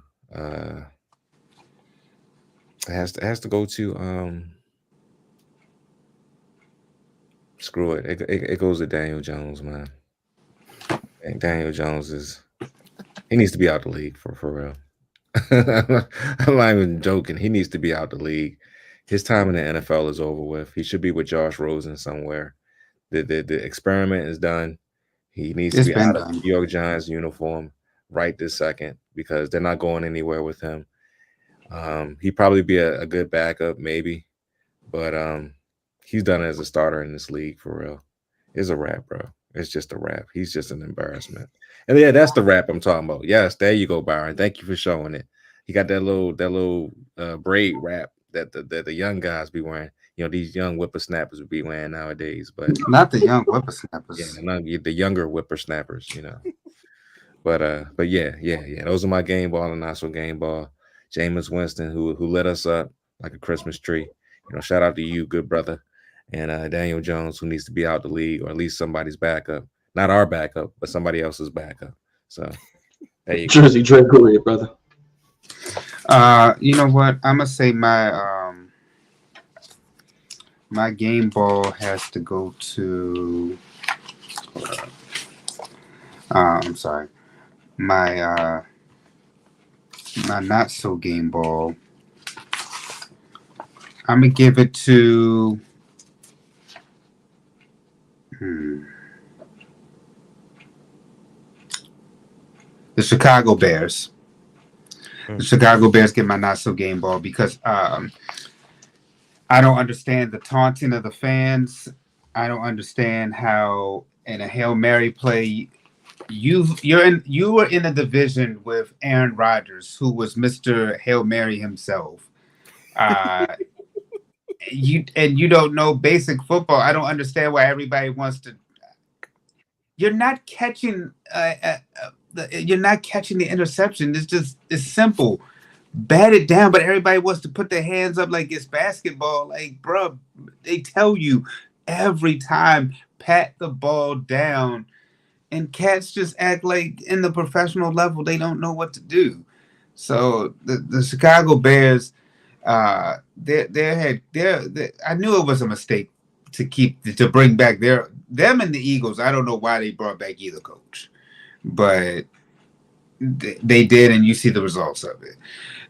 screw it. It goes to Daniel Jones, man. And Daniel Jones he needs to be out the league for real. I'm not even joking. He needs to be out the league. His time in the NFL is over with. He should be with Josh Rosen somewhere. The experiment is done. He needs to be out of the New York Giants uniform right this second because they're not going anywhere with him. He'd probably be a good backup, maybe, but he's done it as a starter in this league for real. It's a wrap, bro. It's just a wrap. He's just an embarrassment. And yeah, that's the wrap I'm talking about. Yes, there you go, Byron. Thank you for showing it. He got that little braid wrap that the young guys be wearing. These young whippersnappers would be wearing nowadays, but not the young whippersnappers. Yeah, the younger whippersnappers, But yeah. Those are my game ball and not so game ball. Jameis Winston, who lit us up like a Christmas tree. Shout out to you, good brother. And Daniel Jones, who needs to be out the league, or at least somebody's backup. Not our backup, but somebody else's backup. So there you go. Jersey Drake, go ahead, brother. You know what? I'm gonna say my game ball has to go to. I'm sorry. My not so game ball. I'm gonna give it to. The Chicago Bears. The Chicago Bears get my not so game ball because I don't understand the taunting of the fans. I don't understand how in a Hail Mary play you were in a division with Aaron Rodgers, who was Mr. Hail Mary himself. You don't know basic football. I don't understand why everybody wants to. You're not catching. You're not catching the interception. It's simple. Bat it down, but everybody wants to put their hands up like it's basketball. Like, bro, they tell you every time, pat the ball down, and cats just act like in the professional level they don't know what to do. So the Chicago Bears, I knew it was a mistake to bring back them and the Eagles. I don't know why they brought back either coach, but they did, and you see the results of it.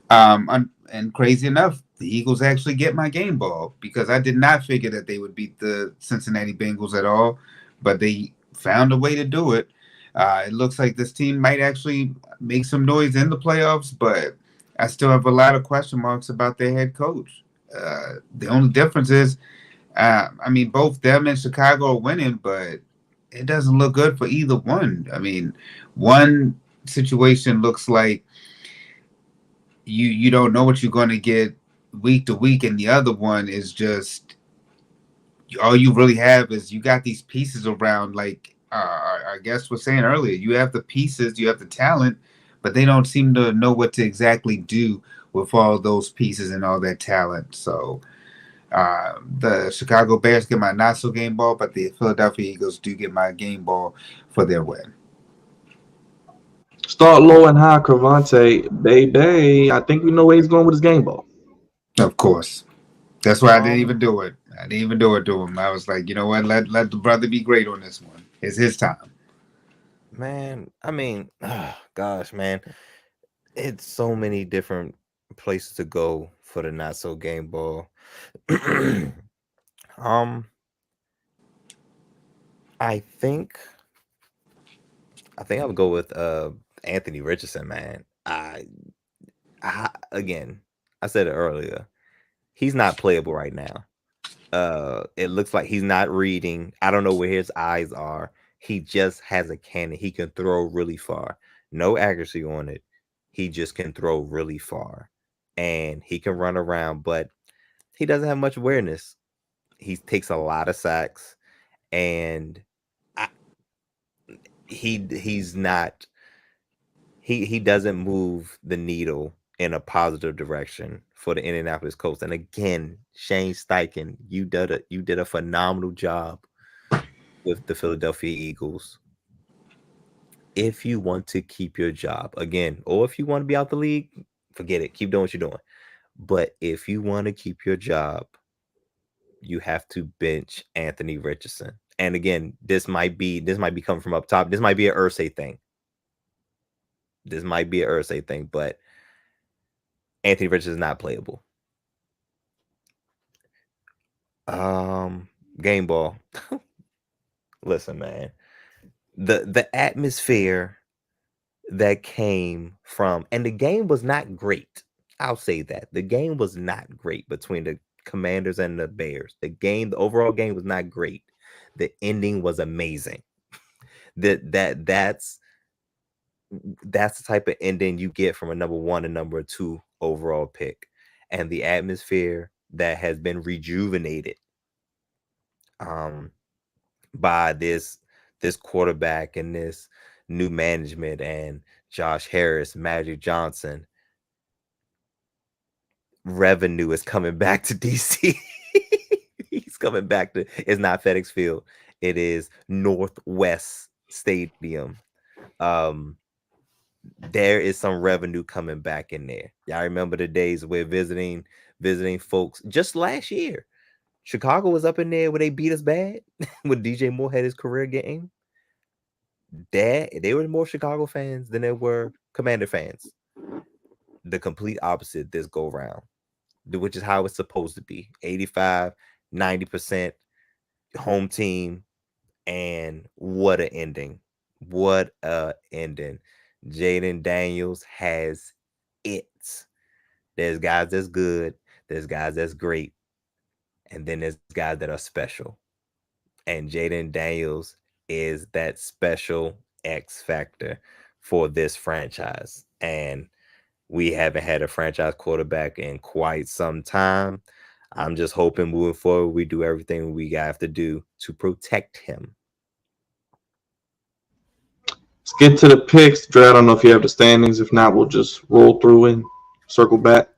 And crazy enough, the Eagles actually get my game ball because I did not figure that they would beat the Cincinnati Bengals at all, but they found a way to do it. It looks like this team might actually make some noise in the playoffs, but I still have a lot of question marks about their head coach. The only difference is, both them and Chicago are winning, but it doesn't look good for either one. One situation looks like you don't know what you're going to get week to week, and the other one is just all you really have is you got these pieces around. Like our guest was saying earlier, you have the pieces, you have the talent, but they don't seem to know what to exactly do with all those pieces and all that talent. So the Chicago Bears get my not so game ball, but the Philadelphia Eagles do get my game ball for their win. Start low and high, Cravante, baby. I think we know where he's going with his game ball. Of course. That's why I didn't even do it. I didn't even do it to him. I was like, you know what? Let the brother be great on this one. It's his time. Man, I mean, gosh, man, it's so many different places to go for the not so game ball. um, I think I would go with Anthony Richardson, man. Again, I said it earlier. He's not playable right now. It looks like he's not reading. I don't know where his eyes are. He just has a cannon. He can throw really far. No accuracy on it. He just can throw really far. And he can run around, but he doesn't have much awareness. He takes a lot of sacks, and he's not he doesn't move the needle in a positive direction for the Indianapolis Colts. And again, Shane Steichen, you did a phenomenal job with the Philadelphia Eagles. If you want to keep your job, again, or if you want to be out the league, forget it. Keep doing what you're doing. But if you want to keep your job, you have to bench Anthony Richardson. And again, this might be coming from up top. This might be an Irsay thing. But Anthony Richardson is not playable. Game ball. Listen, man. The atmosphere that came from, and the game was not great. I'll say that. The game was not great between the Commanders and the Bears. The overall game was not great. The ending was amazing. That's the type of ending you get from a number 1 and number 2 overall pick, and the atmosphere that has been rejuvenated by this quarterback and this new management and Josh Harris, Magic Johnson. Revenue is coming back to DC. He's coming back to, it's not FedEx Field, it is Northwest Stadium. There is some revenue coming back in there. Y'all remember the days where visiting folks just last year, Chicago was up in there where they beat us bad when DJ Moore had his career game. They were more Chicago fans than they were Commander fans. The complete opposite this go round, which is how it's supposed to be. 85, 90% home team. And what an ending. What a ending. Jaden Daniels has it. There's guys that's good. There's guys that's great. And then there's guys that are special. And Jaden Daniels is that special X factor for this franchise. And we haven't had a franchise quarterback in quite some time. I'm just hoping moving forward, we do everything we have to do to protect him. Let's get to the picks. Dre, I don't know if you have the standings. If not, we'll just roll through and circle back.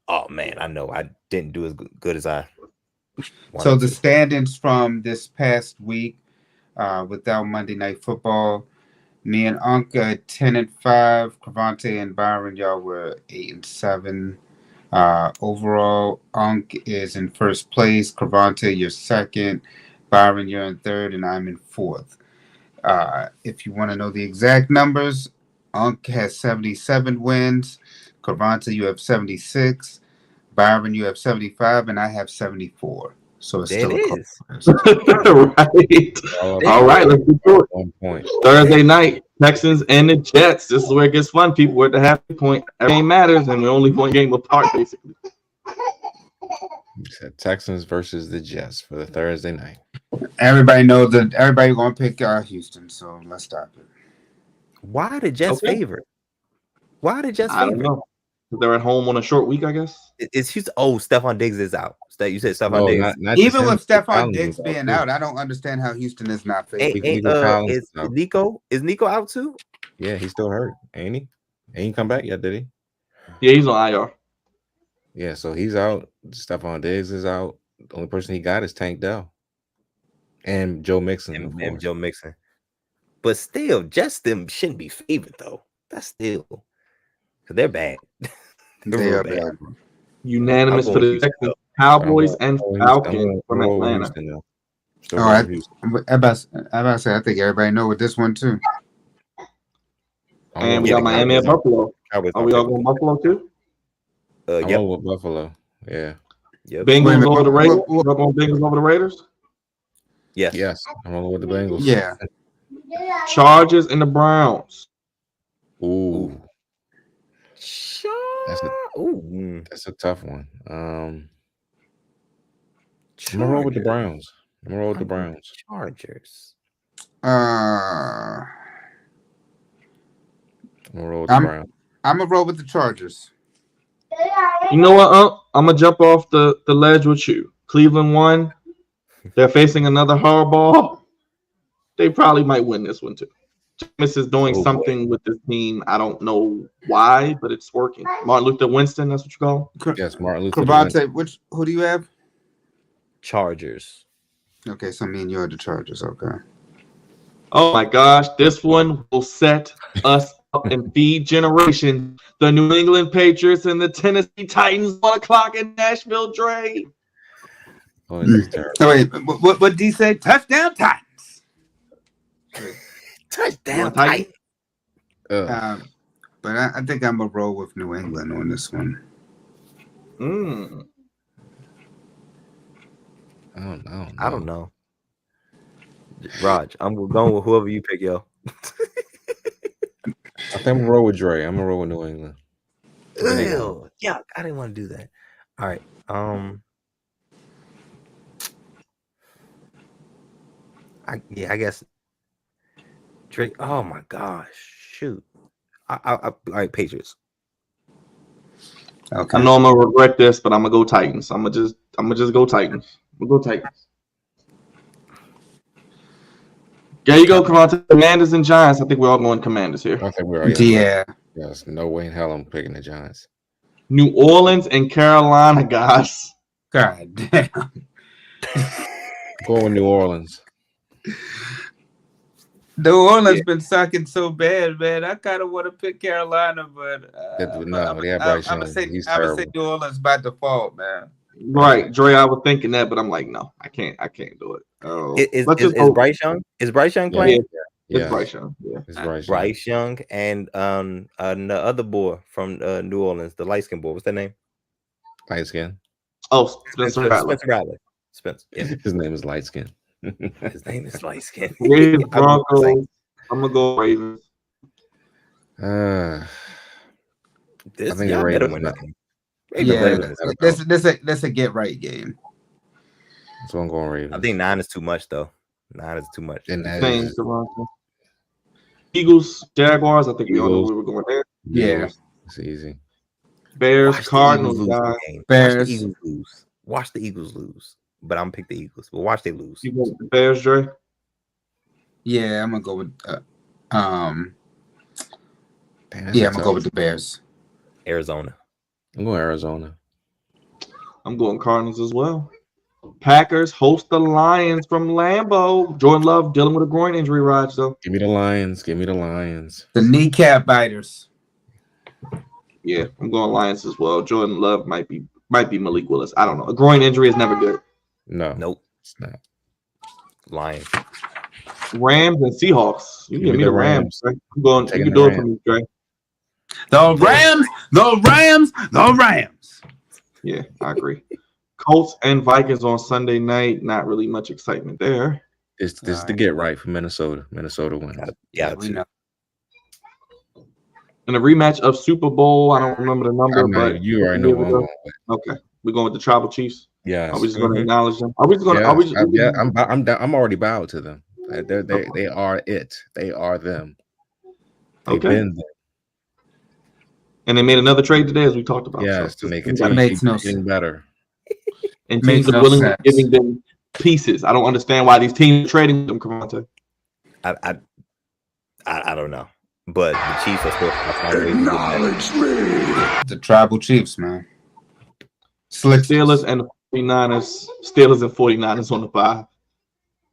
Oh, man, I know I didn't do as good as I wanted So the to. standings from this past week without Monday Night Football, me and Anka 10-5, Cravante and Byron, y'all were 8-7. Overall, Unk is in first place. Cravante, you're second. Byron, you're in third, and I'm in fourth. If you want to know the exact numbers, Unk has 77 wins. Cravante, you have 76. Byron, you have 75, and I have 74. So it's There still it a is. Right. All right, let's do it. 1 point. Thursday night, Texans and the Jets. This is where it gets fun, people. We're at the halfway point. Everything matters, and we're only one game apart, basically. You said Texans versus the Jets for the Thursday night. Everybody knows that everybody's going to pick Houston, so let's stop it. Why the Jets favorite? Why the Jets I don't favorite? know. They're at home on a short week, I guess. It's Houston. Oh, Stephon Diggs is out. You said Stephon No, Diggs. not Even just him. with Stephon Collins Diggs is out being too. out, I don't understand how Houston is not favored. Nico Collins Is is out. Nico? Is Nico out too? Yeah, he's still hurt, ain't he? Ain't come back yet, did he? Yeah, he's on IR. Yeah, so he's out. Stephon Diggs is out. The only person he got is Tank Dell and Joe Mixon. And Joe Mixon. But still, just them shouldn't be favored though. That's still because they're bad. They're They real are bad. bad. Unanimous I'm for going the Houston, Texans, though. Cowboys, and I'm Falcons from roll with Atlanta. Houston now. Still Oh, roll I with Houston. about to say I think everybody know with this one too. And we Yeah, got the Miami at Cowboys Buffalo. Cowboys Are we all gonna going Buffalo too? pick. I'm Yep. rolling with Buffalo. Yeah. Yep. Wait a Bengals minute, over the what- Raiders? what- Y'all going Bengals over the Raiders? Yes. Yes. I'm rolling with the Bengals. Yeah. Chargers and the Browns. Ooh. Ooh. That's a tough one. I'm gonna roll with the Browns. Chargers. I'm I'm gonna roll with the Browns. gonna roll with the Chargers. You know what? I'm gonna jump off the ledge with you. Cleveland won. They're facing another hardball. They probably might win this one too. Jameis is doing something with this team. I don't know why, but it's working. Martin Luther Winston, that's what you call him? Yes, Martin Luther. Cravante, who do you have? Chargers. Okay, so me and you are the Chargers. Okay. Oh my gosh, this one will set us up and feed generations. The New England Patriots and the Tennessee Titans, 1 o'clock in Nashville, Dre. Oh, this is terrible. So wait, what D say? Touchdown Titans. Touchdown Titans. Titans. But I think I'm gonna roll with New England on this one. I don't know. RouG, I'm going with whoever you pick, yo. I think I'm gonna roll with Dre. I'm gonna roll with New England. Ew. Yeah, I didn't want to do that. All right. I guess Drake. Oh my gosh. Shoot. All right, Patriots. Okay. I know I'm gonna regret this, but I'm gonna go Titans. I'm gonna just go Titans. We'll go Titans. There you go, Cavante. Commanders and Giants. I think we're all going Commanders here. I think we're Yeah. Yes, no way in hell I'm picking the Giants. New Orleans and Carolina, guys. God damn. Going with New Orleans. New Orleans been sucking so bad, man. I kind of want to pick Carolina, but I'm gonna say New Orleans by default, man. Right, Dre. I was thinking that, but I'm like, no, I can't do it. Oh, Is Bryce Young? Is Bryce Young playing? It's Bryce Young. Yeah, it's Bryce Young and the other boy from New Orleans, the light skin boy. What's that name? Light skin. Oh, Spencer Rattler. Spencer. Yeah. His name is Light Skin. His name is Light Skin. Broncos. I'm gonna go Ravens. I think the Ravens. This a get right game. So I'm going Ravens. I think 9 is too much though. 9 is too much. Eagles, Jaguars. I think we all knew we were going there. Yeah, it's easy. Bears, Cardinals. Watch the Eagles lose. But I'm gonna pick the Eagles. But watch they lose. You want the Bears, Dre? Yeah, I'm gonna go with I'm gonna go with the Bears. Arizona. I'm going Arizona. I'm going Cardinals as well. Packers host the Lions from Lambeau. Jordan Love dealing with a groin injury, RouG, though. Give me the Lions. The kneecap biters. Yeah, I'm going Lions as well. Jordan Love might be Malik Willis. I don't know. A groin injury is never good. Nope. It's not. Lions. Rams and Seahawks. You give me the Rams. Right? I'm going. You can do it for me, Dre. The Rams. Yeah, I agree. Colts and Vikings on Sunday night. Not really much excitement there. This is to get right for Minnesota. Minnesota wins. Yeah, we know. In a rematch of Super Bowl, I don't remember the number, but you already know what I'm going with. Okay, we're going with the Tribal Chiefs. Yeah. Are we just going to acknowledge them? Are we just going to? I'm already bowed to them. They are it. They are them. They've been there. And they made another trade today, as we talked about. Yes, to make it getting better. And teams are willing to giving them pieces. I don't understand why these teams are trading them, Cavante. I don't know. But the Chiefs are still acknowledge me. The Tribal Chiefs, man. Steelers and 49ers. Steelers and 49ers on the 5.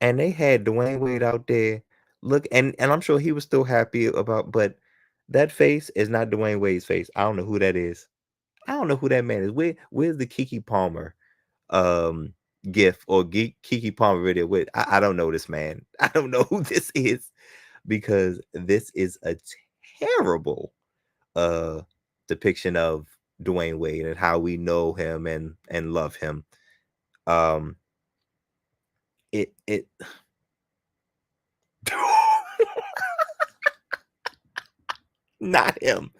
and they had Dwayne Wade out there. Look, and I'm sure he was still happy about, but that face is not Dwayne Wade's face. I don't know who that is. I don't know who that man is. Where's the Kiki Palmer gif or Kiki Palmer video with? I don't know this man. I don't know who this is, because this is a terrible depiction of Dwayne Wade and how we know him and love him. It not him.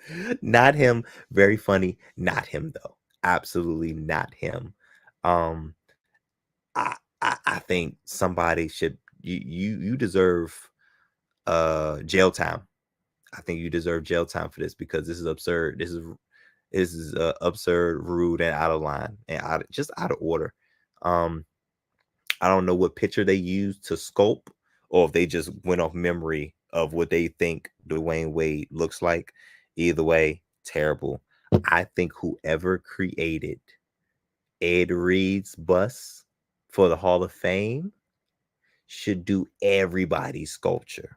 Not him. Very funny. Not him though. Absolutely not him. I think somebody should, you deserve jail time. I think you deserve jail time for this, because this is absurd. This is absurd, rude, and out of line, and just out of order. I don't know what picture they used to sculpt, or if they just went off memory of what they think Dwayne Wade looks like. Either way, terrible. I think whoever created Ed Reed's bus for the Hall of Fame should do everybody's sculpture.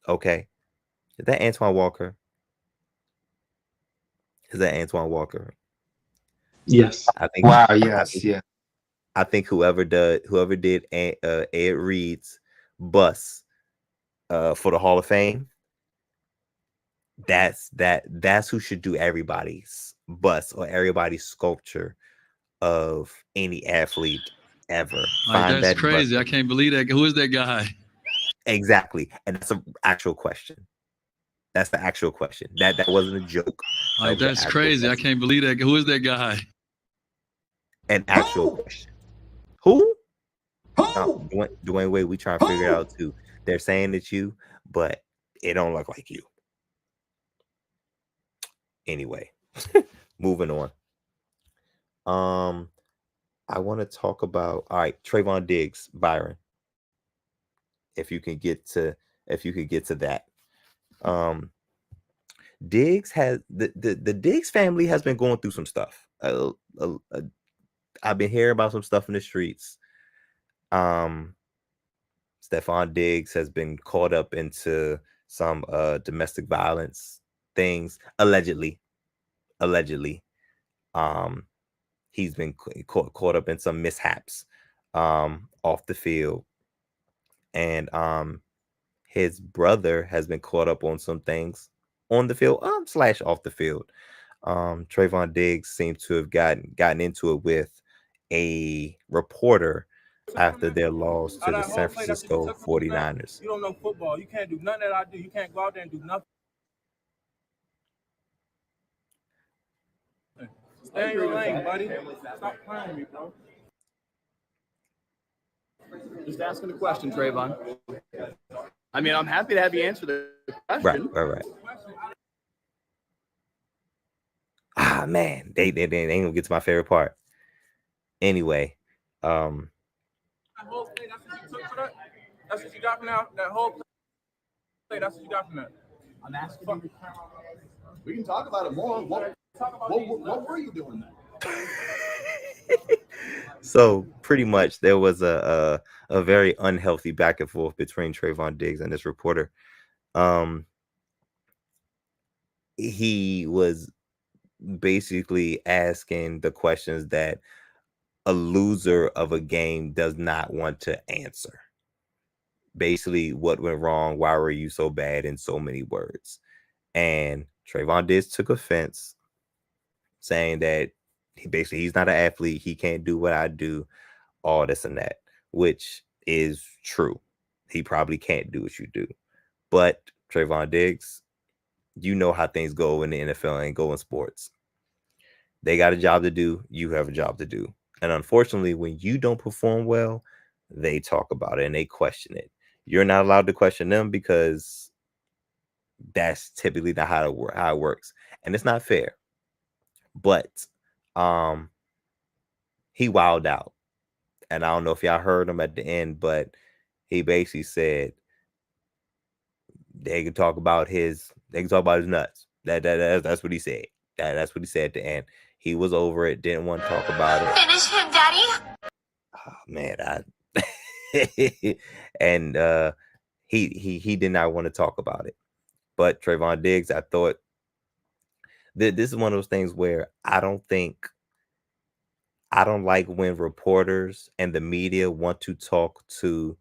Okay. Is that Antoine Walker? Is that Antoine Walker? Yes. I think. Wow. Yes. Yeah. I think whoever did Ed Reed's bus for the Hall of Fame, that's who should do everybody's bus or everybody's sculpture of any athlete ever. Like, that's crazy. I can't believe that. Who is that guy? Exactly. And that's an actual question. That's the actual question. That wasn't a joke. Like, that's crazy. Question. I can't believe that. Who is that guy? An actual question. Who? Dwayne Wade, we trying to figure it out too. They're saying it's you, but it don't look like you. Anyway, moving on. I want to talk about, all right, Trayvon Diggs, Byron. If you could get to that. Diggs has the Diggs family has been going through some stuff. I've been hearing about some stuff in the streets. Stephon Diggs has been caught up into some domestic violence things, allegedly. He's been caught up in some mishaps off the field, and his brother has been caught up on some things on the field / off the field. Trayvon Diggs seems to have gotten into it with a reporter after their loss to the San Francisco 49ers. You don't know football. You can't do nothing that I do. You can't go out there and do nothing. Stay in your lane, buddy. Stop playing me, bro. Just asking a question, Trayvon. I mean, I'm happy to have you answer the question. Right. Ah, man, they ain't gonna get to my favorite part. Anyway, that whole play, that's what you took for that? That's what you got from that whole play, that's what you got from that? I'm asking you. We can talk about it more. What were you doing then? So pretty much there was a very unhealthy back and forth between Trayvon Diggs and this reporter. He was basically asking the questions that a loser of a game does not want to answer. Basically, what went wrong? Why were you so bad? In so many words. And Trayvon Diggs took offense, saying that he's not an athlete. He can't do what I do, all this and that, which is true. He probably can't do what you do. But Trayvon Diggs, you know how things go in the NFL and go in sports. They got a job to do. You have a job to do. And unfortunately, when you don't perform well, they talk about it and they question it. You're not allowed to question them because that's typically not how it works. And it's not fair. But he wilded out. And I don't know if y'all heard him at the end, but he basically said they can talk about his nuts. That's what he said. That's what he said at the end. He was over it, didn't want to talk about it. Finish him, Daddy. Oh, man, and he did not want to talk about it. But Trayvon Diggs, I thought that this is one of those things where I don't like when reporters and the media want to talk to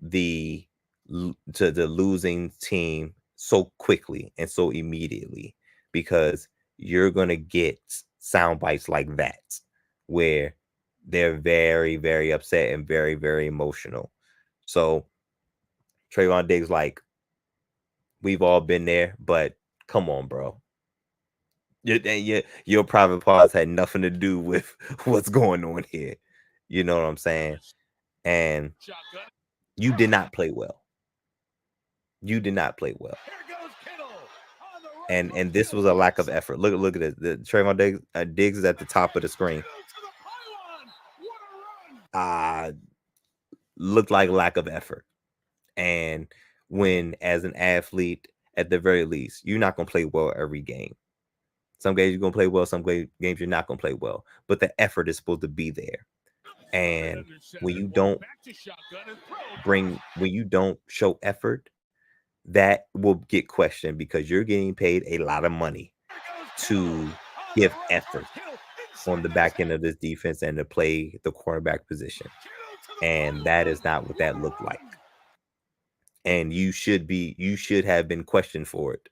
the losing team so quickly and so immediately, because you're going to get sound bites like that where they're very, very upset and very, very emotional. So Trayvon Diggs, like, we've all been there, but come on, bro. Your private parts had nothing to do with what's going on here. You know what I'm saying? And you did not play well. You did not play well. And this was a lack of effort. Look at it. The Trayvon Diggs is at the top of the screen. Looked like lack of effort. And when, as an athlete, at the very least, you're not gonna play well every game. Some games you're gonna play well, some games you're not gonna play well. But the effort is supposed to be there. And when you don't show effort, that will get questioned, because you're getting paid a lot of money to give effort on the back end of this defense and to play the quarterback position. And that is not what that looked like. And you should have been questioned for it.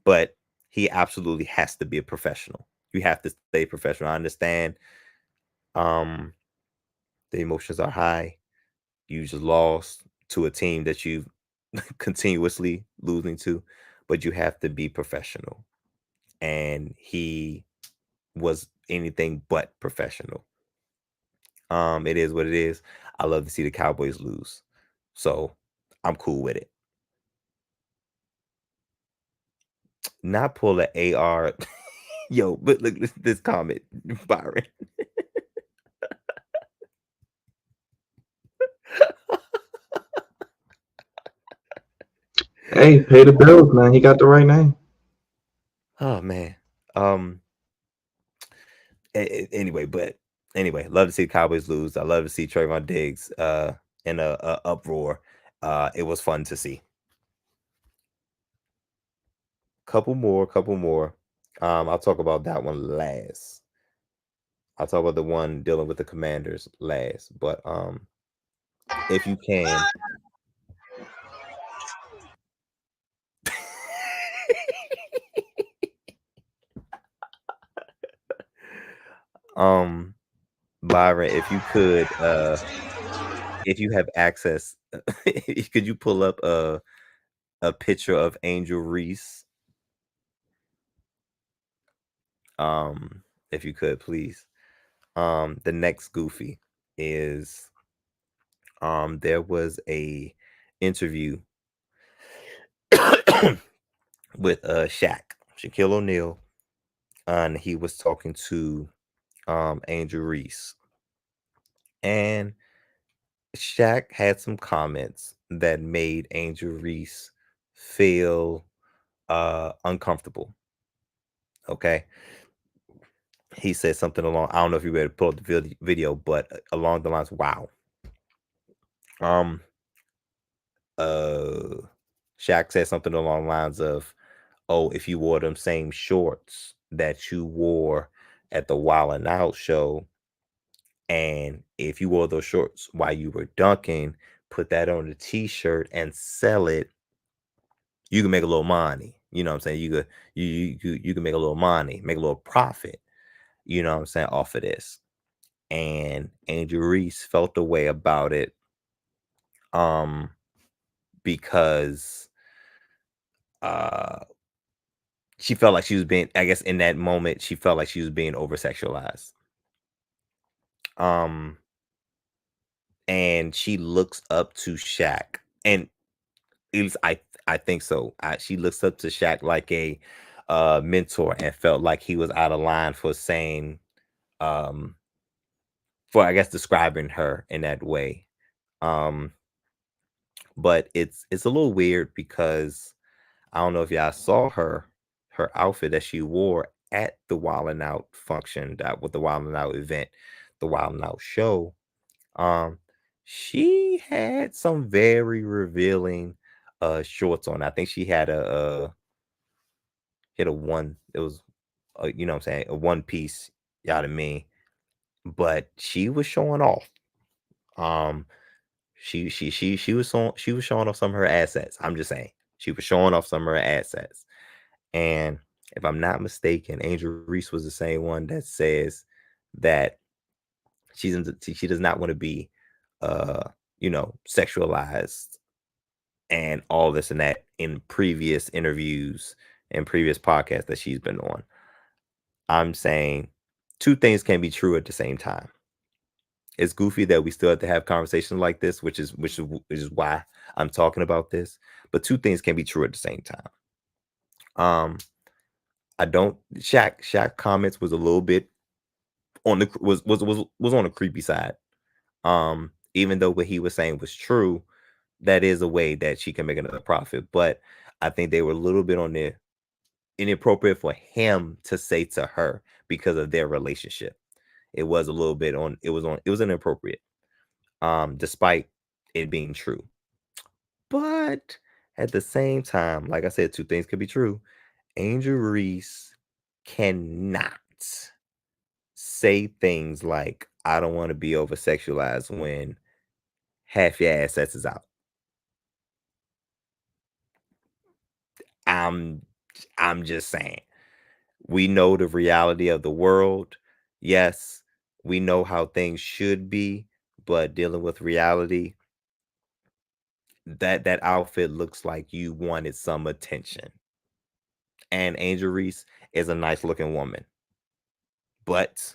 But he absolutely has to be a professional. You have to stay professional. I understand the emotions are high. You just lost to a team that you've continuously losing to, but you have to be professional. And he was anything but professional. It is what it is. I love to see the Cowboys lose, so I'm cool with it. Not pull an AR. Yo, but look this comment, Byron. Hey, pay the bills, man. He got the right name. Oh man. Anyway, love to see the Cowboys lose. I love to see Trayvon Diggs in a uproar. It was fun to see. Couple more. I'll talk about that one last. I'll talk about the one dealing with the Commanders last. But if you can. Byron, if you could, if you have access, could you pull up a picture of Angel Reese? If you could, please. The next Goofy is there was a interview with Shaquille O'Neal, and he was talking to Angel Reese, and Shaq had some comments that made Angel Reese feel uncomfortable. Okay. He said something along, I don't know if you ready to pull up the video, but along the lines, wow. Shaq said something along the lines of, oh, if you wore them same shorts that you wore at the Wild 'N Out show, and if you wore those shorts while you were dunking, put that on a t-shirt and sell it, you can make a little money. You know what I'm saying? You can make a little money, make a little profit, you know what I'm saying, off of this. And Angel Reese felt the way about it because she felt like she was being, I guess in that moment, she felt like she was being over sexualized. And she looks up to Shaq, and at least I think so. She looks up to Shaq like a mentor, and felt like he was out of line for saying, for I guess describing her in that way. But it's a little weird because I don't know if y'all saw her outfit that she wore at the Wild 'N Out function, that with the Wild 'N Out event, the Wild 'N Out show. she had some very revealing shorts on. I think she had a one. It was you know what I'm saying, a one piece. You know what I mean? But she was showing off. She was showing off some of her assets. I'm just saying, she was showing off some of her assets. And if I'm not mistaken, Angel Reese was the same one that says that she does not want to be sexualized and all this and that in previous interviews and previous podcasts that she's been on. I'm saying two things can be true at the same time. It's goofy that we still have to have conversations like this, which is why I'm talking about this. But two things can be true at the same time. I don't. Shaq comments was a little bit on the was on the creepy side. Even though what he was saying was true, that is a way that she can make another profit. But I think they were a little bit on there inappropriate for him to say to her because of their relationship. It was a little bit on. It was inappropriate. Despite it being true. But at the same time, like I said, two things could be true. Angel Reese cannot say things like, I don't want to be over sexualized when half your assets is out. I'm just saying. We know the reality of the world. Yes, we know how things should be, but dealing with reality, that outfit looks like you wanted some attention. And Angel Reese is a nice looking woman. But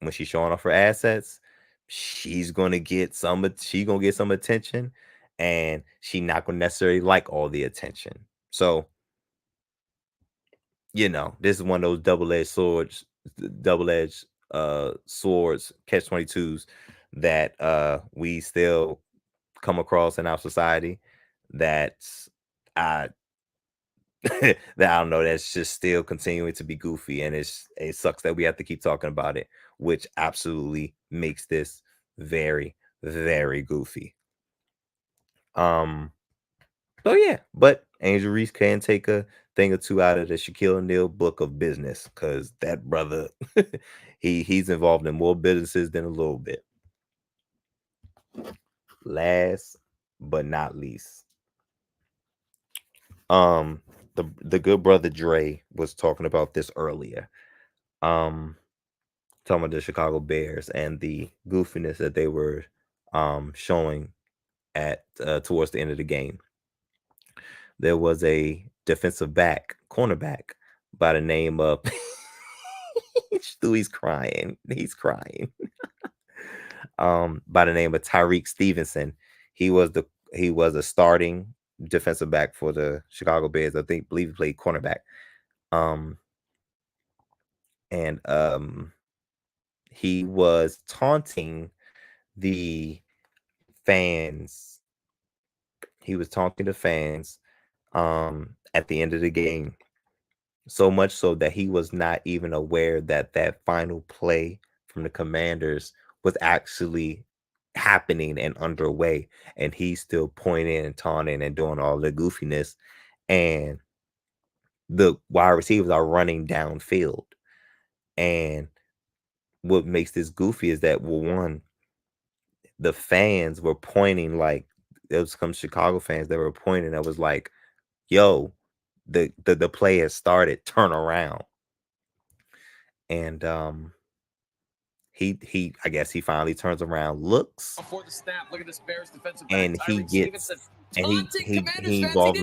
when she's showing off her assets, she's gonna get some attention, and she's not gonna necessarily like all the attention. So, this is one of those double-edged swords, catch-22s that we still come across in our society that I that I don't know, that's just still continuing to be goofy, and it sucks that we have to keep talking about it, which absolutely makes this very, very goofy. So yeah, but Angel Reese can take a thing or two out of the Shaquille O'Neal book of business, because that brother, he's involved in more businesses than a little bit. Last but not least, the good brother Dre was talking about this earlier. Talking about the Chicago Bears and the goofiness that they were showing at towards the end of the game. There was a cornerback by the name of Stewie's crying. He's crying. By the name of Tyreek Stevenson. He was a starting defensive back for the Chicago Bears. I believe he played cornerback. And he was taunting the fans. He was taunting the fans at the end of the game. So much so that he was not even aware that final play from the Commanders was actually happening and underway, and he's still pointing and taunting and doing all the goofiness, and the wide receivers are running downfield. And what makes this goofy is that, well, one, the fans were pointing, like there was some Chicago fans that were pointing that was like, yo, the play has started, turn around. And he I guess he finally turns around, looks before the snap. Look at this Bears defensive back, and he gets and he involves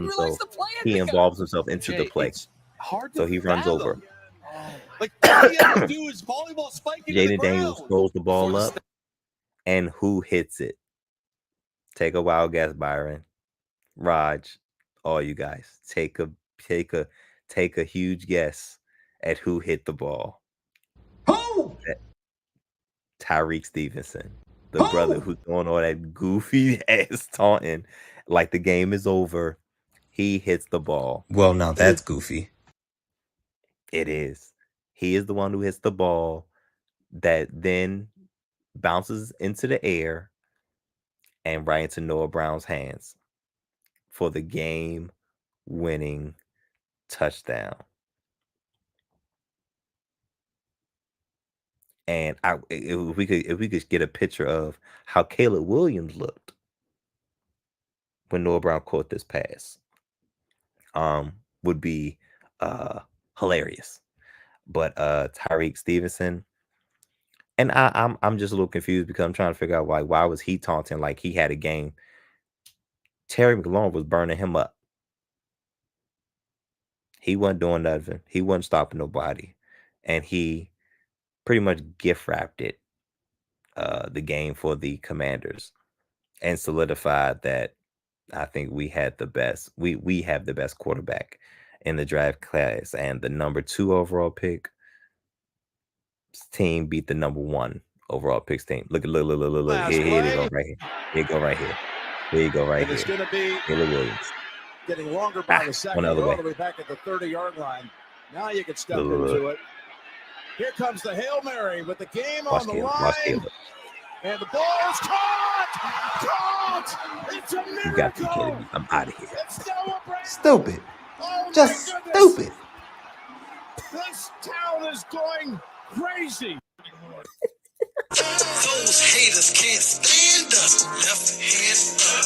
himself into the play. So he runs over. Like all you have to do is volleyball spike into the Jaden Daniels throws the ball up, and who hits it? Take a wild guess, Byron, RouG, all you guys. Take a huge guess at who hit the ball. Who? Tyreek Stevenson, the brother who's doing all that goofy ass taunting like the game is over. He hits the ball. Well, now that's goofy. It is. He is the one who hits the ball that then bounces into the air and right into Noah Brown's hands for the game-winning touchdown. And if we could get a picture of how Caleb Williams looked when Noah Brown caught this pass, would be hilarious. But Tyreek Stevenson, and I'm just a little confused because I'm trying to figure out why was he taunting like he had a game. Terry McLaurin was burning him up. He wasn't doing nothing. He wasn't stopping nobody, and he pretty much gift wrapped it, the game for the Commanders, and solidified that I think we had the best. We have the best quarterback in the draft class, and the number 2 overall pick team beat the number 1 overall picks team. Look. Here they go right here. Here you go right here. Here you go right here. It's going to be Caleb Williams getting longer by the second. one other All way. the way back at the 30-yard line. Now you can step into it. Here comes the Hail Mary with the game on the line. And the ball is caught! It's a miracle! You got to be kidding me. I'm out of here. Stupid. Oh, Just stupid. This town is going crazy. Those haters can't stand us. Left hand up.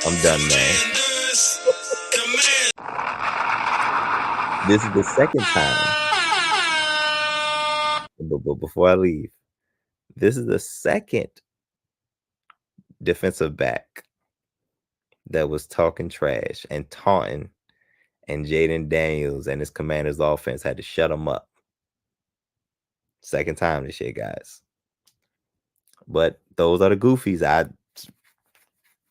I'm done, man. This is the second time. But before I leave, this is the second defensive back that was talking trash and taunting, and Jaden Daniels and his Commanders offense had to shut him up. Second time this year, guys. But those are the Goofies. I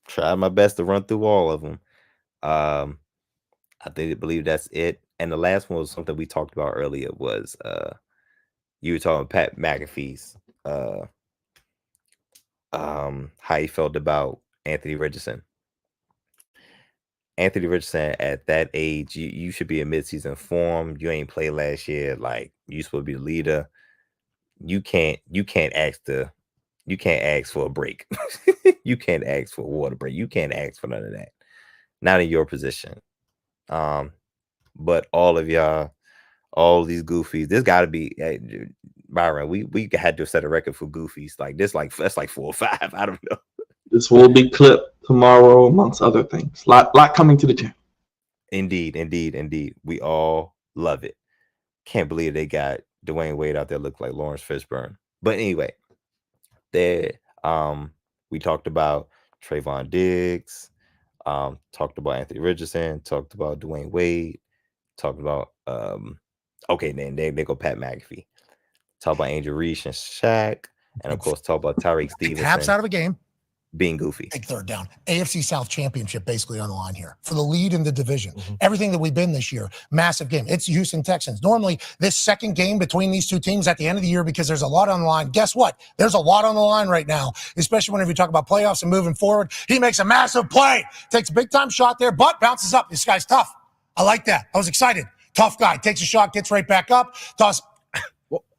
tried my best to run through all of them. I believe that's it. And the last one was something we talked about earlier. Was you were talking about Pat McAfee's how he felt about Anthony Richardson. Anthony Richardson, at that age, you should be in midseason form. You ain't played last year. Like, you supposed to be the leader. You can't ask for a break. You can't ask for a water break. You can't ask for none of that. Not in your position. But all of y'all, all these Goofies, this got to be Byron. We had to set a record for Goofies like this. That's like 4 or 5. I don't know. This will be clipped tomorrow, amongst other things. Lot coming to the channel. Indeed. We all love it. Can't believe they got Dwayne Wade out there look like Lawrence Fishburne. But anyway, we talked about Trayvon Diggs, talked about Anthony Richardson, talked about Dwayne Wade, talked about then they go Pat McAfee. Talk about Angel Reese and Shaq, and of course talk about Tyreek Stevenson. Taps out of a game. Being goofy. Big third down. AFC South Championship basically on the line here for the lead in the division. Everything that we've been this year, massive game. It's Houston Texans. Normally, this second game between these two teams at the end of the year, because there's a lot on the line. Guess what? There's a lot on the line right now, especially whenever you talk about playoffs and moving forward. He makes a massive play, takes a big-time shot there, but bounces up. This guy's tough. I like that. I was excited. Tough guy. Takes a shot, gets right back up, toss.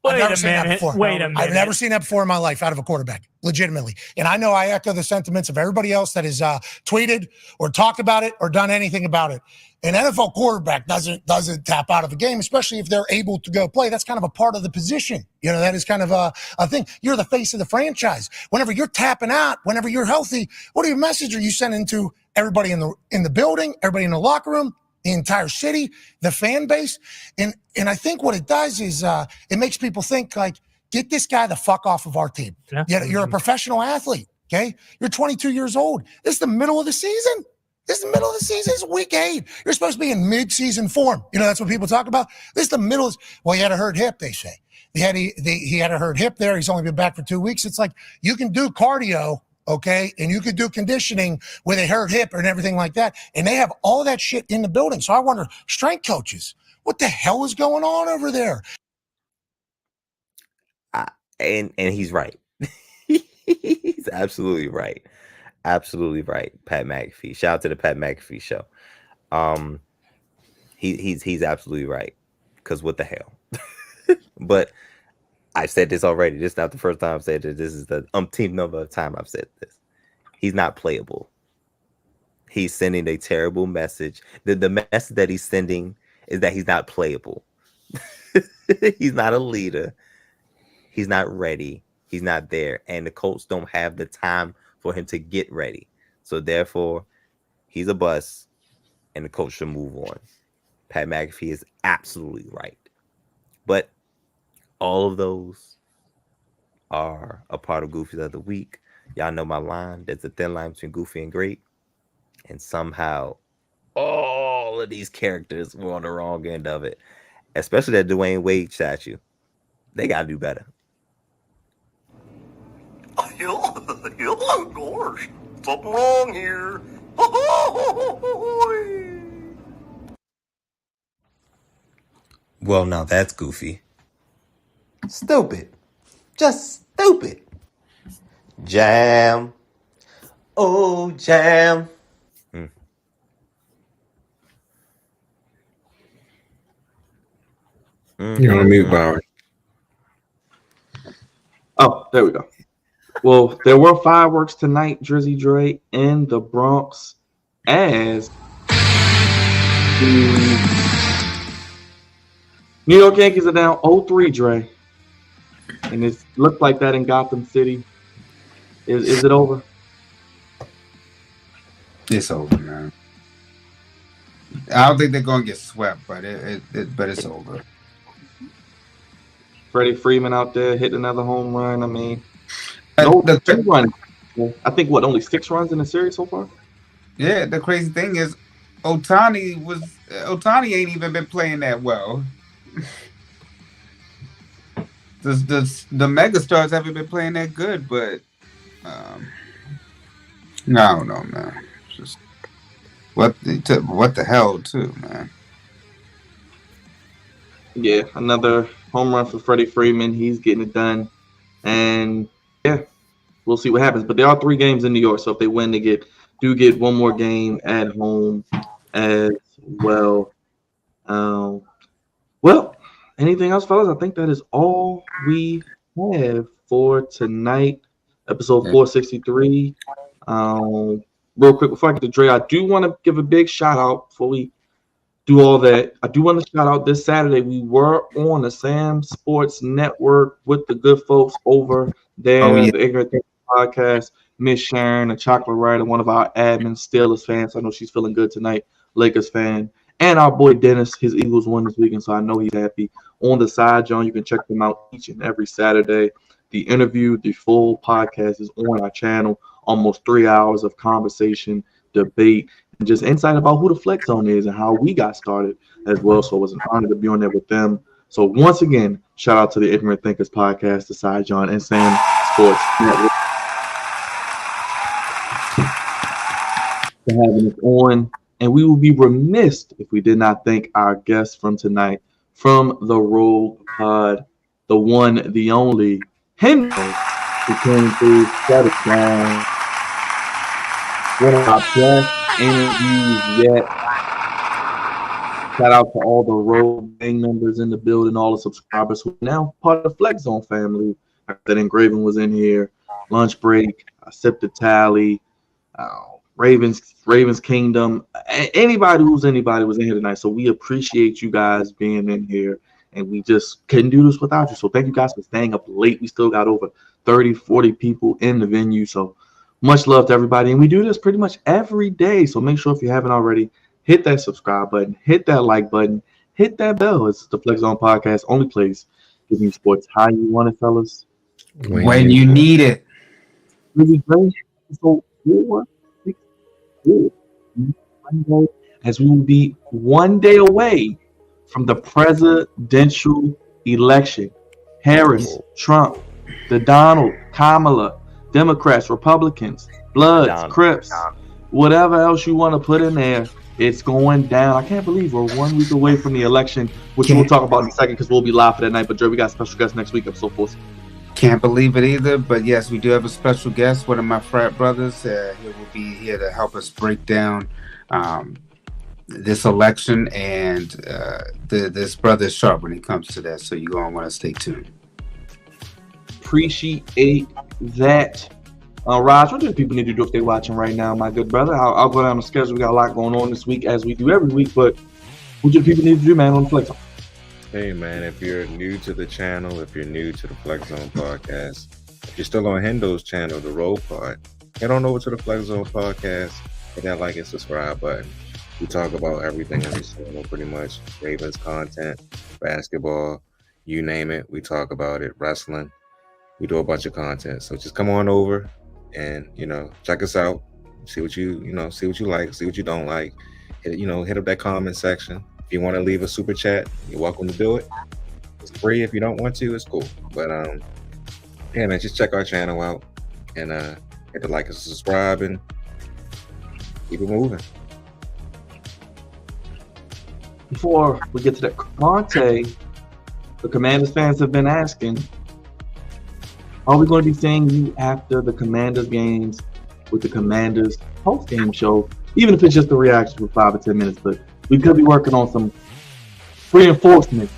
I've never seen that before. I've never seen that before in my life out of a quarterback, legitimately. And I know I echo the sentiments of everybody else that has tweeted or talked about it or done anything about it. An NFL quarterback doesn't tap out of a game, especially if they're able to go play. That's kind of a part of the position. You know, that is kind of a thing. You're the face of the franchise. Whenever you're tapping out, whenever you're healthy, what message are you sending to everybody in the building, everybody in the locker room, the entire city, the fan base? And I think what it does is it makes people think, like, get this guy the fuck off of our team. Yeah. You're a professional athlete, okay? You're 22 years old. This is the middle of the season. This is week 8. You're supposed to be in mid-season form. You know, that's what people talk about. This is the middle. Well, he had a hurt hip, they say. He had a hurt hip there. He's only been back for 2 weeks. It's like, you can do cardio, okay, and you could do conditioning with a hurt hip and everything like that. And they have all that shit in the building. So I wonder, strength coaches, what the hell is going on over there? And he's right. He's absolutely right. Absolutely right. Pat McAfee. Shout out to the Pat McAfee show. He's absolutely right. Because what the hell? But I've said this already. This is not the first time I've said this. This is the umpteenth number of time I've said this. He's not playable. He's sending a terrible message. The message that he's sending is that he's not playable. He's not a leader. He's not ready. He's not there. And the Colts don't have the time for him to get ready. So therefore, he's a bust, and the Colts should move on. Pat McAfee is absolutely right. But all of those are a part of Goofies of the Week. Y'all know my line. There's a thin line between goofy and great. And somehow all of these characters were on the wrong end of it. Especially that Dwayne Wade statue. They got to do better. Gosh, something wrong here. Well, now that's goofy. Stupid. Just stupid. Jam. Oh, jam. You're on mute, Bowery. Oh, there we go. Well, there were fireworks tonight, Drizzy Dre, in the Bronx, as the New York Yankees are down 0-3, Dre. And it looked like that in Gotham City. Is it over? It's over, man. I don't think they're gonna get swept, but it's over. Freddie Freeman out there hitting another home run. I mean, the run. I think only 6 runs in the series so far. Yeah, the crazy thing is, Ohtani ain't even been playing that well. The mega stars haven't been playing that good, but no, I don't know, man. Just what the hell, too, man. Yeah, another home run for Freddie Freeman. He's getting it done, and yeah, we'll see what happens. But there are 3 games in New York, so if they win, they do get one more game at home as well. Well, anything else, fellas? I think that is all we have for tonight, episode 463. Real quick, before I get to Dre, I do want to give a big shout out before we do all that. I do want to shout out this Saturday. We were on the Sam Sports Network with the good folks over there, the Ignorant Thinking Podcast. Miss Sharon, a chocolate writer, one of our admins, Steelers fans. I know she's feeling good tonight, Lakers fan. And our boy Dennis, his Eagles won this weekend, so I know he's happy. On the side, John, you can check them out each and every Saturday. The interview, the full podcast is on our channel. Almost 3 hours of conversation, debate, and just insight about who the Flex Zone is and how we got started as well. So it was an honor to be on there with them. So once again, shout out to the Ignorant Thinkers Podcast, the Side John and Sam Sports Network for having us on. And we will be remiss if we did not thank our guests from tonight from the RouG Pod, the one, the only, Hendo, who came through, shut it down. One of our best interviews yet. Shout out to all the RouG gang members in the building, all the subscribers who are now part of the Flex Zone family. That Engraven was in here, Lunch Break, Sip the Tally, Ravens Kingdom. Anybody was in here tonight. So we appreciate you guys being in here, and we just couldn't do this without you. So thank you guys for staying up late. We still got over 30, 40 people in the venue. So much love to everybody. And we do this pretty much every day. So make sure if you haven't already, hit that subscribe button, hit that like button, hit that bell. It's the Flex Zone Podcast, only place giving you sports how you want it, fellas. When you need it. Really great. So 464. As we will be one day away from the presidential election. Harris, Trump, the Donald, Kamala, Democrats, Republicans, Bloods, Crips, whatever else you want to put in there, it's going down. I can't believe we're 1 week away from the election, which we'll talk about in a second because we'll be live for that night. But Joe, we got special guests next week, episode 4. Can't believe it either, but yes, we do have a special guest, one of my frat brothers. He will be here to help us break down this election, and this brother is sharp when it comes to that, so you're going to want to stay tuned. appreciate that. Raj, what do people need to do if they're watching right now, my good brother? I'll go down the schedule. We got a lot going on this week, as we do every week, but what do people need to do, man, on the Flex Zone? Hey, man, if you're new to the channel, if you're new to the Flex Zone podcast, if you're still on Hendo's channel, the RouG Pod, head on over to the Flex Zone podcast, hit that like and subscribe button. We talk about everything every single, pretty much. Ravens content, basketball, you name it. We talk about it. Wrestling. We do a bunch of content. So just come on over and, check us out. See what you like, see what you don't like. Hit up that comment section. If you want to leave a super chat, you're welcome to do it. It's free. If you don't want to, it's cool. But yeah, man, just check our channel out and hit the like and subscribe and keep it moving. Before we get to that, Conte, the Commanders fans have been asking, are we going to be seeing you after the Commanders games with the Commanders post-game show, even if it's just a reaction for 5 or 10 minutes? But we could be working on some reinforcement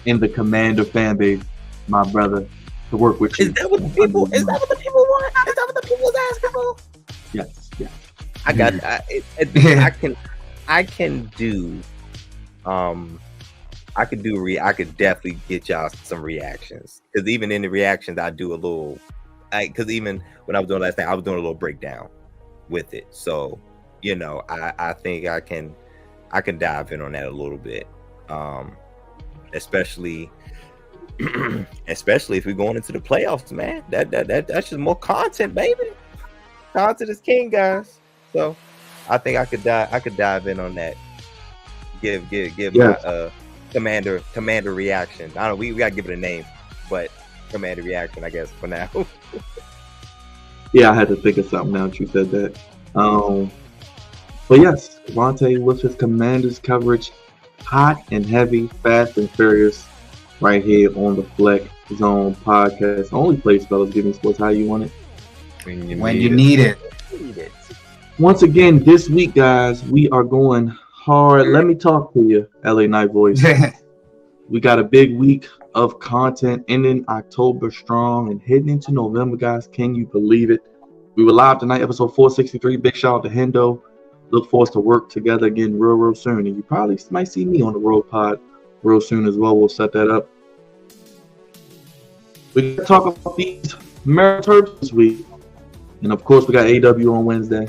in the Commander fan base, my brother, to work with you. Is that what the people want? Is that what the people was asking for? Yes. I can do I could definitely get y'all some reactions, because even in the reactions I do a little, because even when I was doing last night I was doing a little breakdown with it. So I think I can dive in on that a little bit, especially if we're going into the playoffs, man. That's just more content, baby. Content is king, guys. So I think I could dive in on that. Give my commander reaction. I don't know, we gotta give it a name, but commander reaction, I guess, for now. Yeah, I had to think of something now that you said that. But yes, Devontae with his Commanders coverage, hot and heavy, fast and furious, right here on the Flex Zone podcast. Only place, fellas, giving sports how you want it. When you need it. Once again, this week, guys, we are going hard. Let me talk to you, LA Night Voice. We got a big week of content ending October strong and heading into November, guys. Can you believe it? We were live tonight, episode 463. Big shout out to Hendo. Look for us to work together again real soon. And you probably might see me on the RouG Pod real soon as well. We'll set that up. We can talk about these Mariners this week. And of course, we got AW on Wednesday.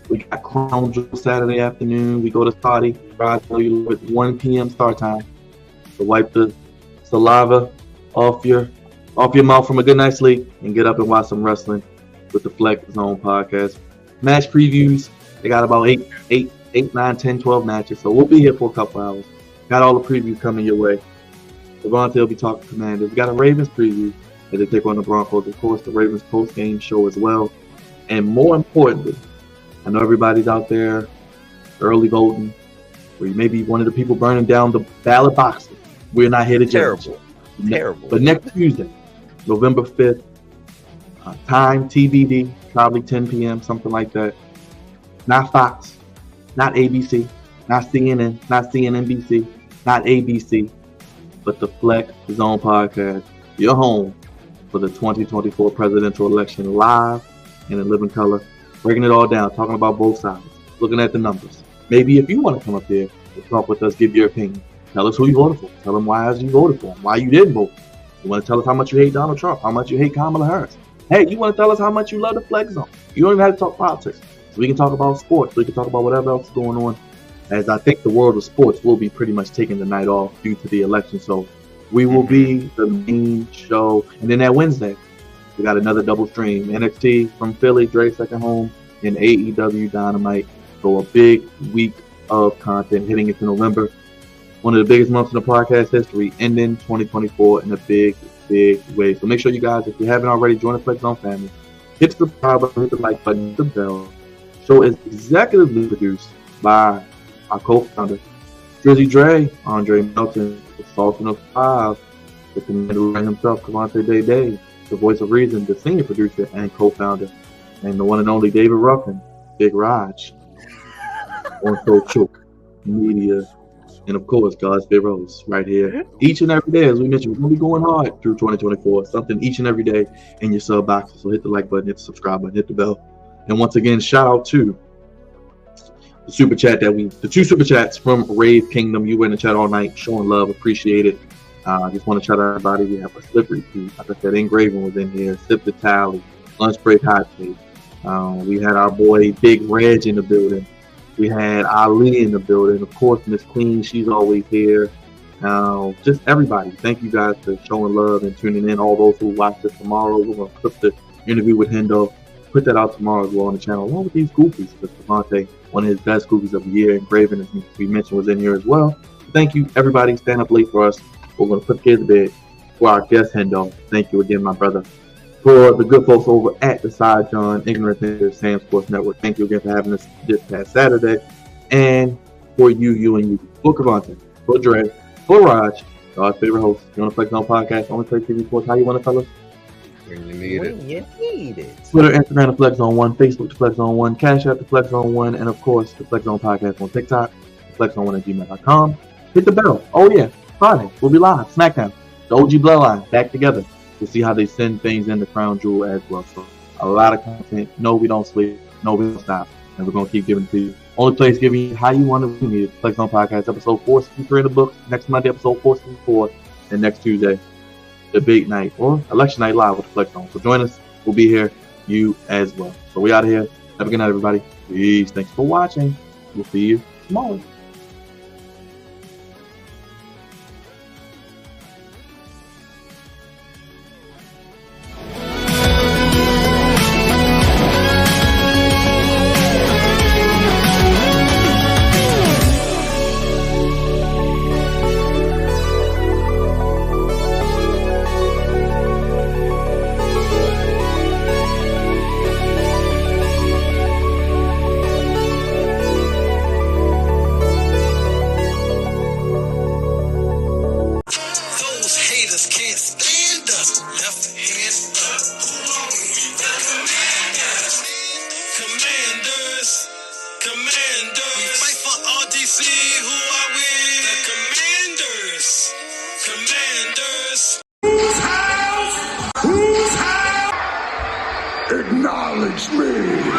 We got Crown Jewel Saturday afternoon. We go to Saudi Friday with 1 p.m. start time. So wipe the saliva off your mouth from a good night's sleep and get up and watch some wrestling with the Flex Zone podcast. Match previews. They got about 8, 9, 10, 12 matches. So we'll be here for a couple hours. Got all the previews coming your way. Devontae will be talking Commanders. We got a Ravens preview as they take on the Broncos. Of course, the Ravens post-game show as well. And more importantly, I know everybody's out there early voting, or you may be one of the people burning down the ballot boxes. We're not here to judge. Terrible. But next Tuesday, November 5th, time TBD, probably 10 p.m., something like that. Not Fox, not ABC, not CNN, not CNNBC, not ABC, but the Flex Zone podcast. Your home for the 2024 presidential election, live and in living color. Breaking it all down, talking about both sides, looking at the numbers. Maybe if you want to come up there and talk with us, give your opinion. Tell us who you voted for. Tell them why you voted for him, why you didn't vote. You want to tell us how much you hate Donald Trump, how much you hate Kamala Harris. Hey, you want to tell us how much you love the Flex Zone. You don't even have to talk politics. So we can talk about sports. We can talk about whatever else is going on, as I think the world of sports will be pretty much taking the night off due to the election. So we will be the main show. And then that Wednesday, we got another double stream. NXT from Philly, Dre's second home, and AEW Dynamite. So a big week of content hitting into November. One of the biggest months in the podcast history, ending 2024 in a big way. So make sure you guys, if you haven't already, join the Flex Zone family. Hit the subscribe button, hit the like button, hit the bell. Show is executively produced by our co-founder, Drizzy Dre, Andre Melton, the Sultan of Five, the commander himself, Cavante Day, the voice of reason, the senior producer and co-founder, and the one and only David Ruffin, Big RouG, on Social Media. And of course, God's favorite host right here. Each and every day, as we mentioned, we're going to be going hard through 2024. Something each and every day in your sub boxes. So hit the like button, hit the subscribe button, hit the bell. And once again, shout out to the super chat the 2 super chats from Rave Kingdom. You were in the chat all night, showing love, appreciate it. Just want to shout out everybody. We have a Slippery Pete, like I said, Engraving was in here, Sip the Tally, Lunch Break Hot Take. We had our boy Big Reg in the building. We had Ali in the building. Of course, Miss Queen, she's always here. Just everybody. Thank you guys for showing love and tuning in. All those who watch this tomorrow, we're going to clip the interview with Hendo. Put that out tomorrow as well on the channel, along with these Goofies. Because Devontae, one of his best Goofies of the year, Engraving, as we mentioned, was in here as well. Thank you, everybody. Stand up late for us. We're going to put the kids to bed for our guest, Hendo. Thank you again, my brother. For the good folks over at the Side John, Ignorant Thinkers, Sam Sports Network, thank you again for having us this past Saturday. And for you and you, for Devontae, for Dre, for RouG, God's favorite host, you want to Flex On Podcast, only Play TV Sports. How you want to tell us? When you need it. Twitter, Instagram, the Flex On 1, Facebook, the Flex On 1, Cash App, the Flex On 1, and of course, the Flex On Podcast on TikTok, the Flex On 1 at gmail.com. Hit the bell. Oh yeah, Friday, we'll be live. SmackDown, the OG Bloodline, back together. We'll see how they send things in the Crown Jewel as well. So a lot of content. No, we don't sleep. No, we don't stop. And we're going to keep giving it to you. Only place giving you how you want to read it. Flex On Podcast, episode 463 in the books. Next Monday, episode 464. And next Tuesday, debate night or election night live with the Flex On. So join us. We'll be here. You as well. So we out of here. Have a good night, everybody. Peace. Thanks for watching. We'll see you tomorrow. We fight for RDC. Who are we? The Commanders. Commanders. Whose house? Whose house? Acknowledge me.